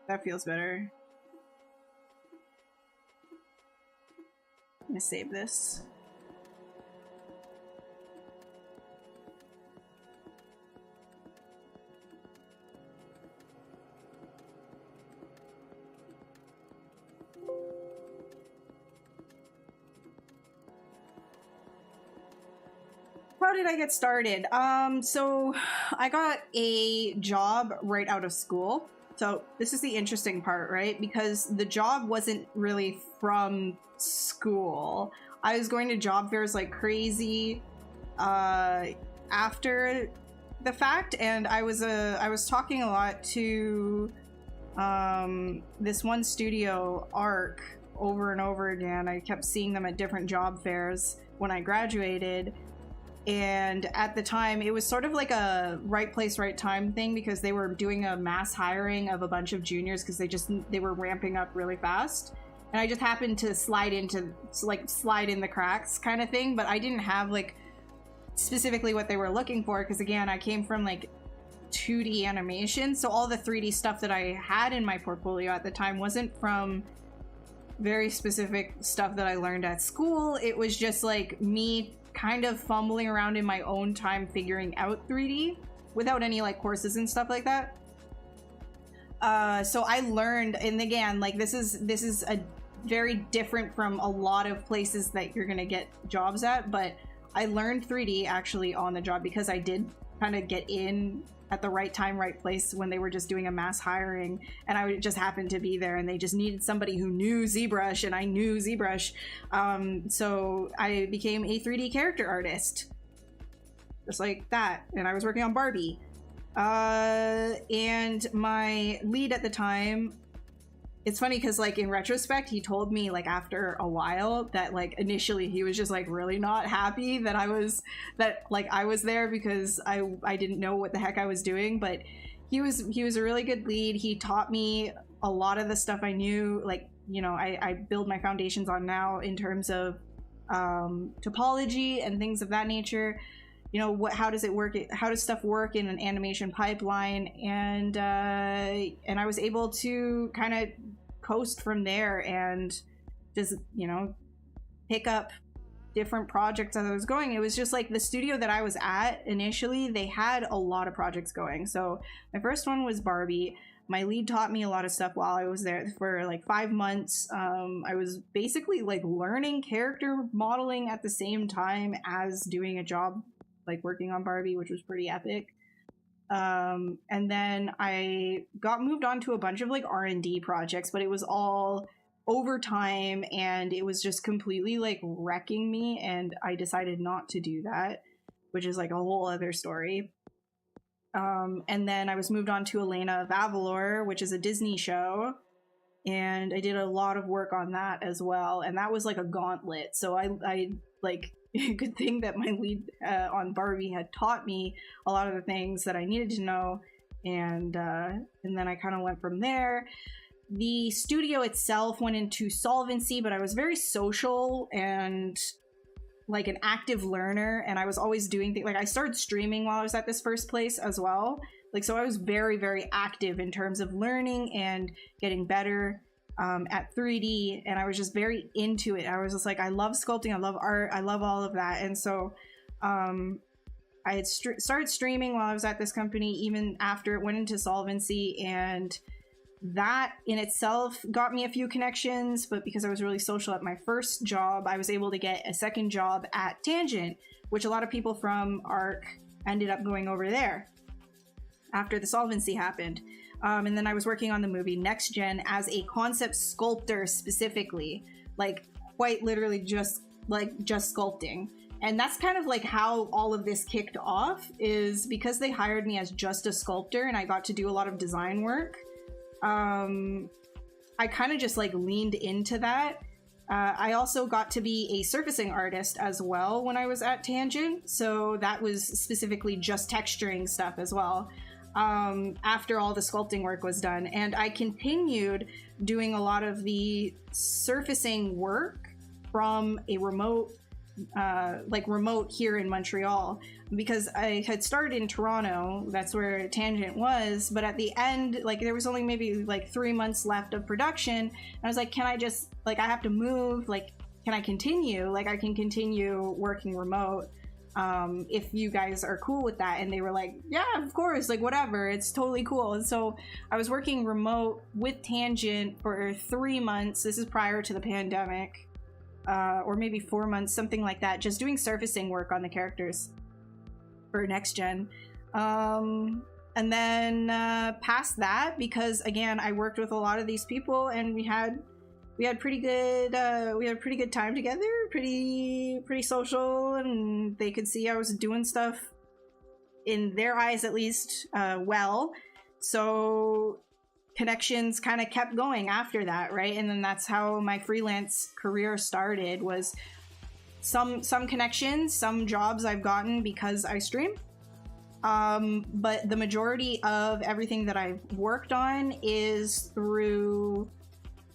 That feels better. I'm gonna save this. How did I get started? So I got a job right out of school. So this is the interesting part, right? Because the job wasn't really from school. I was going to job fairs like crazy after the fact, and I was talking a lot to this one studio, Arc, over and over again. I kept seeing them at different job fairs when I graduated. And at the time, it was sort of like a right place, right time thing, because they were doing a mass hiring of a bunch of juniors because they were ramping up really fast. And I just happened to slide in the cracks kind of thing, but I didn't have like specifically what they were looking for, because again, I came from like 2D animation, so all the 3D stuff that I had in my portfolio at the time wasn't from very specific stuff that I learned at school. It was just like me kind of fumbling around in my own time figuring out 3D without any like courses and stuff like that. So I learned, and again, like this is a very different from a lot of places that you're gonna get jobs at, but I learned 3D actually on the job because I did kind of get in at the right time, right place when they were just doing a mass hiring, and I just happened to be there, and they just needed somebody who knew ZBrush, and I knew ZBrush. So I became a 3D character artist, just like that, and I was working on Barbie. And my lead at the time, it's funny because like in retrospect, he told me like after a while that like initially he was just like really not happy that I was there because I didn't know what the heck I was doing, but he was a really good lead. He taught me a lot of the stuff I knew. Like I build my foundations on now in terms of topology and things of that nature. How does it work? How does stuff work in an animation pipeline? And I was able to kind of coast from there and just pick up different projects as I was going. It was just like the studio that I was at initially, they had a lot of projects going. So my first one was Barbie. My lead taught me a lot of stuff while I was there for like 5 months. I was basically like learning character modeling at the same time as doing a job like working on Barbie, which was pretty epic. And then I got moved on to a bunch of like R&D projects, but it was all overtime and it was just completely like wrecking me, and I decided not to do that, which is like a whole other story. And then I was moved on to Elena of Avalor, which is a Disney show, and I did a lot of work on that as well, and that was like a gauntlet. So I like good thing that my lead on Barbie had taught me a lot of the things that I needed to know, and then I kind of went from there. The studio itself went into solvency, but I was very social and like an active learner, and I was always doing things. Like I started streaming while I was at this first place as well. Like, so I was very, very active in terms of learning and getting better at 3D, and I was just very into it. I was just like, I love sculpting, I love art, I love all of that. And so I had started streaming while I was at this company, even after it went into solvency, and that in itself got me a few connections. But because I was really social at my first job, I was able to get a second job at Tangent, which a lot of people from ARC ended up going over there after the solvency happened. And then I was working on the movie Next Gen as a concept sculptor specifically, like quite literally just sculpting. And that's kind of like how all of this kicked off, is because they hired me as just a sculptor and I got to do a lot of design work. I kind of just like leaned into that. I also got to be a surfacing artist as well when I was at Tangent. So that was specifically just texturing stuff as well. After all the sculpting work was done, and I continued doing a lot of the surfacing work from a remote here in Montreal, because I had started in Toronto. That's where Tangent was, but at the end, like there was only maybe like 3 months left of production, and I was like, can I just, like, I have to move, like, can I continue? Like, I can continue working remote if you guys are cool with that. And they were like, yeah, of course, like whatever, it's totally cool. And so I was working remote with Tangent for 3 months. This is prior to the pandemic, or maybe 4 months, something like that, just doing surfacing work on the characters for Next Gen. And then past that, because again, I worked with a lot of these people, and we had pretty good time together, pretty social, and they could see I was doing stuff, in their eyes at least, well. So connections kind of kept going after that, right? And then that's how my freelance career started, was some connections, some jobs I've gotten because I stream. But the majority of everything that I've worked on is through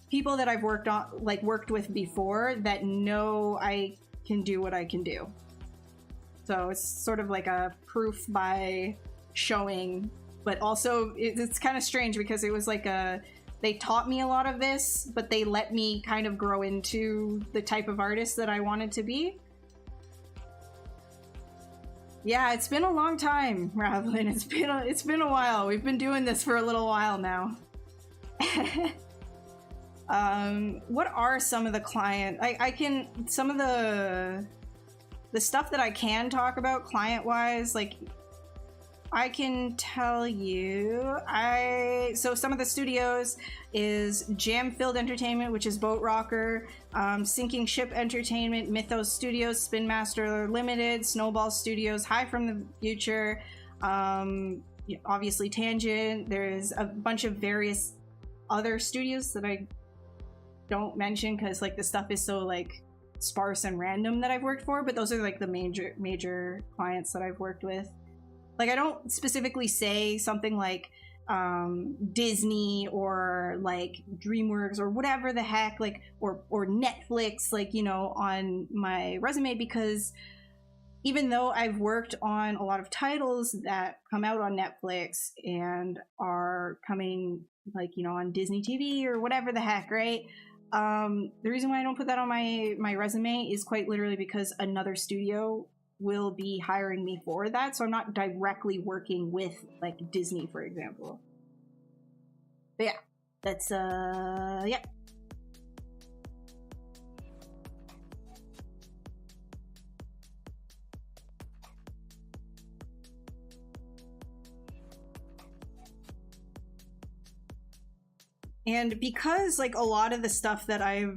people that I've worked with before, that know I can do what I can do. So it's sort of like a proof by showing, but also it's kind of strange because it was like they taught me a lot of this, but they let me kind of grow into the type of artist that I wanted to be. Yeah, it's been a long time, Ravlin. It's been a while. We've been doing this for a little while now. What are some of the some of the stuff that I can talk about client-wise, like, I can tell you, so some of the studios is Jam Filled Entertainment, which is Boat Rocker, Sinking Ship Entertainment, Mythos Studios, Spin Master Limited, Snowball Studios, High from the Future, obviously Tangent. There's a bunch of various other studios that I don't mention because like the stuff is so like sparse and random that I've worked for, but those are like the major clients that I've worked with. Like, I don't specifically say something like Disney or like DreamWorks or whatever the heck, like, or Netflix, like, you know, on my resume, because even though I've worked on a lot of titles that come out on Netflix and are coming, like, you know, on Disney TV or whatever the heck, right? The reason why I don't put that on my resume is quite literally because another studio will be hiring me for that, so I'm not directly working with like Disney, for example. But yeah, that's yeah. And because like a lot of the stuff that I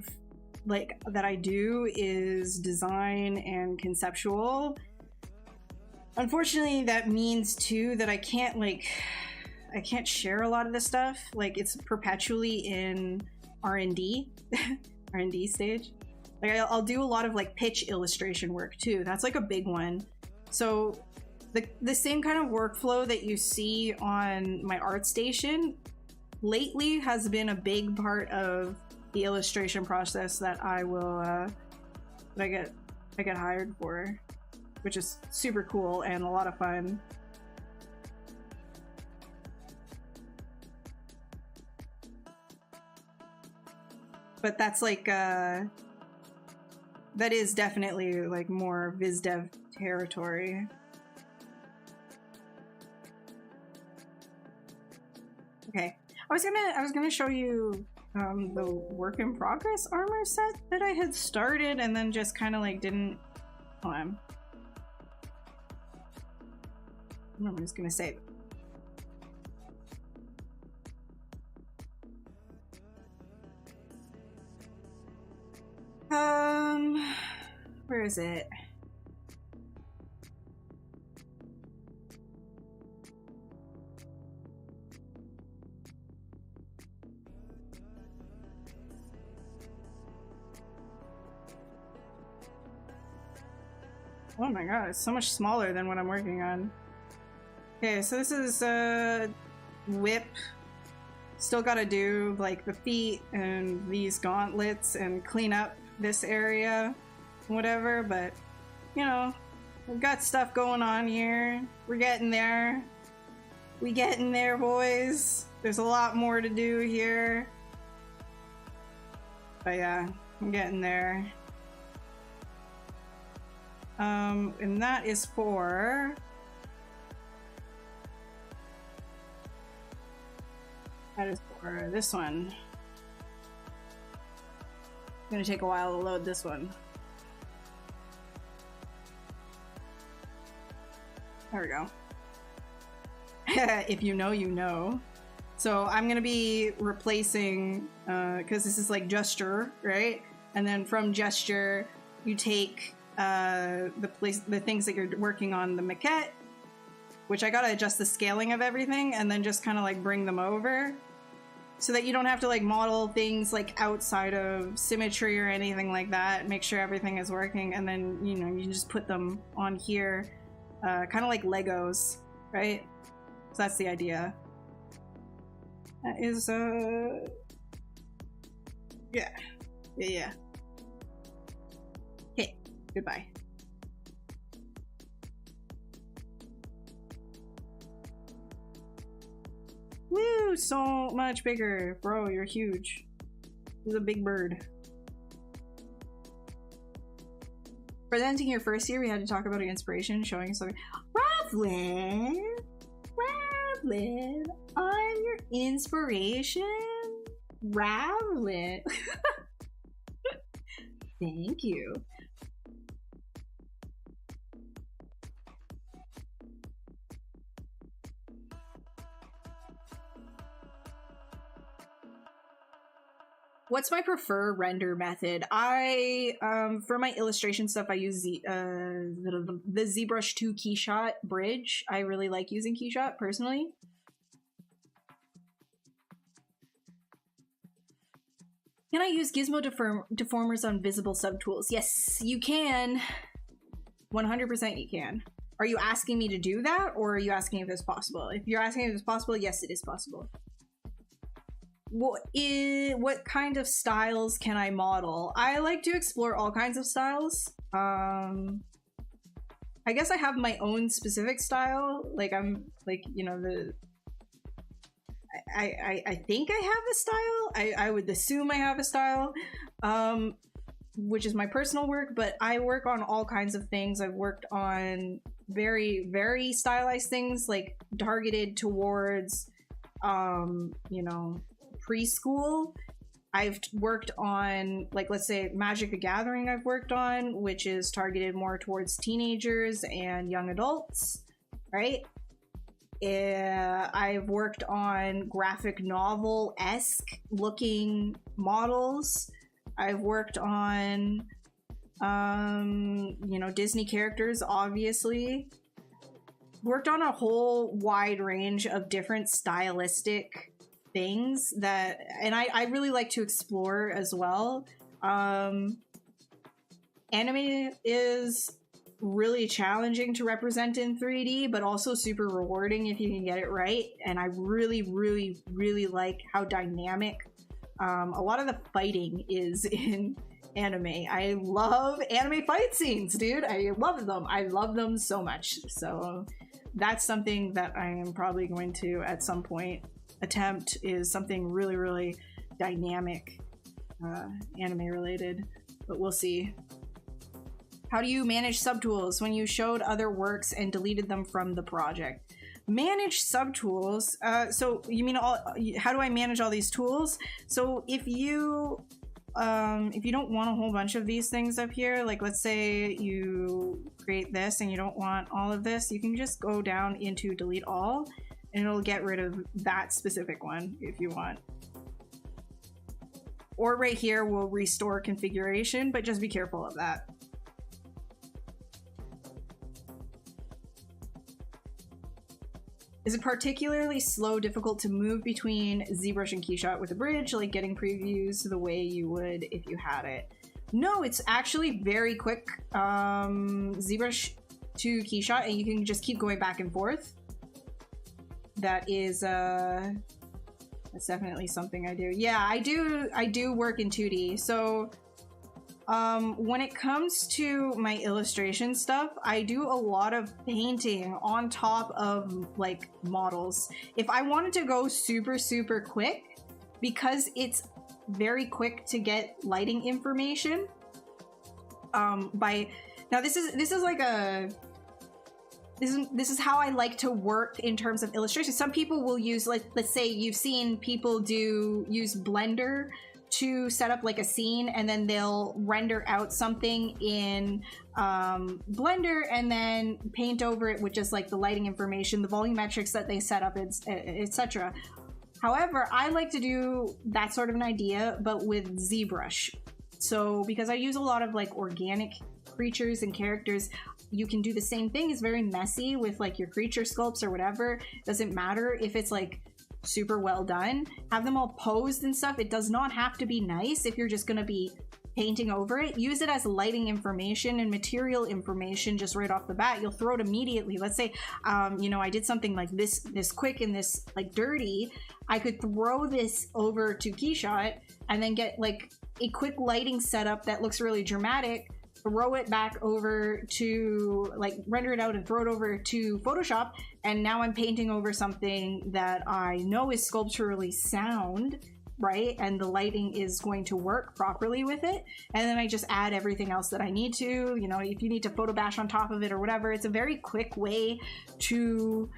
do is design and conceptual, unfortunately that means too that I can't share a lot of this stuff. Like, it's perpetually in R&D R&D stage. Like, I'll do a lot of like pitch illustration work too. That's like a big one. So the same kind of workflow that you see on my ArtStation lately has been a big part of the illustration process that I get hired for, which is super cool and a lot of fun. But that's like that is definitely like more viz dev territory. Okay, I was gonna show you the work in progress armor set that I had started and then just kind of like didn't. Hold on. I'm just gonna save it. Where is it? Oh my god, it's so much smaller than what I'm working on. Okay, so this is whip. Still gotta do like the feet and these gauntlets and clean up this area, whatever, but you know, we've got stuff going on here. We're getting there. We getting there, boys. There's a lot more to do here. But yeah, I'm getting there. And that is for this one. It's gonna take a while to load this one. There we go. If you know, you know. So I'm gonna be replacing, because this is like gesture, right? And then from gesture, you take the things that you're working on, the maquette, which I gotta adjust the scaling of everything, and then just kind of like bring them over, so that you don't have to like model things like outside of symmetry or anything like that. Make sure everything is working, and then you know you just put them on here, kind of like Legos, right? So that's the idea. That is yeah. Okay, goodbye. Woo, so much bigger. Bro, you're huge. This is a big bird. Presenting your first year, we had to talk about an inspiration, showing something. Ravlin! Ravlin! I'm your inspiration? Ravlin! Thank you. What's my preferred render method? I for my illustration stuff, I use the ZBrush 2 Keyshot bridge. I really like using Keyshot personally. Can I use gizmo deformers on visible subtools? Yes, you can. 100% you can. Are you asking me to do that, or are you asking if it's possible? If you're asking if it's possible, yes, it is possible. What kind of styles can I model? I like to explore all kinds of styles. I guess I have my own specific style. Like, I'm like, you know, I think I have a style. I would assume I have a style, which is my personal work, but I work on all kinds of things. I've worked on very, very stylized things, like targeted towards, you know, preschool. I've worked on, like, let's say Magic the Gathering I've worked on, which is targeted more towards teenagers and young adults, right? I've worked on graphic novel-esque looking models. I've worked on, you know, Disney characters, obviously. Worked on a whole wide range of different stylistic things that, and I really like to explore as well. Anime is really challenging to represent in 3D, but also super rewarding if you can get it right. And I really, really, really like how dynamic a lot of the fighting is in anime. I love anime fight scenes, dude. I love them. I love them so much. So that's something that I am probably going to, at some point, attempt, is something really, really dynamic, anime related, but we'll see. How do you manage subtools when you showed other works and deleted them from the project? Manage subtools. So you mean how do I manage all these tools? So if you don't want a whole bunch of these things up here, like let's say you create this and you don't want all of this, you can just go down into delete all and it'll get rid of that specific one if you want. Or right here will restore configuration, but just be careful of that. Is it particularly slow, difficult to move between ZBrush and Keyshot with a bridge, like getting previews the way you would if you had it? No, it's actually very quick. ZBrush to Keyshot, and you can just keep going back and forth. That is, that's definitely something I do. Yeah, I do work in 2D. So, when it comes to my illustration stuff, I do a lot of painting on top of like models. If I wanted to go super, super quick, because it's very quick to get lighting information, now this is like a, this is how I like to work in terms of illustration. Some people will use, like, let's say you've seen people use Blender to set up like a scene, and then they'll render out something in Blender and then paint over it with just like the lighting information, the volumetrics that they set up, etc. However, I like to do that sort of an idea, but with ZBrush. So because I use a lot of like organic creatures and characters, you can do the same thing. It's very messy with like your creature sculpts or whatever. Doesn't matter if it's like super well done. Have them all posed and stuff. It does not have to be nice if you're just going to be painting over it. Use it as lighting information and material information just right off the bat. You'll throw it immediately. Let's say, you know, I did something like this quick and this like dirty. I could throw this over to Keyshot and then get like a quick lighting setup that looks really dramatic, throw it back over to, like, render it out and throw it over to Photoshop, and now I'm painting over something that I know is sculpturally sound, right? And the lighting is going to work properly with it. And then I just add everything else that I need to, you know, if you need to photo bash on top of it or whatever. It's a very quick way to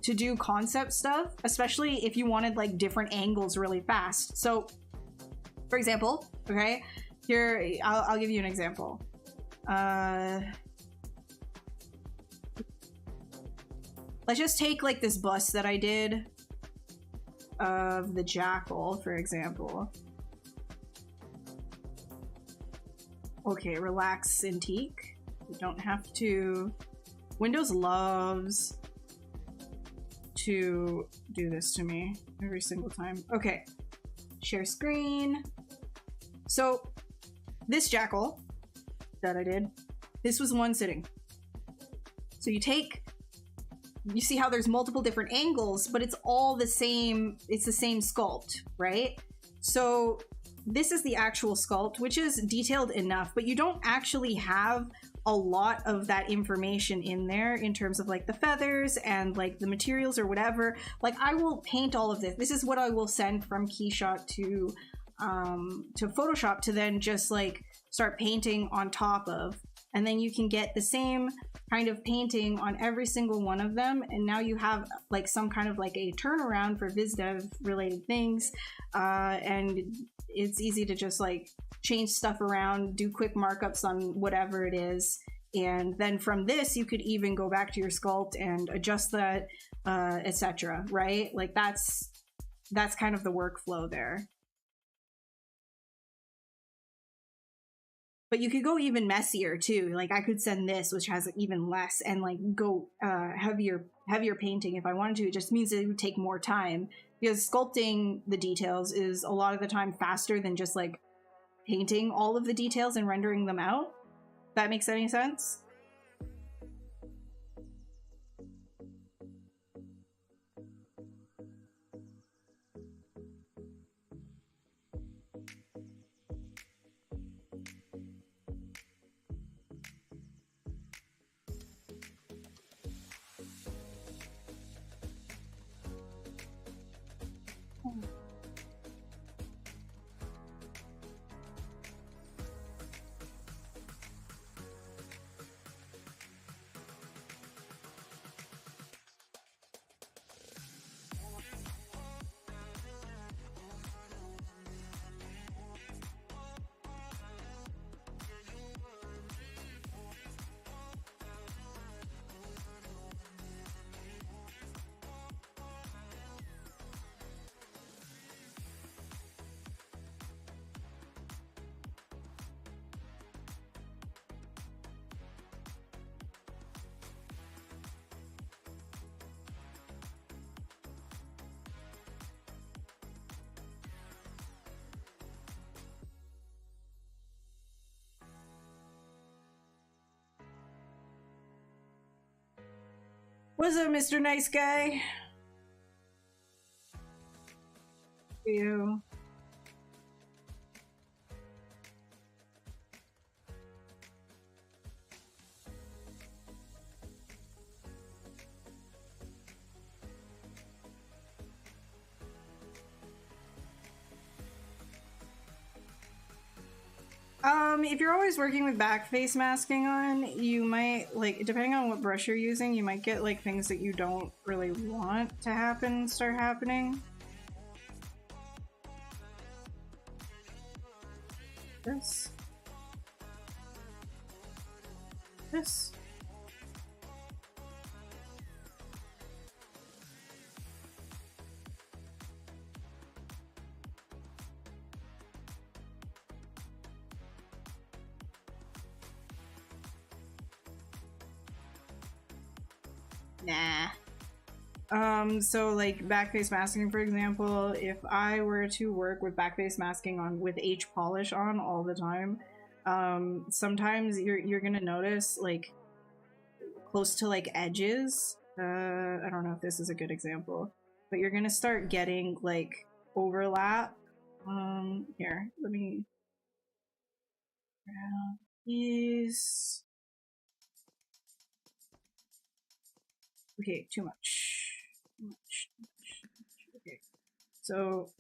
do concept stuff, especially if you wanted like different angles really fast. So for example, okay, here, I'll give you an example. Let's just take like this bust that I did of the jackal, for example. Okay, relax, Cintiq. You don't have to. Windows loves to do this to me every single time. Okay, share screen. So this jackal that I did, this was one sitting. So you see how there's multiple different angles, but it's all the same, it's the same sculpt, right? So this is the actual sculpt, which is detailed enough, but you don't actually have a lot of that information in there in terms of like the feathers and like the materials or whatever. Like I will paint all of this. This is what I will send from Keyshot to Photoshop to then just like start painting on top of, and then you can get the same kind of painting on every single one of them, and now you have like some kind of like a turnaround for VizDev related things, and it's easy to just like change stuff around, do quick markups on whatever it is, and then from this you could even go back to your sculpt and adjust that, etc. Right? Like that's kind of the workflow there. But you could go even messier too. Like I could send this, which has even less, and like go heavier painting if I wanted to. It just means it would take more time, because sculpting the details is a lot of the time faster than just like painting all of the details and rendering them out. If that makes any sense? What's up, Mr. Nice Guy? You. If you're always working with backface masking on, you might, like, depending on what brush you're using, you might get, like, things that you don't really want to happen start happening. This. Nah. So like backface masking, for example, if I were to work with backface masking on with H polish on all the time, sometimes you're gonna notice like close to like edges. I don't know if this is a good example, but you're gonna start getting like overlap. Here, let me grab these. Okay, too much. Okay, so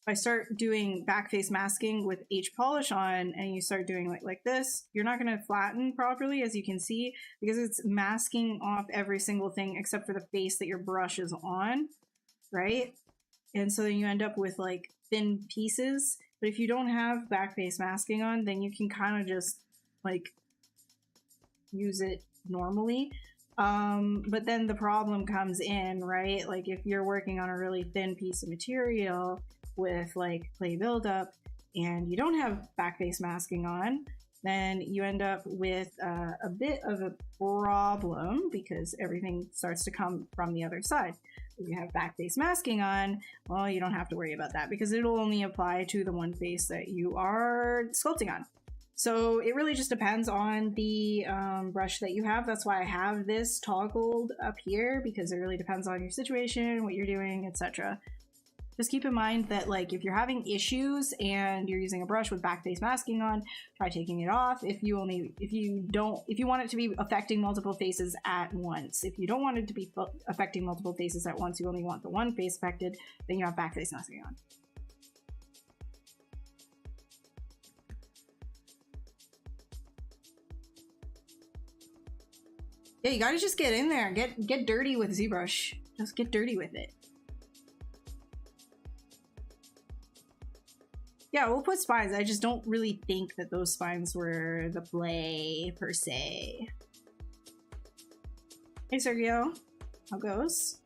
if I start doing backface masking with H polish on, and you start doing like this, you're not going to flatten properly, as you can see, because it's masking off every single thing except for the face that your brush is on, right? And so then you end up with like thin pieces. But if you don't have backface masking on, then you can kind of just like use it normally. But then the problem comes in, right? Like if you're working on a really thin piece of material with like clay buildup and you don't have backface masking on, then you end up with a bit of a problem because everything starts to come from the other side. If you have backface masking on, well, you don't have to worry about that because it'll only apply to the one face that you are sculpting on. So it really just depends on the brush that you have. That's why I have this toggled up here, because it really depends on your situation, what you're doing, etc. Just keep in mind that, like, if you're having issues and you're using a brush with backface masking on, try taking it off. If you want it to be affecting multiple faces at once. If you don't want it to be affecting multiple faces at once, you only want the one face affected, then you have backface masking on. Yeah, you gotta just get in there. Get dirty with ZBrush. Just get dirty with it. Yeah, we'll put spines. I just don't really think that those spines were the play, per se. Hey, Sergio. How goes?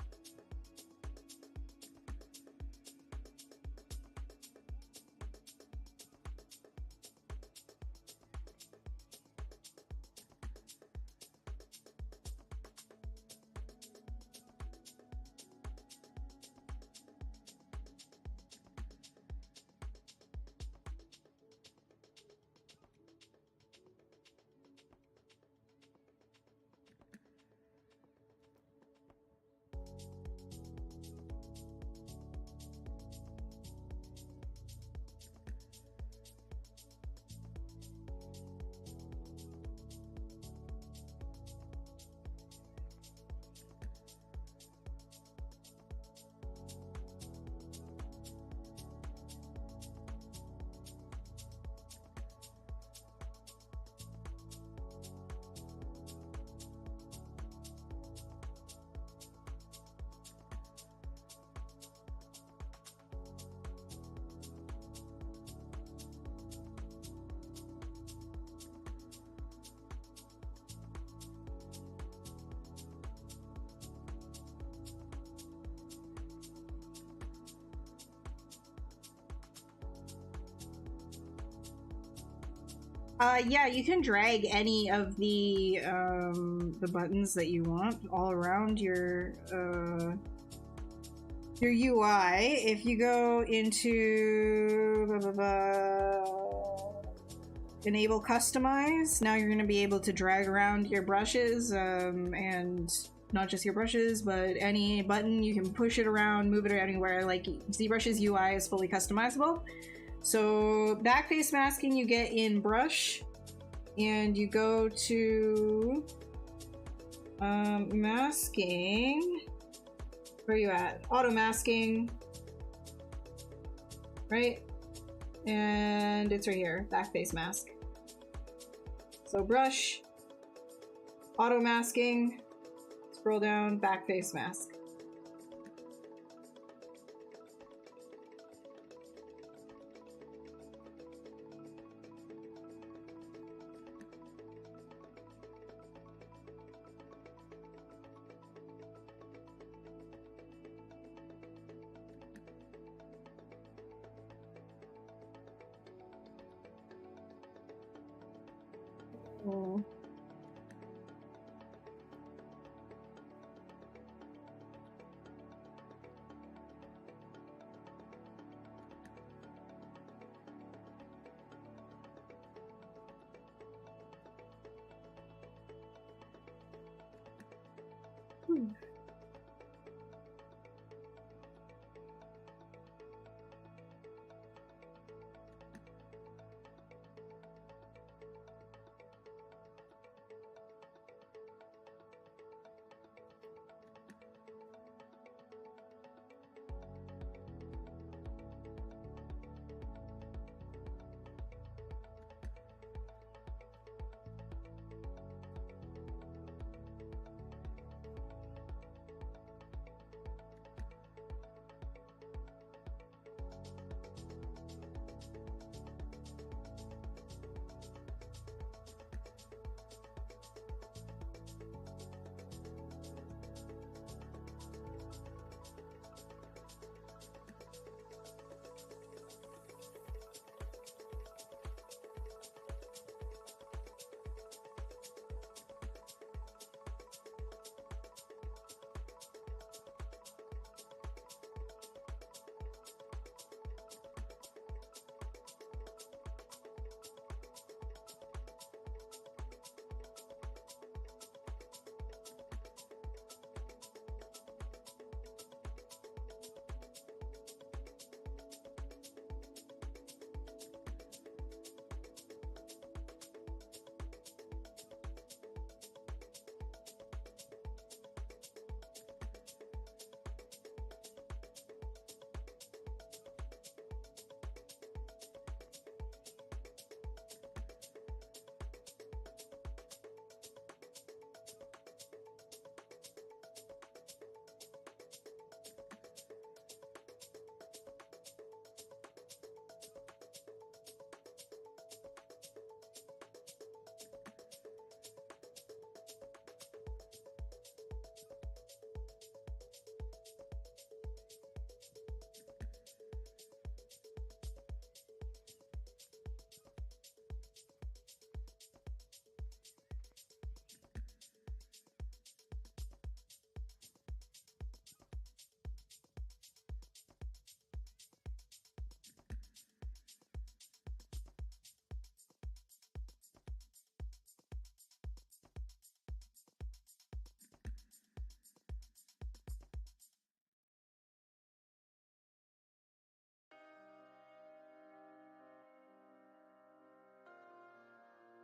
Yeah, you can drag any of the buttons that you want all around your UI. If you go into enable customize, now you're going to be able to drag around your brushes, and not just your brushes, but any button. You can push it around, move it anywhere. Like, ZBrush's UI is fully customizable. So backface masking you get in brush, and you go to masking. Where are you at? Auto masking, right? And it's right here, backface mask. So brush, auto masking, scroll down, backface mask. Oh.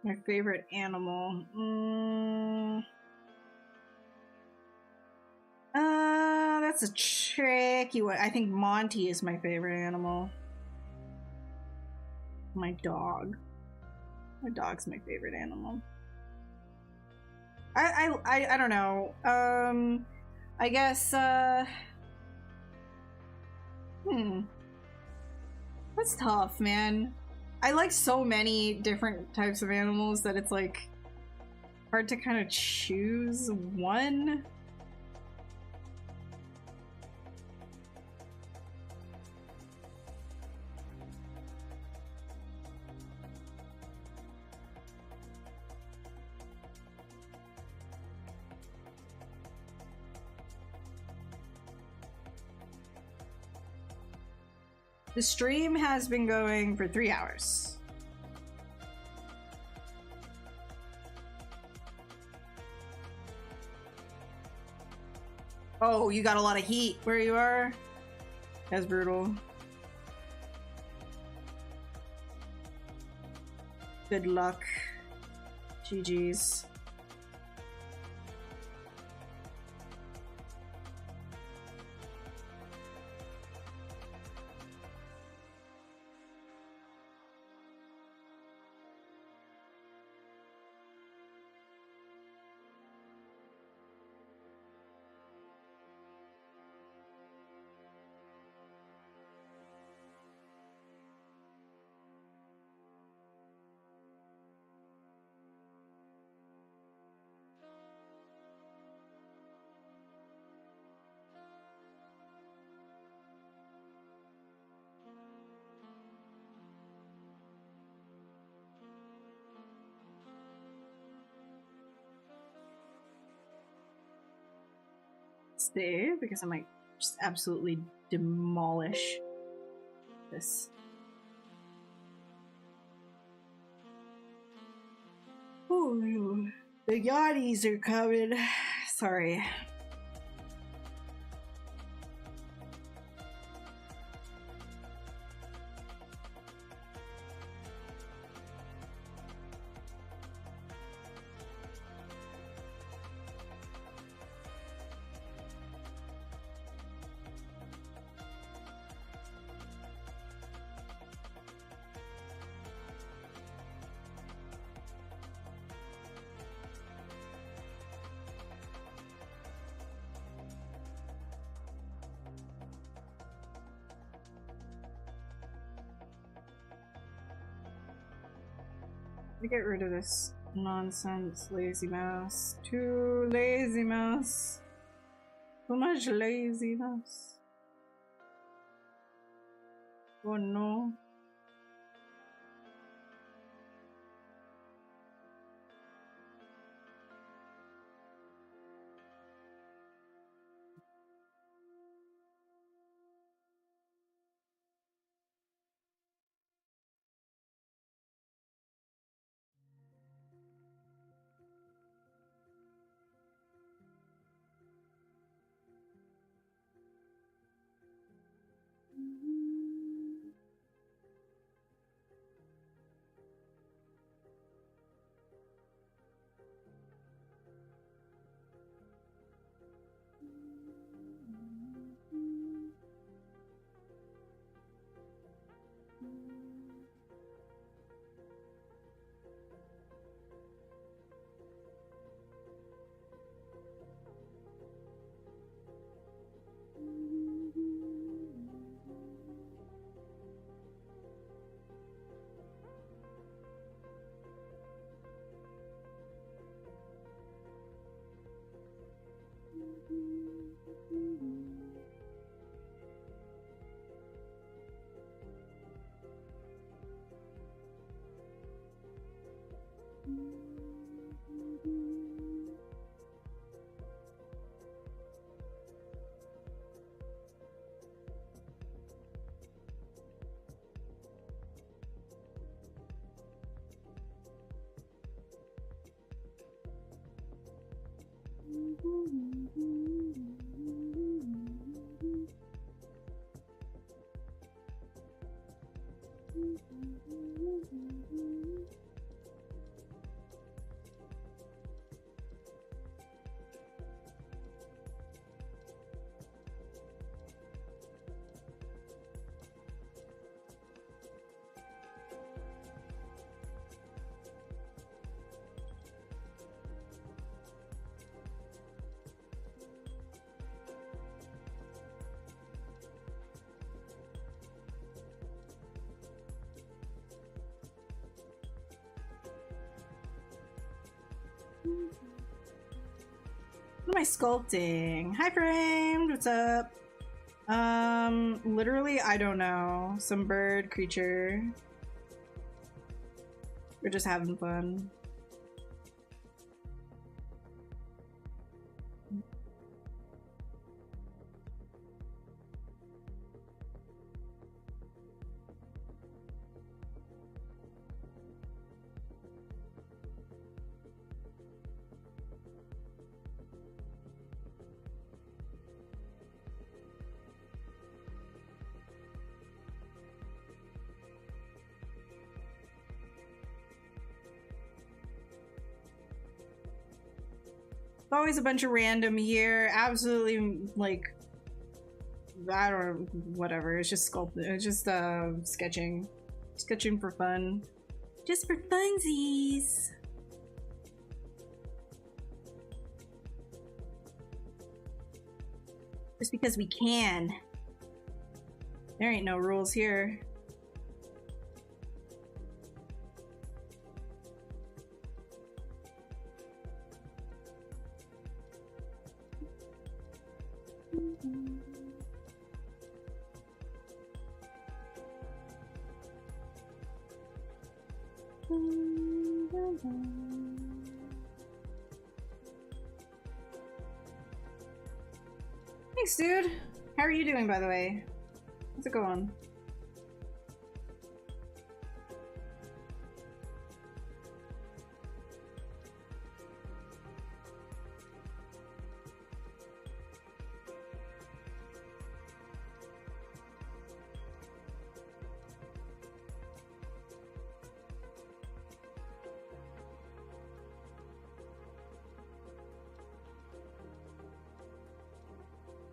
My favorite animal. That's a tricky one. I think Monty is my favorite animal. My dog. My dog's my favorite animal. I don't know. I guess that's tough, man. I like so many different types of animals that it's like hard to kind of choose one. The stream has been going for 3 hours. Oh, you got a lot of heat where you are? That's brutal. Good luck. GG's. Stay because I might just absolutely demolish this. Ooh, the yachties are coming. Sorry. Get rid of this nonsense, lazy mouse. Too lazy mouse. Too much laziness. Oh no. What am I sculpting? Hi, Framed. What's up? Literally, I don't know. Some bird creature. We're just having fun. Always a bunch of random here. Absolutely, like, I don't know, whatever. It's just sculpting. It's just sketching. Sketching for fun. Just for funsies. Just because we can. There ain't no rules here. Thanks, dude. How are you doing, by the way? How's it going?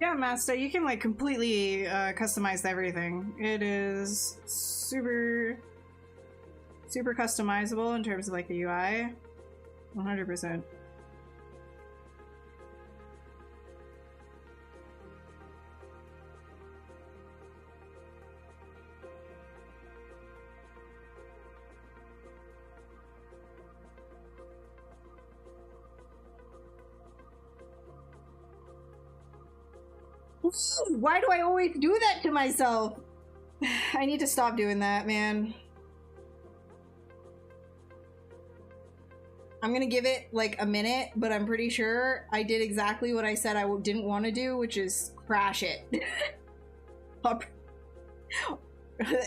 Yeah, Master, you can like completely customize everything. It is super customizable in terms of like the UI. 100%. Why do I always do that to myself? I need to stop doing that, man. I'm gonna give it like a minute, but I'm pretty sure I did exactly what I said I didn't want to do, which is crash it.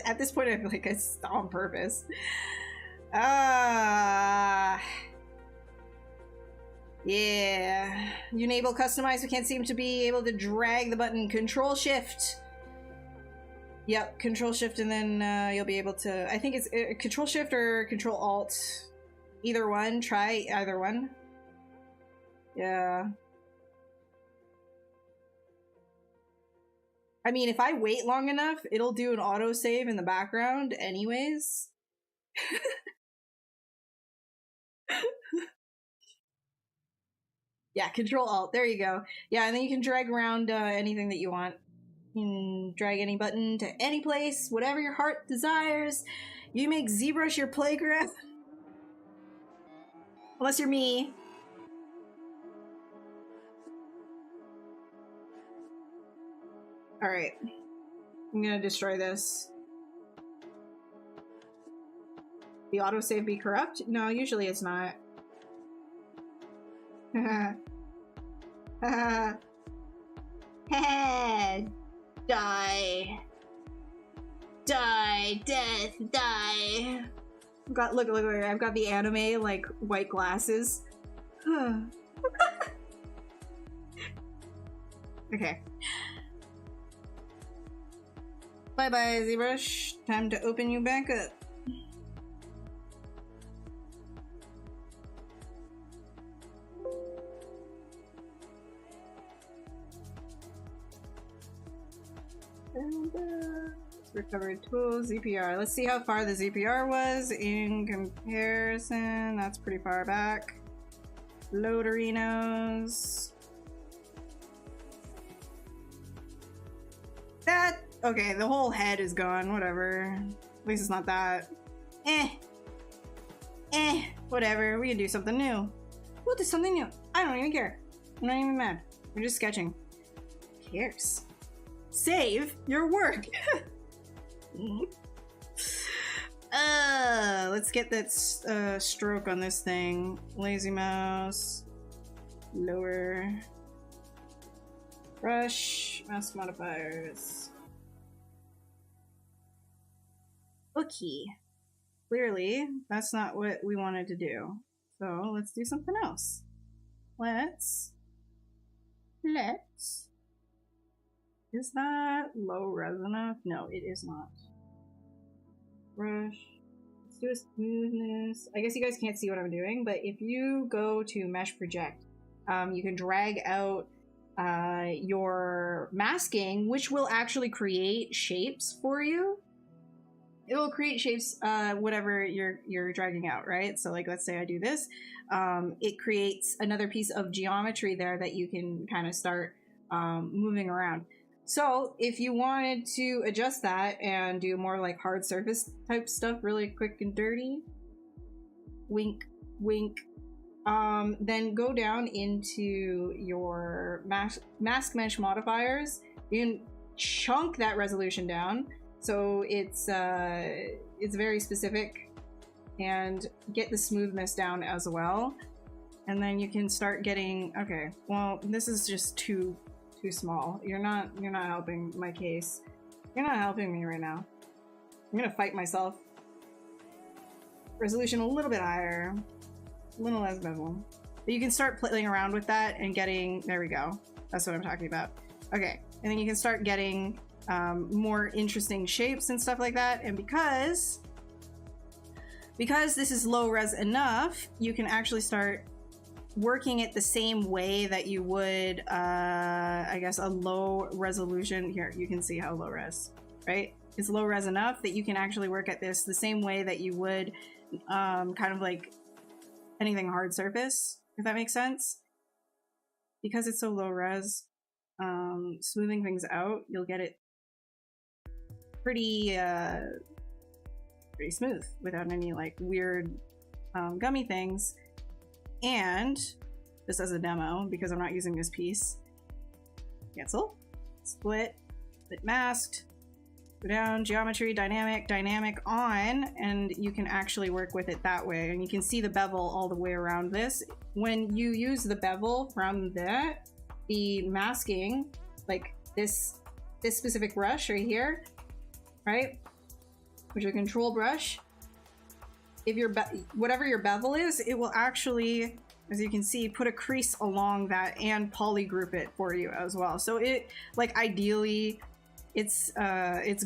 At this point, I feel like it's on purpose. Yeah. You enable customize. We can't seem to be able to drag the button. Control Shift. Yep, Control Shift, and then you'll be able to. I think it's Control Shift or Control Alt. Either one. Try either one. Yeah. I mean, if I wait long enough, it'll do an autosave in the background anyways. Yeah, Control Alt. There you go. Yeah, and then you can drag around anything that you want. You can drag any button to any place, whatever your heart desires. You make ZBrush your playground. Unless you're me. Alright. I'm gonna destroy this. The autosave be corrupt? No, usually it's not. Die. Die. Death. Die. Look, I've got the anime, like, white glasses. Okay. Bye-bye, ZBrush. Time to open you back up. Recovered tools, ZPR. Let's see how far the ZPR was in comparison. That's pretty far back. Loaderinos. That, okay, the whole head is gone, whatever. At least it's not that. Whatever, we can do something new. Ooh, there's something new. I don't even care. I'm not even mad. We're just sketching. Who cares? Save your work. Let's get that stroke on this thing. Lazy mouse. Lower. Brush. Mask modifiers. Okay. Clearly, that's not what we wanted to do. So let's do something else. Let's. Is that low res enough? No, it is not. Brush. Let's do a smoothness. I guess you guys can't see what I'm doing, but if you go to Mesh Project, you can drag out your masking, which will actually create shapes for you. It will create shapes, whatever you're dragging out, right? So like, let's say I do this. It creates another piece of geometry there that you can kind of start moving around. So if you wanted to adjust that and do more like hard surface type stuff, really quick and dirty, wink, wink, then go down into your mask mesh modifiers. You can chunk that resolution down so it's very specific, and get the smoothness down as well. And then you can start getting, okay, well, this is just too small. You're not helping my case. You're not helping me right now. I'm gonna fight myself. Resolution a little bit higher, a little less bevel. But you can start playing around with that and getting, there we go. That's what I'm talking about. Okay, and then you can start getting more interesting shapes and stuff like that. And because this is low res enough, you can actually start working it the same way that you would, I guess, a low resolution. Here, you can see how low res, right? It's low res enough that you can actually work at this the same way that you would kind of like anything hard surface, if that makes sense. Because it's so low res, smoothing things out, you'll get it pretty smooth without any like weird gummy things. And just as a demo, because I'm not using this piece, cancel, split masked, go down, geometry, dynamic on, and you can actually work with it that way. And you can see the bevel all the way around this. When you use the bevel from that, the masking, like this specific brush right here, right, which is a control brush, if your whatever your bevel is, it will actually, as you can see, put a crease along that and polygroup it for you as well. So it, like, ideally, it's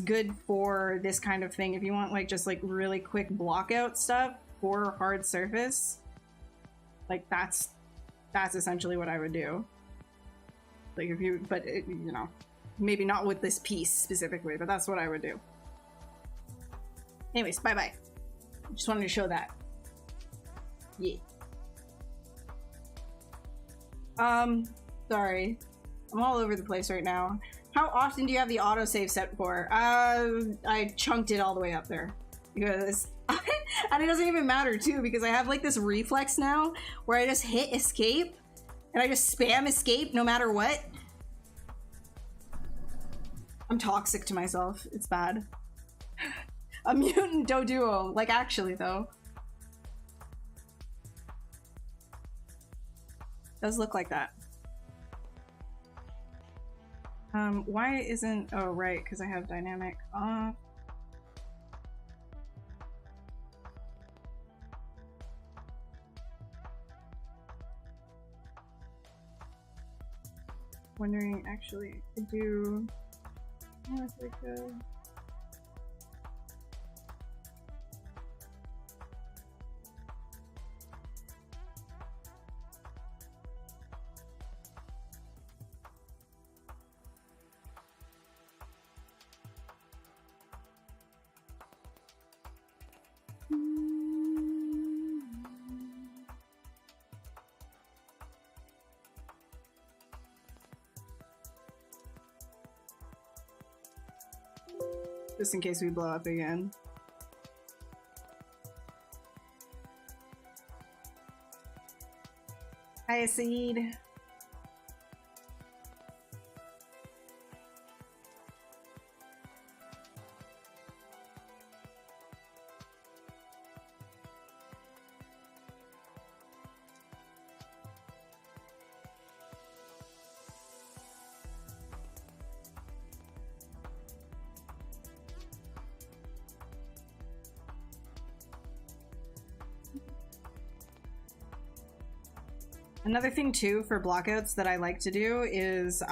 good for this kind of thing. If you want like just like really quick block out stuff for hard surface, like that's essentially what I would do. Like if you, but it, you know, maybe not with this piece specifically, but that's what I would do. Anyways, bye bye. Just wanted to show that. Yeah. Sorry. I'm all over the place right now. How often do you have the autosave set for? I chunked it all the way up there. Because... and it doesn't even matter, too, because I have, like, this reflex now where I just hit escape, and I just spam escape no matter what. I'm toxic to myself. It's bad. A mutant doduo. Like, actually, though. Does look like that. Why isn't... Oh, right, because I have dynamic off. Wondering, actually, to do... Oh, if I could... Just in case we blow up again. Chia seed. Another thing too for blockouts that I like to do is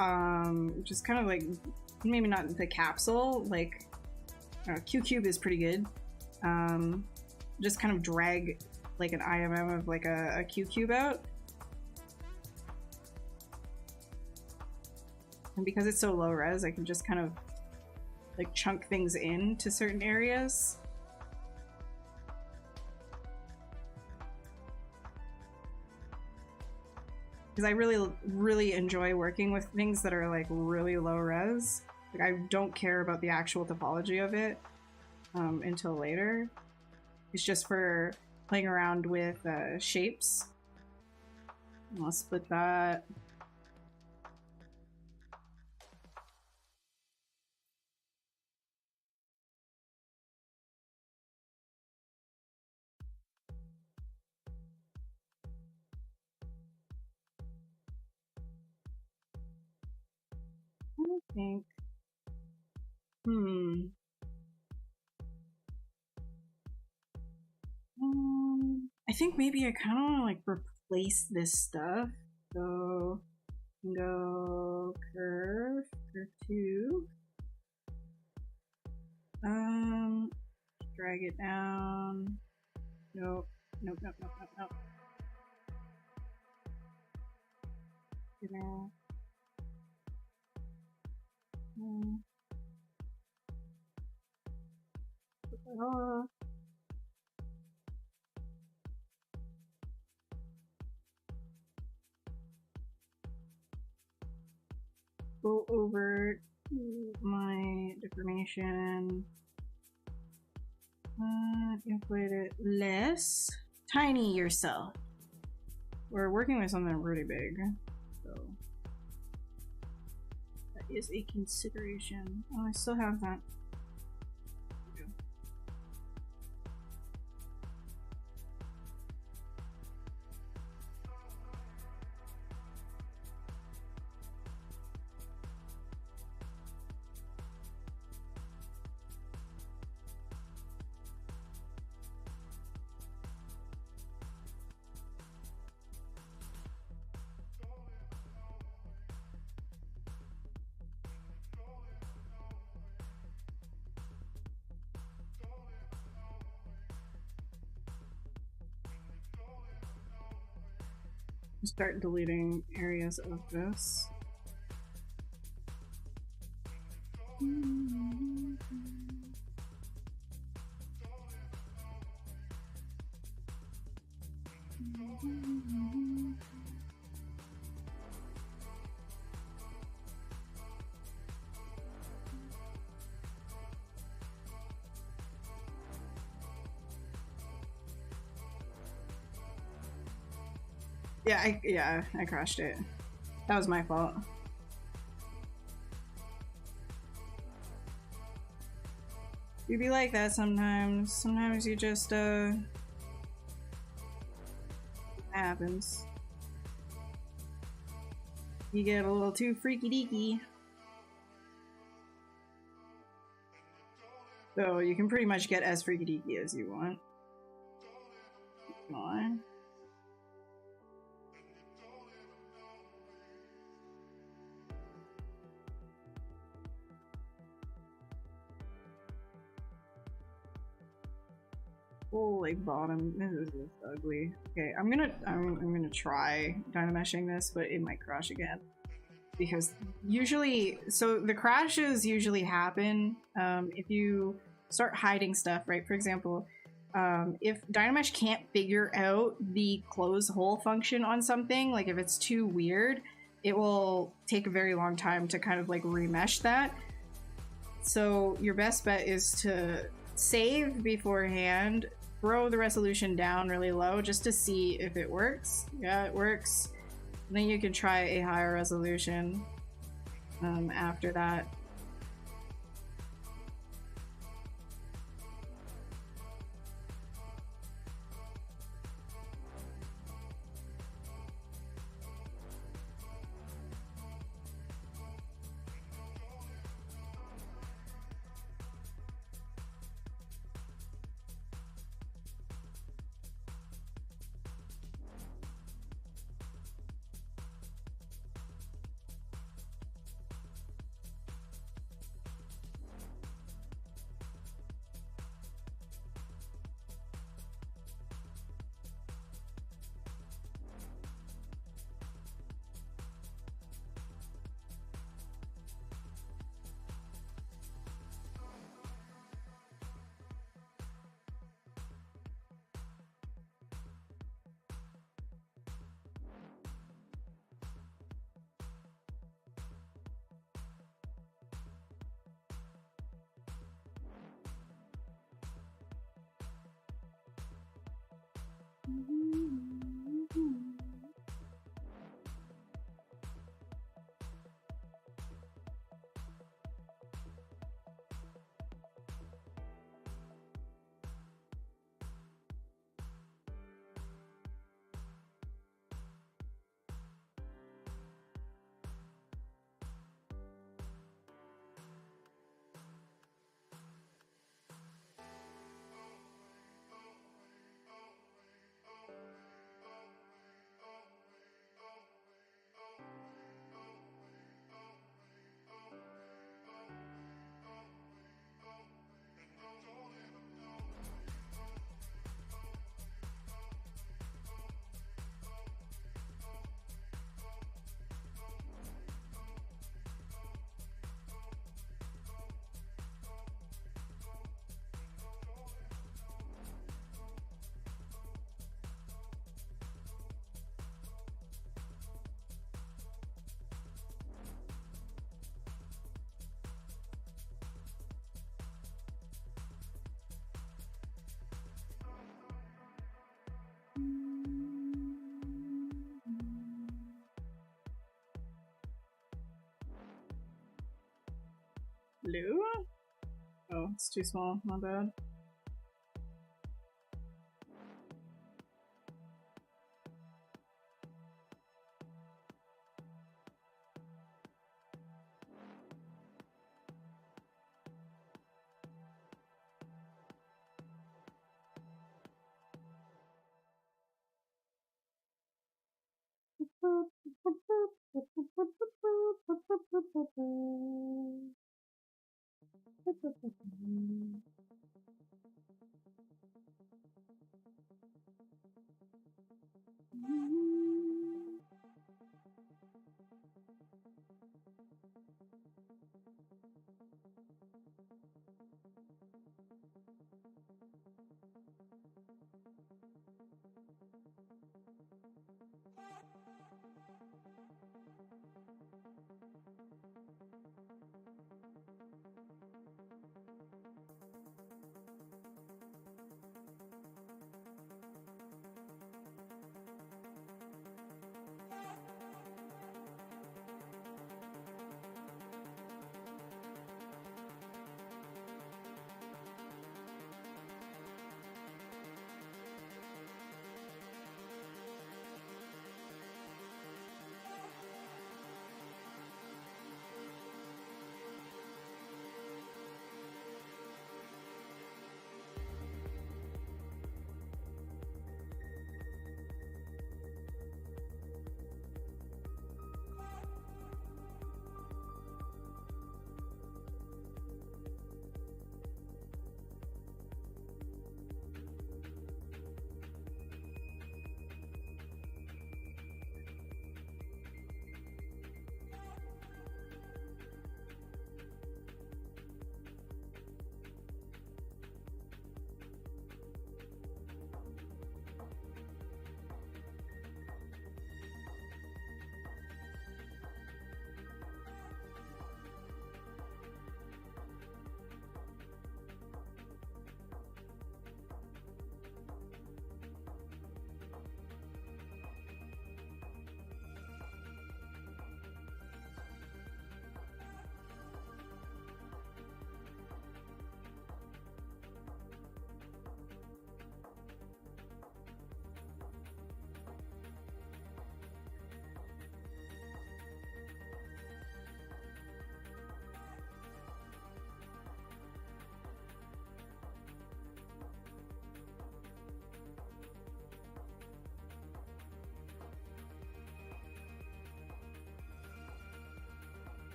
just kind of like, maybe not the capsule, like Q cube is pretty good. Just kind of drag like an IMM of like a Q cube out. And because it's so low res, I can just kind of like chunk things into certain areas. Because I really enjoy working with things that are like really low res. Like I don't care about the actual topology of it until later. It's just for playing around with shapes. I'll split that. I think. I think maybe I kind of want to like replace this stuff. So go curve 2. Drag it down. Nope. Get out. Put that off. Go over to my deformation. Inflate it less. Tiny yourself. We're working with something really big, so that is a consideration. Oh, I still have that. Start deleting areas of this. I crashed it. That was my fault. You be like that sometimes. Sometimes you just it happens. You get a little too freaky deaky. So you can pretty much get as freaky deaky as you want. Come on. Oh, like bottom. This is ugly. Okay, I'm gonna try dynameshing this, but it might crash again. Because usually, so the crashes usually happen if you start hiding stuff, right? For example, if Dynamesh can't figure out the close hole function on something, like if it's too weird, it will take a very long time to kind of like remesh that. So your best bet is to save beforehand, throw the resolution down really low just to see if it works. Yeah, it works. Then you can try a higher resolution after that. Blue? Oh, it's too small. My bad.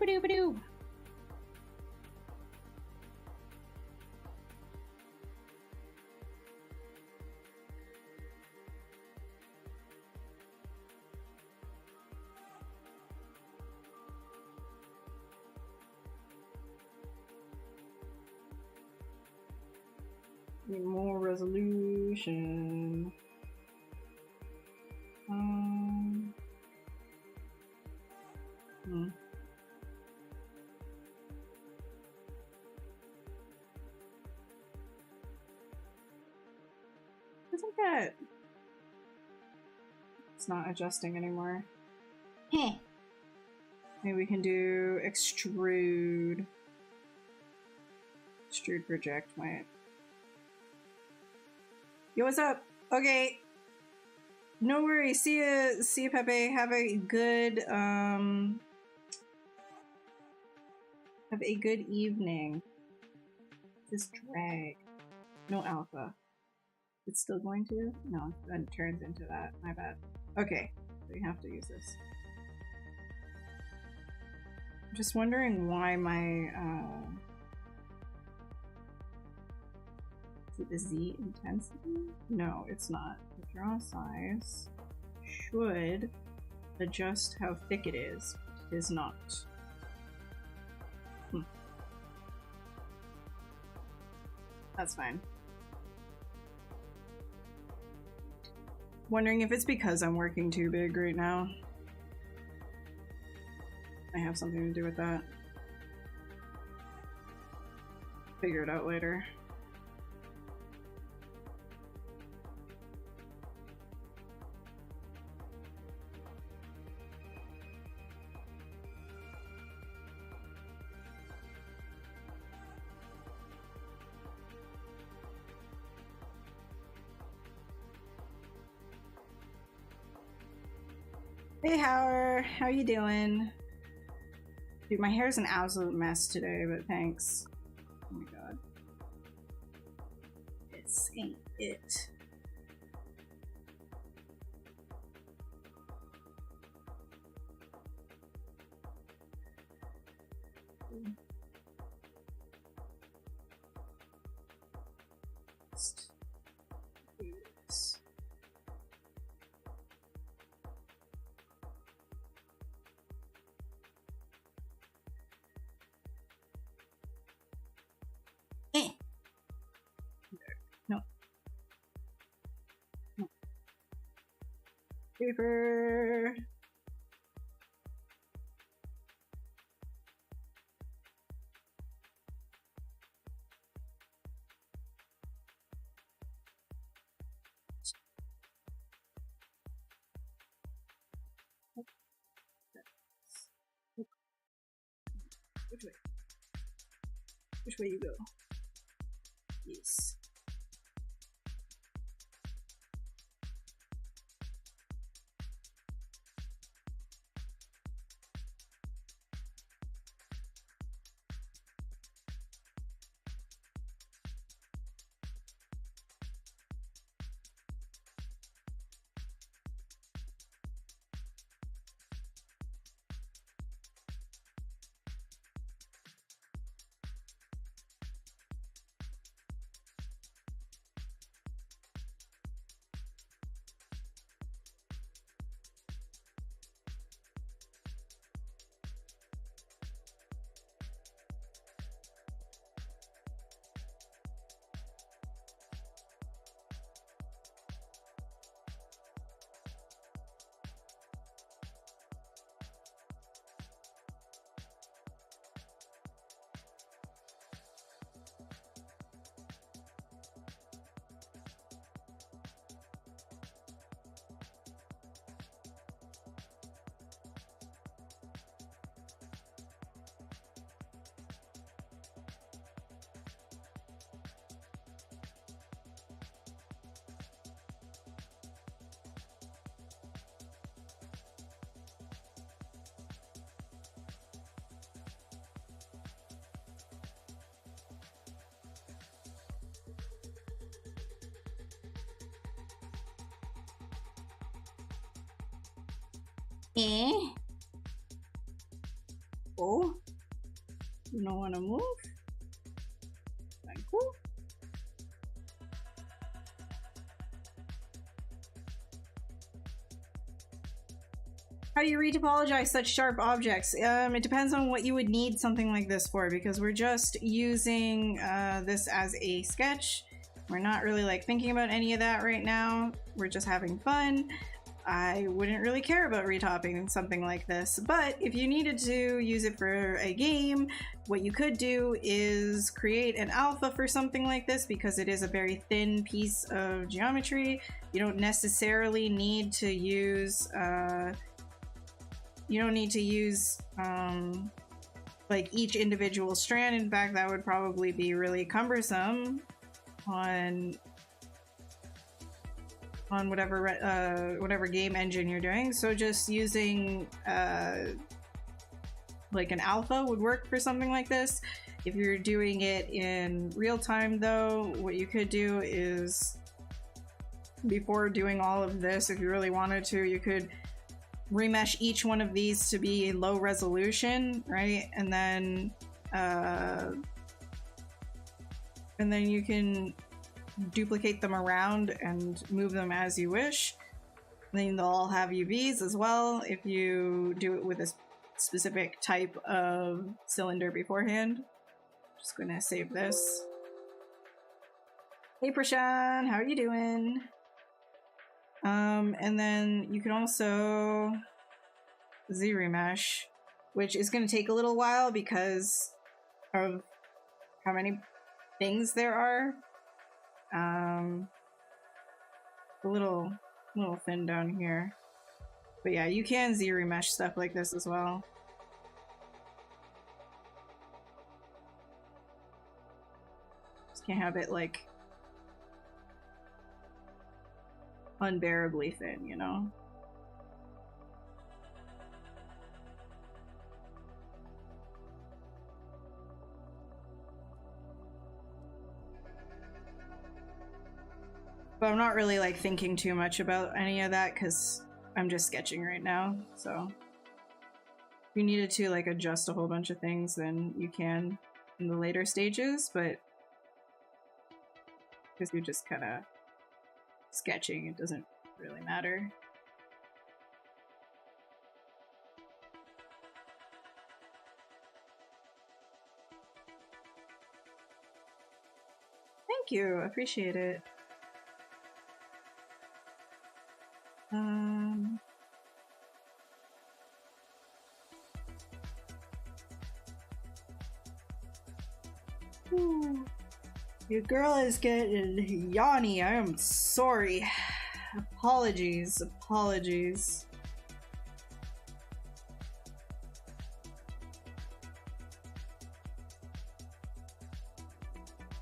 Ba-doo-ba-doo-ba-doo. Need more resolution. Isn't that... It's not adjusting anymore. Heh. Maybe we can do extrude. Extrude project might. Yo, what's up? Okay. No worries. See ya, Pepe. Have a good evening. Just drag. No alpha. It's still going to? No, then it turns into that. My bad. Okay. So we have to use this. I'm just wondering why my is it the Z intensity? No, it's not. The draw size should adjust how thick it is. It is not. That's fine. Wondering if it's because I'm working too big right now. I have something to do with that. Figure it out later. Hey Howard, how you doing? Dude, my hair's an absolute mess today, but thanks. Oh my god. This ain't it. Paper. Which way? Which way you go? Yes. Oh, you don't want to move? Cool. How do you retopologize such sharp objects? It depends on what you would need something like this for, because we're just using this as a sketch. We're not really like thinking about any of that right now. We're just having fun. I wouldn't really care about retopping something like this, but if you needed to use it for a game, what you could do is create an alpha for something like this, because it is a very thin piece of geometry. You don't necessarily need to use like each individual strand. In fact, that would probably be really cumbersome on whatever game engine you're doing. So just using like an alpha would work for something like this. If you're doing it in real time though, what you could do is, before doing all of this, if you really wanted to, you could remesh each one of these to be low resolution, right? And then you can duplicate them around and move them as you wish. Then they'll all have UVs as well if you do it with a specific type of cylinder beforehand. Just gonna save this. Hey Prashan, how are you doing? And then you can also ZBrush, which is going to take a little while because of how many things there are. A little thin down here. But yeah, you can ZBrush stuff like this as well. Just can't have it like unbearably thin, you know? But I'm not really like thinking too much about any of that because I'm just sketching right now. So if you needed to like adjust a whole bunch of things, then you can in the later stages, but because you're just kind of sketching, it doesn't really matter. Thank you, appreciate it. Ooh. Your girl is getting yawny. I am sorry. Apologies.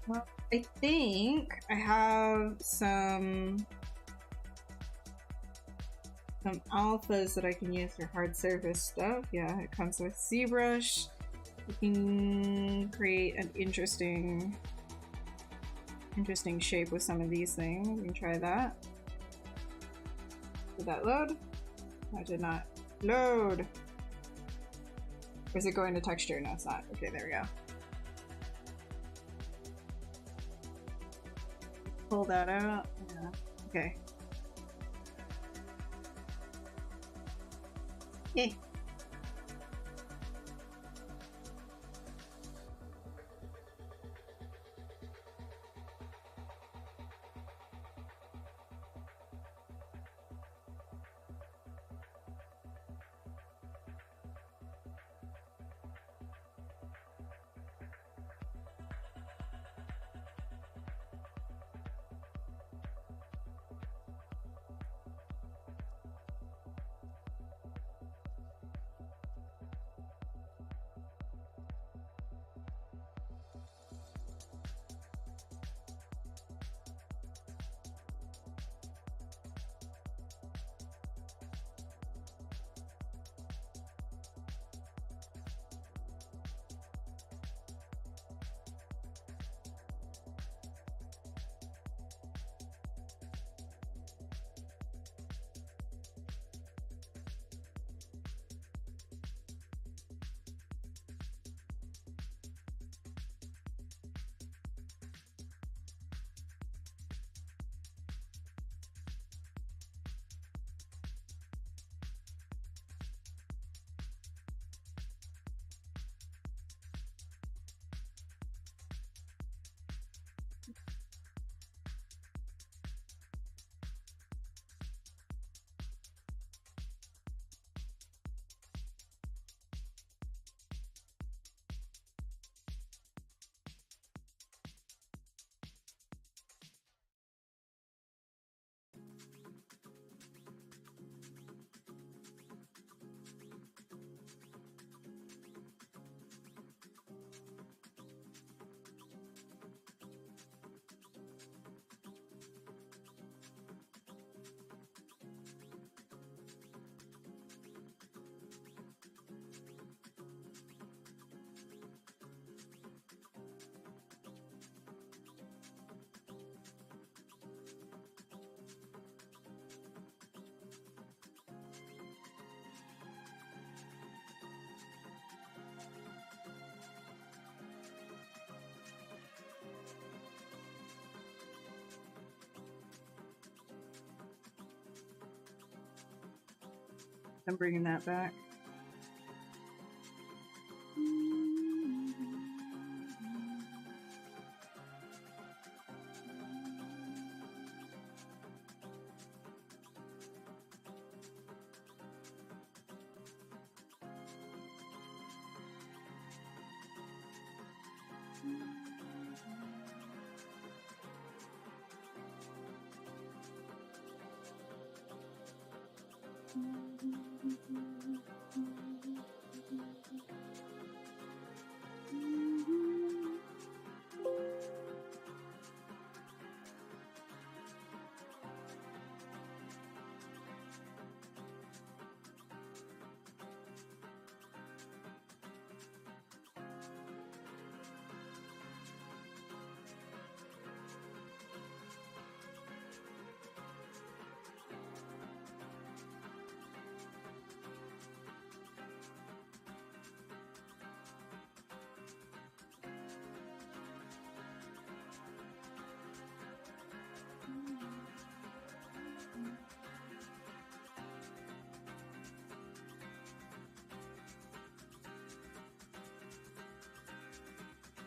Well, I think I have some alphas that I can use for hard surface stuff. Yeah, it comes with ZBrush. You can create an interesting shape with some of these things. You can try that. Did that load? That did not load. Or is it going to texture? No, it's not. Okay, there we go. Pull that out. Yeah. Okay. Yay. I'm bringing that back.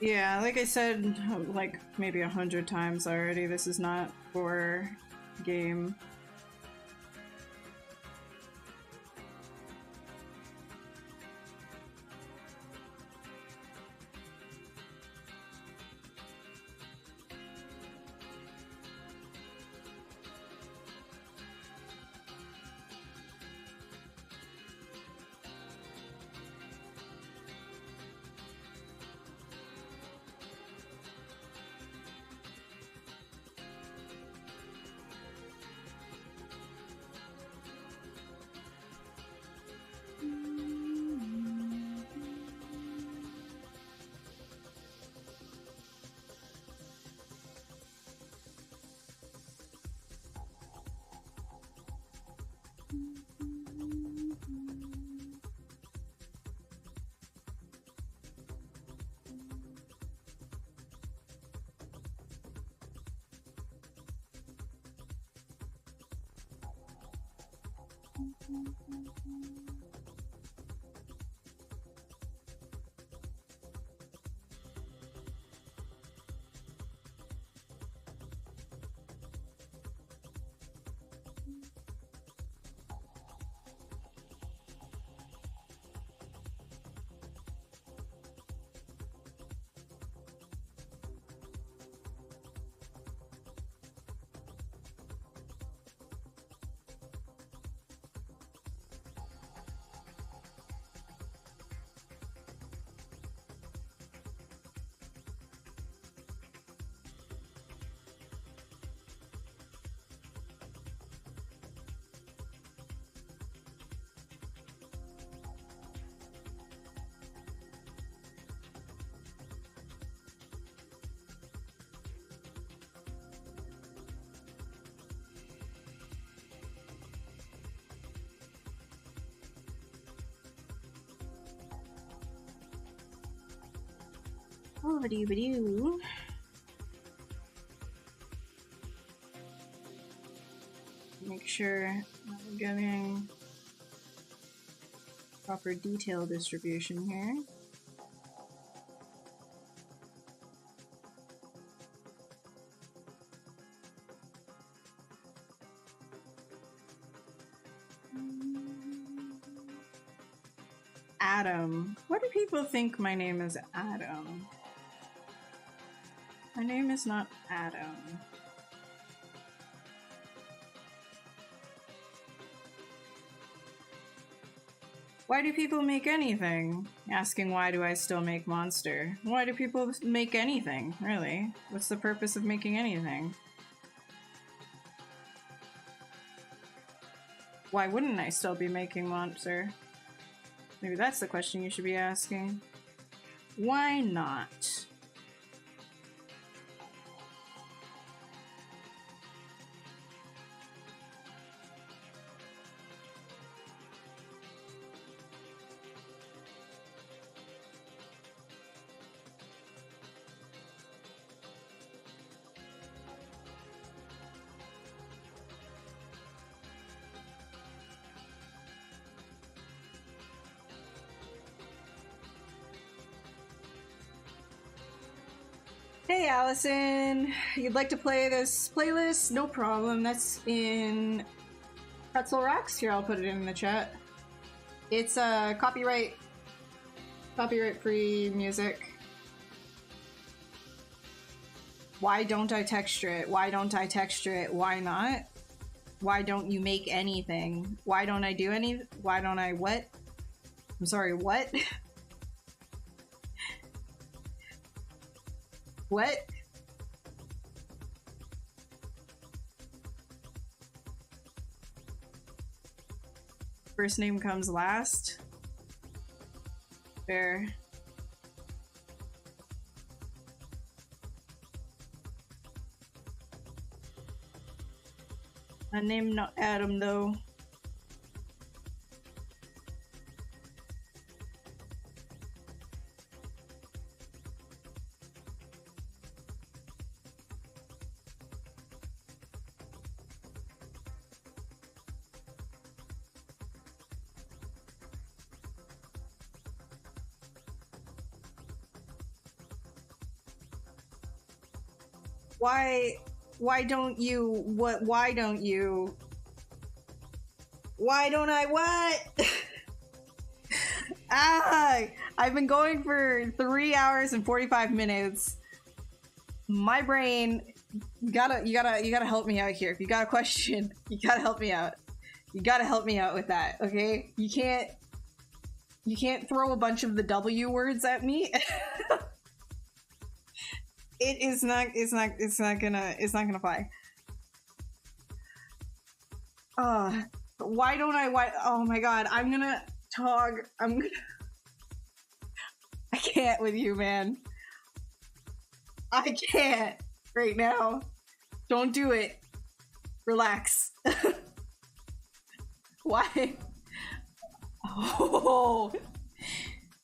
Yeah, like I said, like maybe 100 times already, this is not for game. Oh-ba-doo-ba-doo. Make sure I'm getting proper detail distribution here. Adam. What do people think my name is Adam? My name is not Adam. Why do people make anything? Asking why do I still make Monster? Why do people make anything, really? What's the purpose of making anything? Why wouldn't I still be making Monster? Maybe that's the question you should be asking. Why not? Hey Allison, you'd like to play this playlist? No problem. That's in Pretzel Rocks. Here, I'll put it in the chat. It's copyright free music. Why don't I texture it? Why don't I texture it? Why not? Why don't you make anything? Why don't I do any? Why don't I what? I'm sorry, what? What? First name comes last. Fair. My name not Adam though. Why don't you why don't you why don't I what? I've been going for 3 hours and 45 minutes. My brain, you gotta help me out here. If you got a question, you gotta help me out. You gotta help me out with that, okay? You can't throw a bunch of the W words at me. It's not gonna fly. Why don't I oh my god, I can't with you, man. I can't right now. Don't do it. Relax. Why? Oh.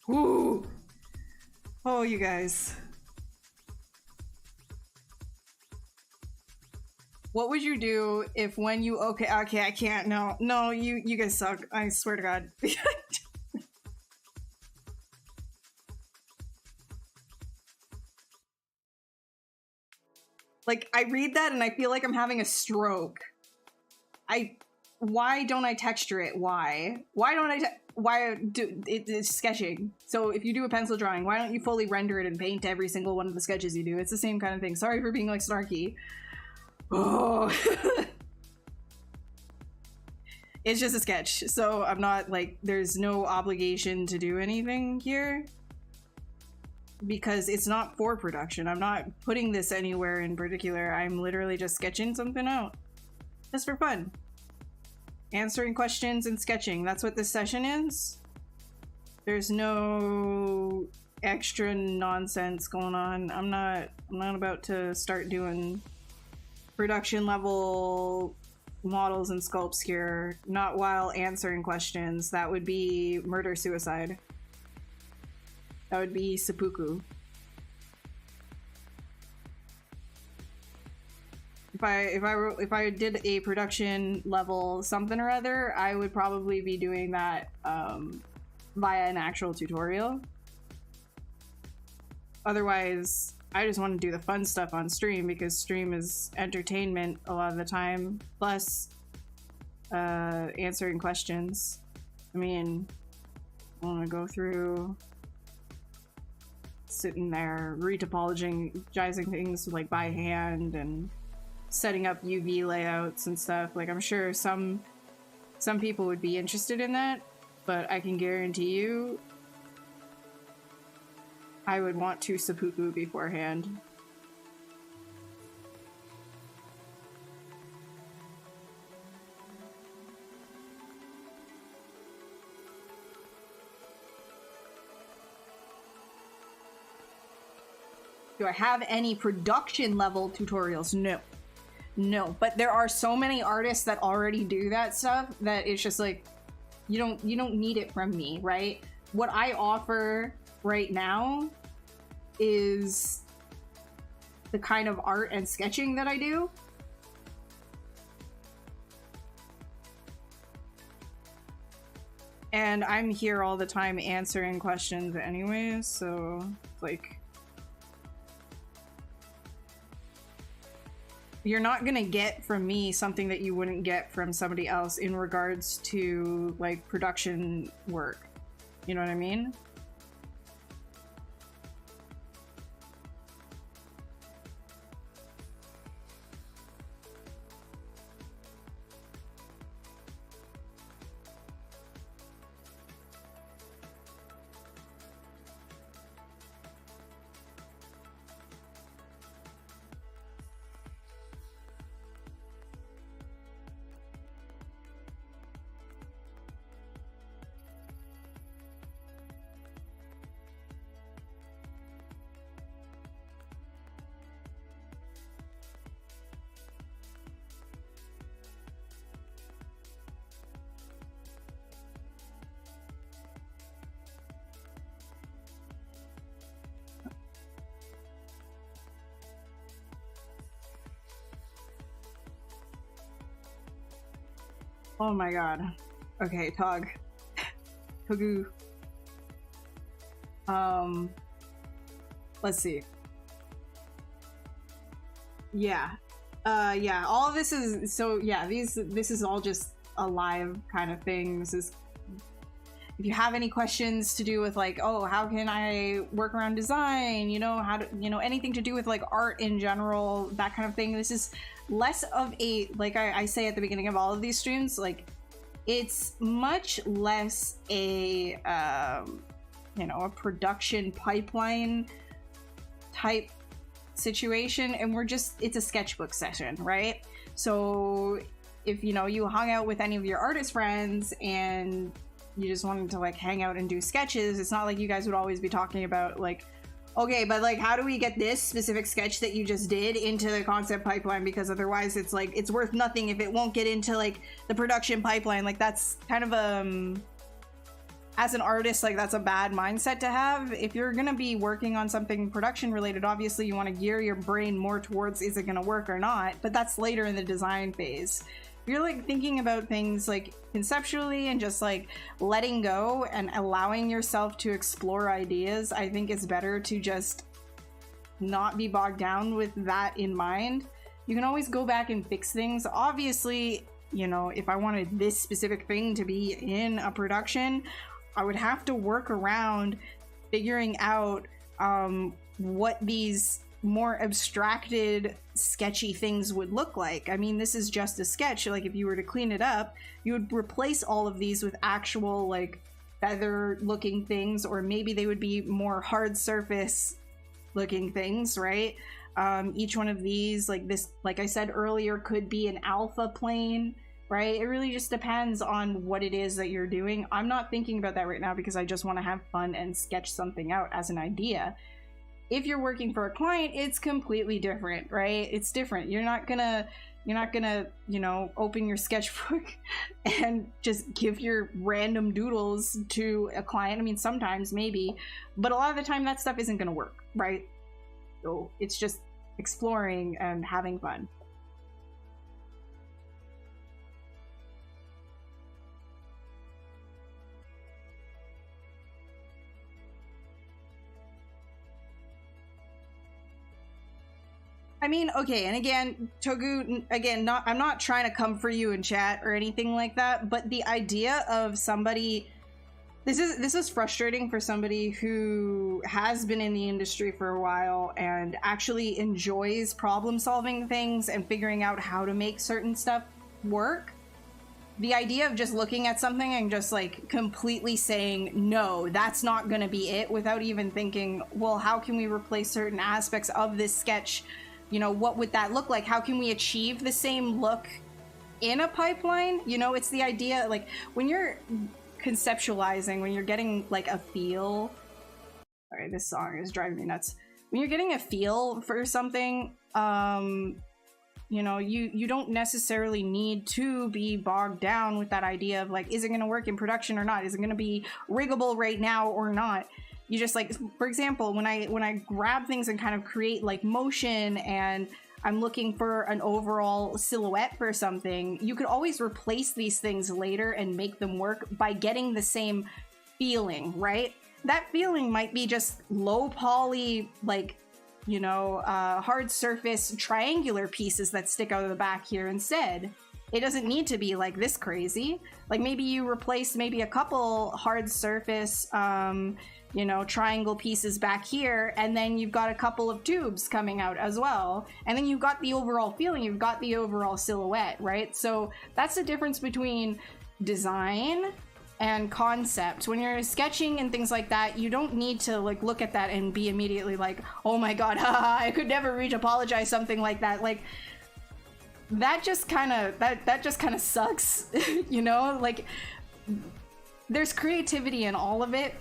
Ooh. Oh, you guys. What would you do if when you okay, I can't. No, you guys suck. I swear to God. Like, I read that and I feel like I'm having a stroke. Why don't I texture it? Why don't I it's sketching. So if you do a pencil drawing, why don't you fully render it and paint every single one of the sketches you do? It's the same kind of thing. Sorry for being like snarky. Oh. It's just a sketch, so I'm not like, there's no obligation to do anything here because it's not for production. I'm not putting this anywhere in particular. I'm literally just sketching something out just for fun, answering questions and sketching. That's what this session is. There's no extra nonsense going on. I'm not about to start doing production level models and sculpts here, not while answering questions. That would be murder-suicide. That would be seppuku. If I did a production level something or other, I would probably be doing that via an actual tutorial. Otherwise, I just want to do the fun stuff on stream because stream is entertainment a lot of the time, plus answering questions. I mean, I want to go through sitting there retopologizing things like by hand and setting up UV layouts and stuff. Like, I'm sure some people would be interested in that, but I can guarantee you I would want to seppuku beforehand. Do I have any production level tutorials? No, but there are so many artists that already do that stuff that it's just like, you don't need it from me, right? What I offer right now is the kind of art and sketching that I do. And I'm here all the time answering questions anyways, so like, you're not gonna get from me something that you wouldn't get from somebody else in regards to like production work. You know what I mean? Oh my god. Okay, Tog. Togu. Let's see. Yeah. Yeah, all of this is, so yeah, this is all just a live kind of thing. This is, if you have any questions to do with like, oh, how can I work around design, you know, how to, you know, anything to do with like art in general, that kind of thing. This is less of a, like I say at the beginning of all of these streams, like it's much less a, you know, a production pipeline type situation, and we're just, it's a sketchbook session, right? So if, you know, you hung out with any of your artist friends and you just wanted to like hang out and do sketches, it's not like you guys would always be talking about like, okay, but like how do we get this specific sketch that you just did into the concept pipeline, because otherwise it's like it's worth nothing if it won't get into like the production pipeline. Like that's kind of as an artist, like that's a bad mindset to have. If you're gonna be working on something production related, obviously you want to gear your brain more towards, is it gonna work or not? But that's later in the design phase. If you're like thinking about things like conceptually and just like letting go and allowing yourself to explore ideas, I think it's better to just not be bogged down with that in mind. You can always go back and fix things. Obviously, you know, if I wanted this specific thing to be in a production, I would have to work around figuring out what these more abstracted, sketchy things would look like. I mean, this is just a sketch. Like if you were to clean it up, you would replace all of these with actual like feather looking things, or maybe they would be more hard surface looking things, right? Each one of these, like this, like I said earlier, could be an alpha plane, right? It really just depends on what it is that you're doing. I'm not thinking about that right now because I just want to have fun and sketch something out as an idea. If you're working for a client, it's completely different, right? It's different. You're not gonna, you know, open your sketchbook and just give your random doodles to a client. I mean, sometimes maybe, but a lot of the time that stuff isn't gonna work, right? So it's just exploring and having fun. I mean, okay, and again, Togu, again, I'm not trying to come for you in chat or anything like that, but the idea of somebody, this is frustrating for somebody who has been in the industry for a while and actually enjoys problem solving things and figuring out how to make certain stuff work. The idea of just looking at something and just like completely saying, no, that's not gonna be it, without even thinking, well, how can we replace certain aspects of this sketch? You know, what would that look like? How can we achieve the same look in a pipeline? You know, it's the idea, like when you're conceptualizing, when you're getting like a feel. Sorry, this song is driving me nuts. When you're getting a feel for something, you know, you don't necessarily need to be bogged down with that idea of like, is it going to work in production or not? Is it going to be riggable right now or not? You just like, for example, when I grab things and kind of create like motion and I'm looking for an overall silhouette for something, you could always replace these things later and make them work by getting the same feeling, right? That feeling might be just low poly, like you know, hard surface triangular pieces that stick out of the back here instead. It doesn't need to be like this crazy. Like maybe you replace maybe a couple hard surface, you know, triangle pieces back here, and then you've got a couple of tubes coming out as well. And then you've got the overall feeling, you've got the overall silhouette, right? So that's the difference between design and concept. When you're sketching and things like that, you don't need to like look at that and be immediately like, oh my god, haha, I could never reach apologize, something like that. Like that just kind of sucks. You know, like there's creativity in all of it.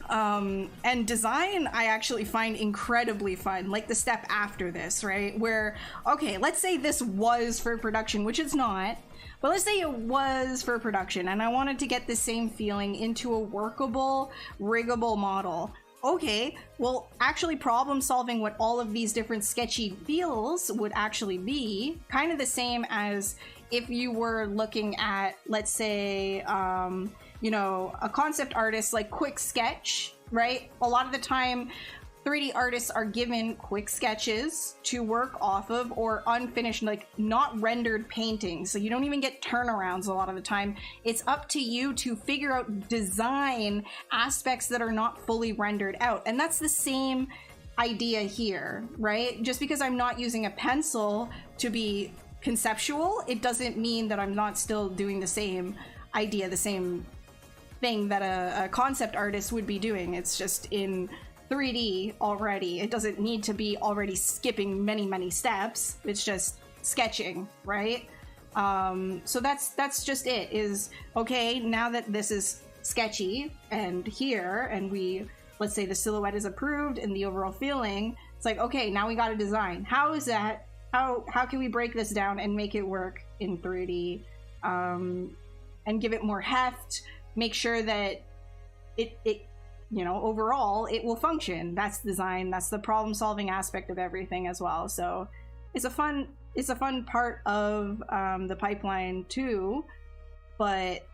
And design I actually find incredibly fun, like the step after this, right? Where, okay, let's say this was for production, which it's not, but let's say it was for production and I wanted to get the same feeling into a workable, riggable model. Okay, well, actually problem solving what all of these different sketchy feels would actually be kind of the same as if you were looking at, let's say, you know, a concept artist, like quick sketch, right? A lot of the time 3D artists are given quick sketches to work off of, or unfinished, like not rendered paintings. So you don't even get turnarounds a lot of the time. It's up to you to figure out design aspects that are not fully rendered out. And that's the same idea here, right? Just because I'm not using a pencil to be conceptual, it doesn't mean that I'm not still doing the same idea, the same thing that a concept artist would be doing. It's just in 3D already. It doesn't need to be already skipping many steps. It's just sketching, right? So that's just it. Is okay, now that this is sketchy and here, and let's say the silhouette is approved and the overall feeling, it's like, okay, now we got a design. How is that? How can we break this down and make it work in 3D, and give it more heft? Make sure that it you know, overall it will function. That's design. That's the problem solving aspect of everything as well. So it's a fun part of the pipeline too, but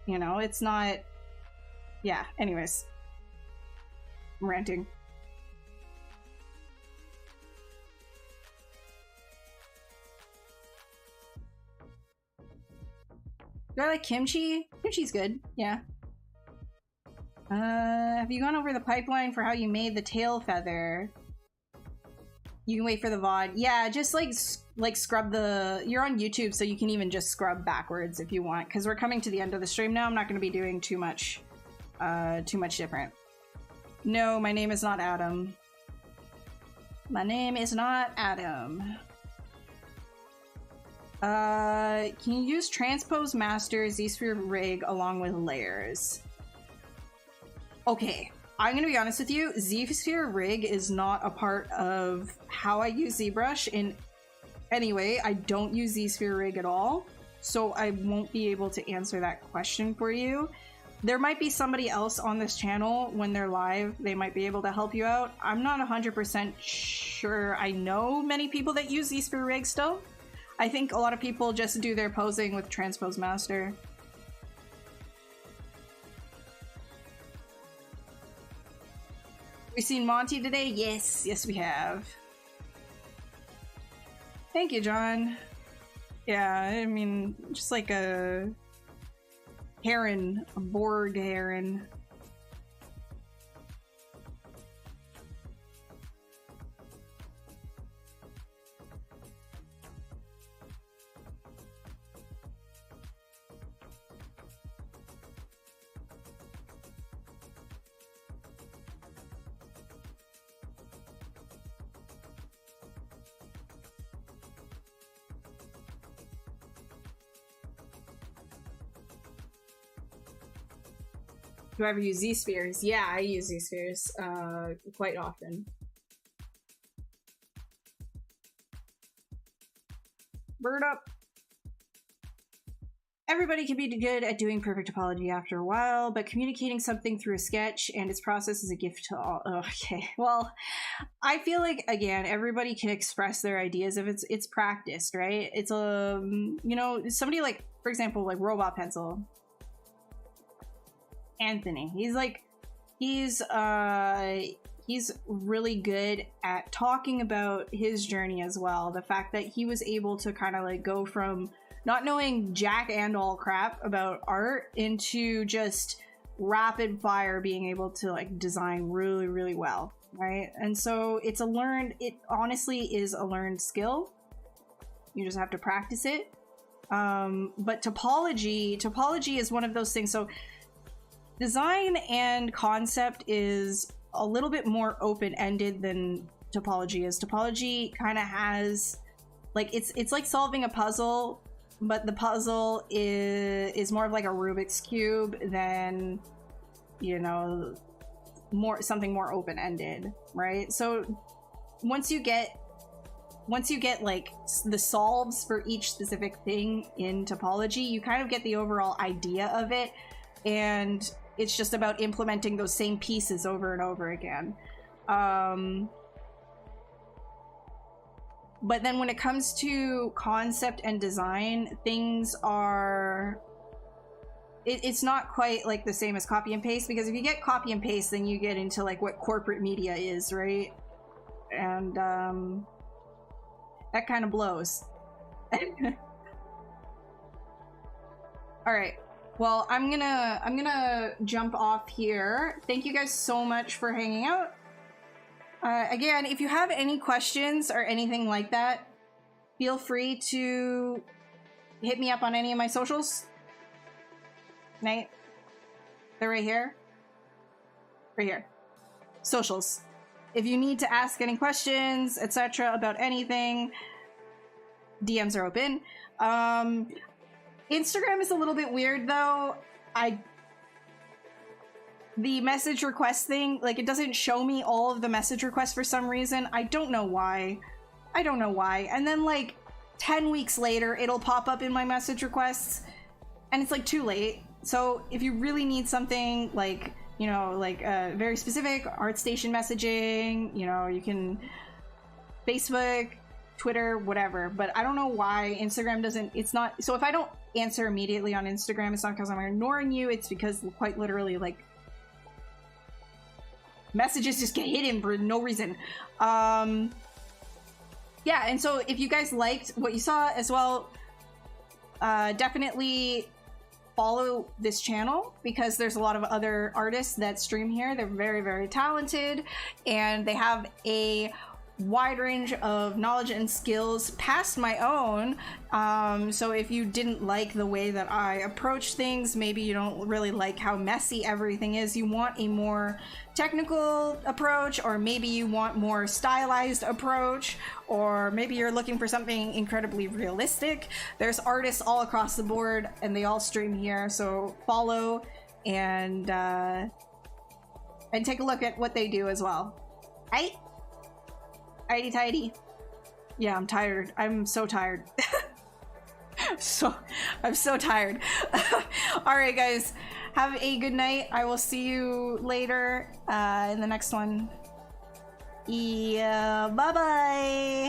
you know, it's not. Yeah, anyways, I'm ranting. Do I like kimchi? Kimchi's good, yeah. Have you gone over the pipeline for how you made the tail feather? You can wait for the VOD. Yeah, just like scrub the... You're on YouTube, so you can even just scrub backwards if you want, because we're coming to the end of the stream now. I'm not going to be doing too much different. No, my name is not Adam. My name is not Adam. Can you use Transpose Master ZSphere Rig along with layers? Okay, I'm gonna be honest with you, ZSphere Rig is not a part of how I use ZBrush in any way. I don't use ZSphere Rig at all, so I won't be able to answer that question for you. There might be somebody else on this channel when they're live, they might be able to help you out. I'm not 100% sure. I know many people that use ZSphere Rig still. I think a lot of people just do their posing with Transpose Master. We seen Monty today? Yes, yes we have. Thank you, John. Yeah, I mean, just like a heron, a Borg heron. Do I ever use Z-spheres? Yeah, I use Z-spheres quite often. Bird up. Everybody can be good at doing perfect topology after a while, but communicating something through a sketch and its process is a gift to all. Oh, okay, well, I feel like, again, everybody can express their ideas if it's practiced, right? It's you know, somebody like, for example, like Robot Pencil. Anthony, he's he's really good at talking about his journey as well. The fact that he was able to kind of like go from not knowing jack and all crap about art into just rapid fire being able to like design really, really well, right? And so it honestly is a learned skill. You just have to practice it. But topology is one of those things. So design and concept is a little bit more open-ended than topology is. Topology kind of has like it's like solving a puzzle, but the puzzle is more of like a Rubik's cube than, you know, something more open-ended, right? So once you get like the solves for each specific thing in topology, you kind of get the overall idea of it, and it's just about implementing those same pieces over and over again. But then when it comes to concept and design, things are... It's not quite like the same as copy and paste, because if you get copy and paste, then you get into like what corporate media is, right? And that kind of blows. All right. Well, I'm gonna jump off here. Thank you guys so much for hanging out. Again, if you have any questions or anything like that, feel free to hit me up on any of my socials. Right? They're right here. Right here. Socials. If you need to ask any questions, etc., about anything, DMs are open. Instagram is a little bit weird though. The message request thing, like, it doesn't show me all of the message requests for some reason. I don't know why. And then like 10 weeks later, it'll pop up in my message requests, and it's like too late. So if you really need something like, you know, like very specific ArtStation messaging, you know, you can Facebook, Twitter, whatever. But I don't know why Instagram doesn't, it's not, so if I don't answer immediately on Instagram, it's not because I'm ignoring you, it's because quite literally, like, messages just get hidden for no reason. Yeah, and so if you guys liked what you saw as well, definitely follow this channel, because there's a lot of other artists that stream here. They're very, very talented, and they have a wide range of knowledge and skills past my own. So if you didn't like the way that I approach things, maybe you don't really like how messy everything is, you want a more technical approach, or maybe you want more stylized approach, or maybe you're looking for something incredibly realistic, there's artists all across the board and they all stream here. So follow and take a look at what they do as well. Righty tighty. Yeah, I'm tired. I'm so tired. I'm so tired. All right, guys. Have a good night. I will see you later in the next one. Yeah, bye-bye.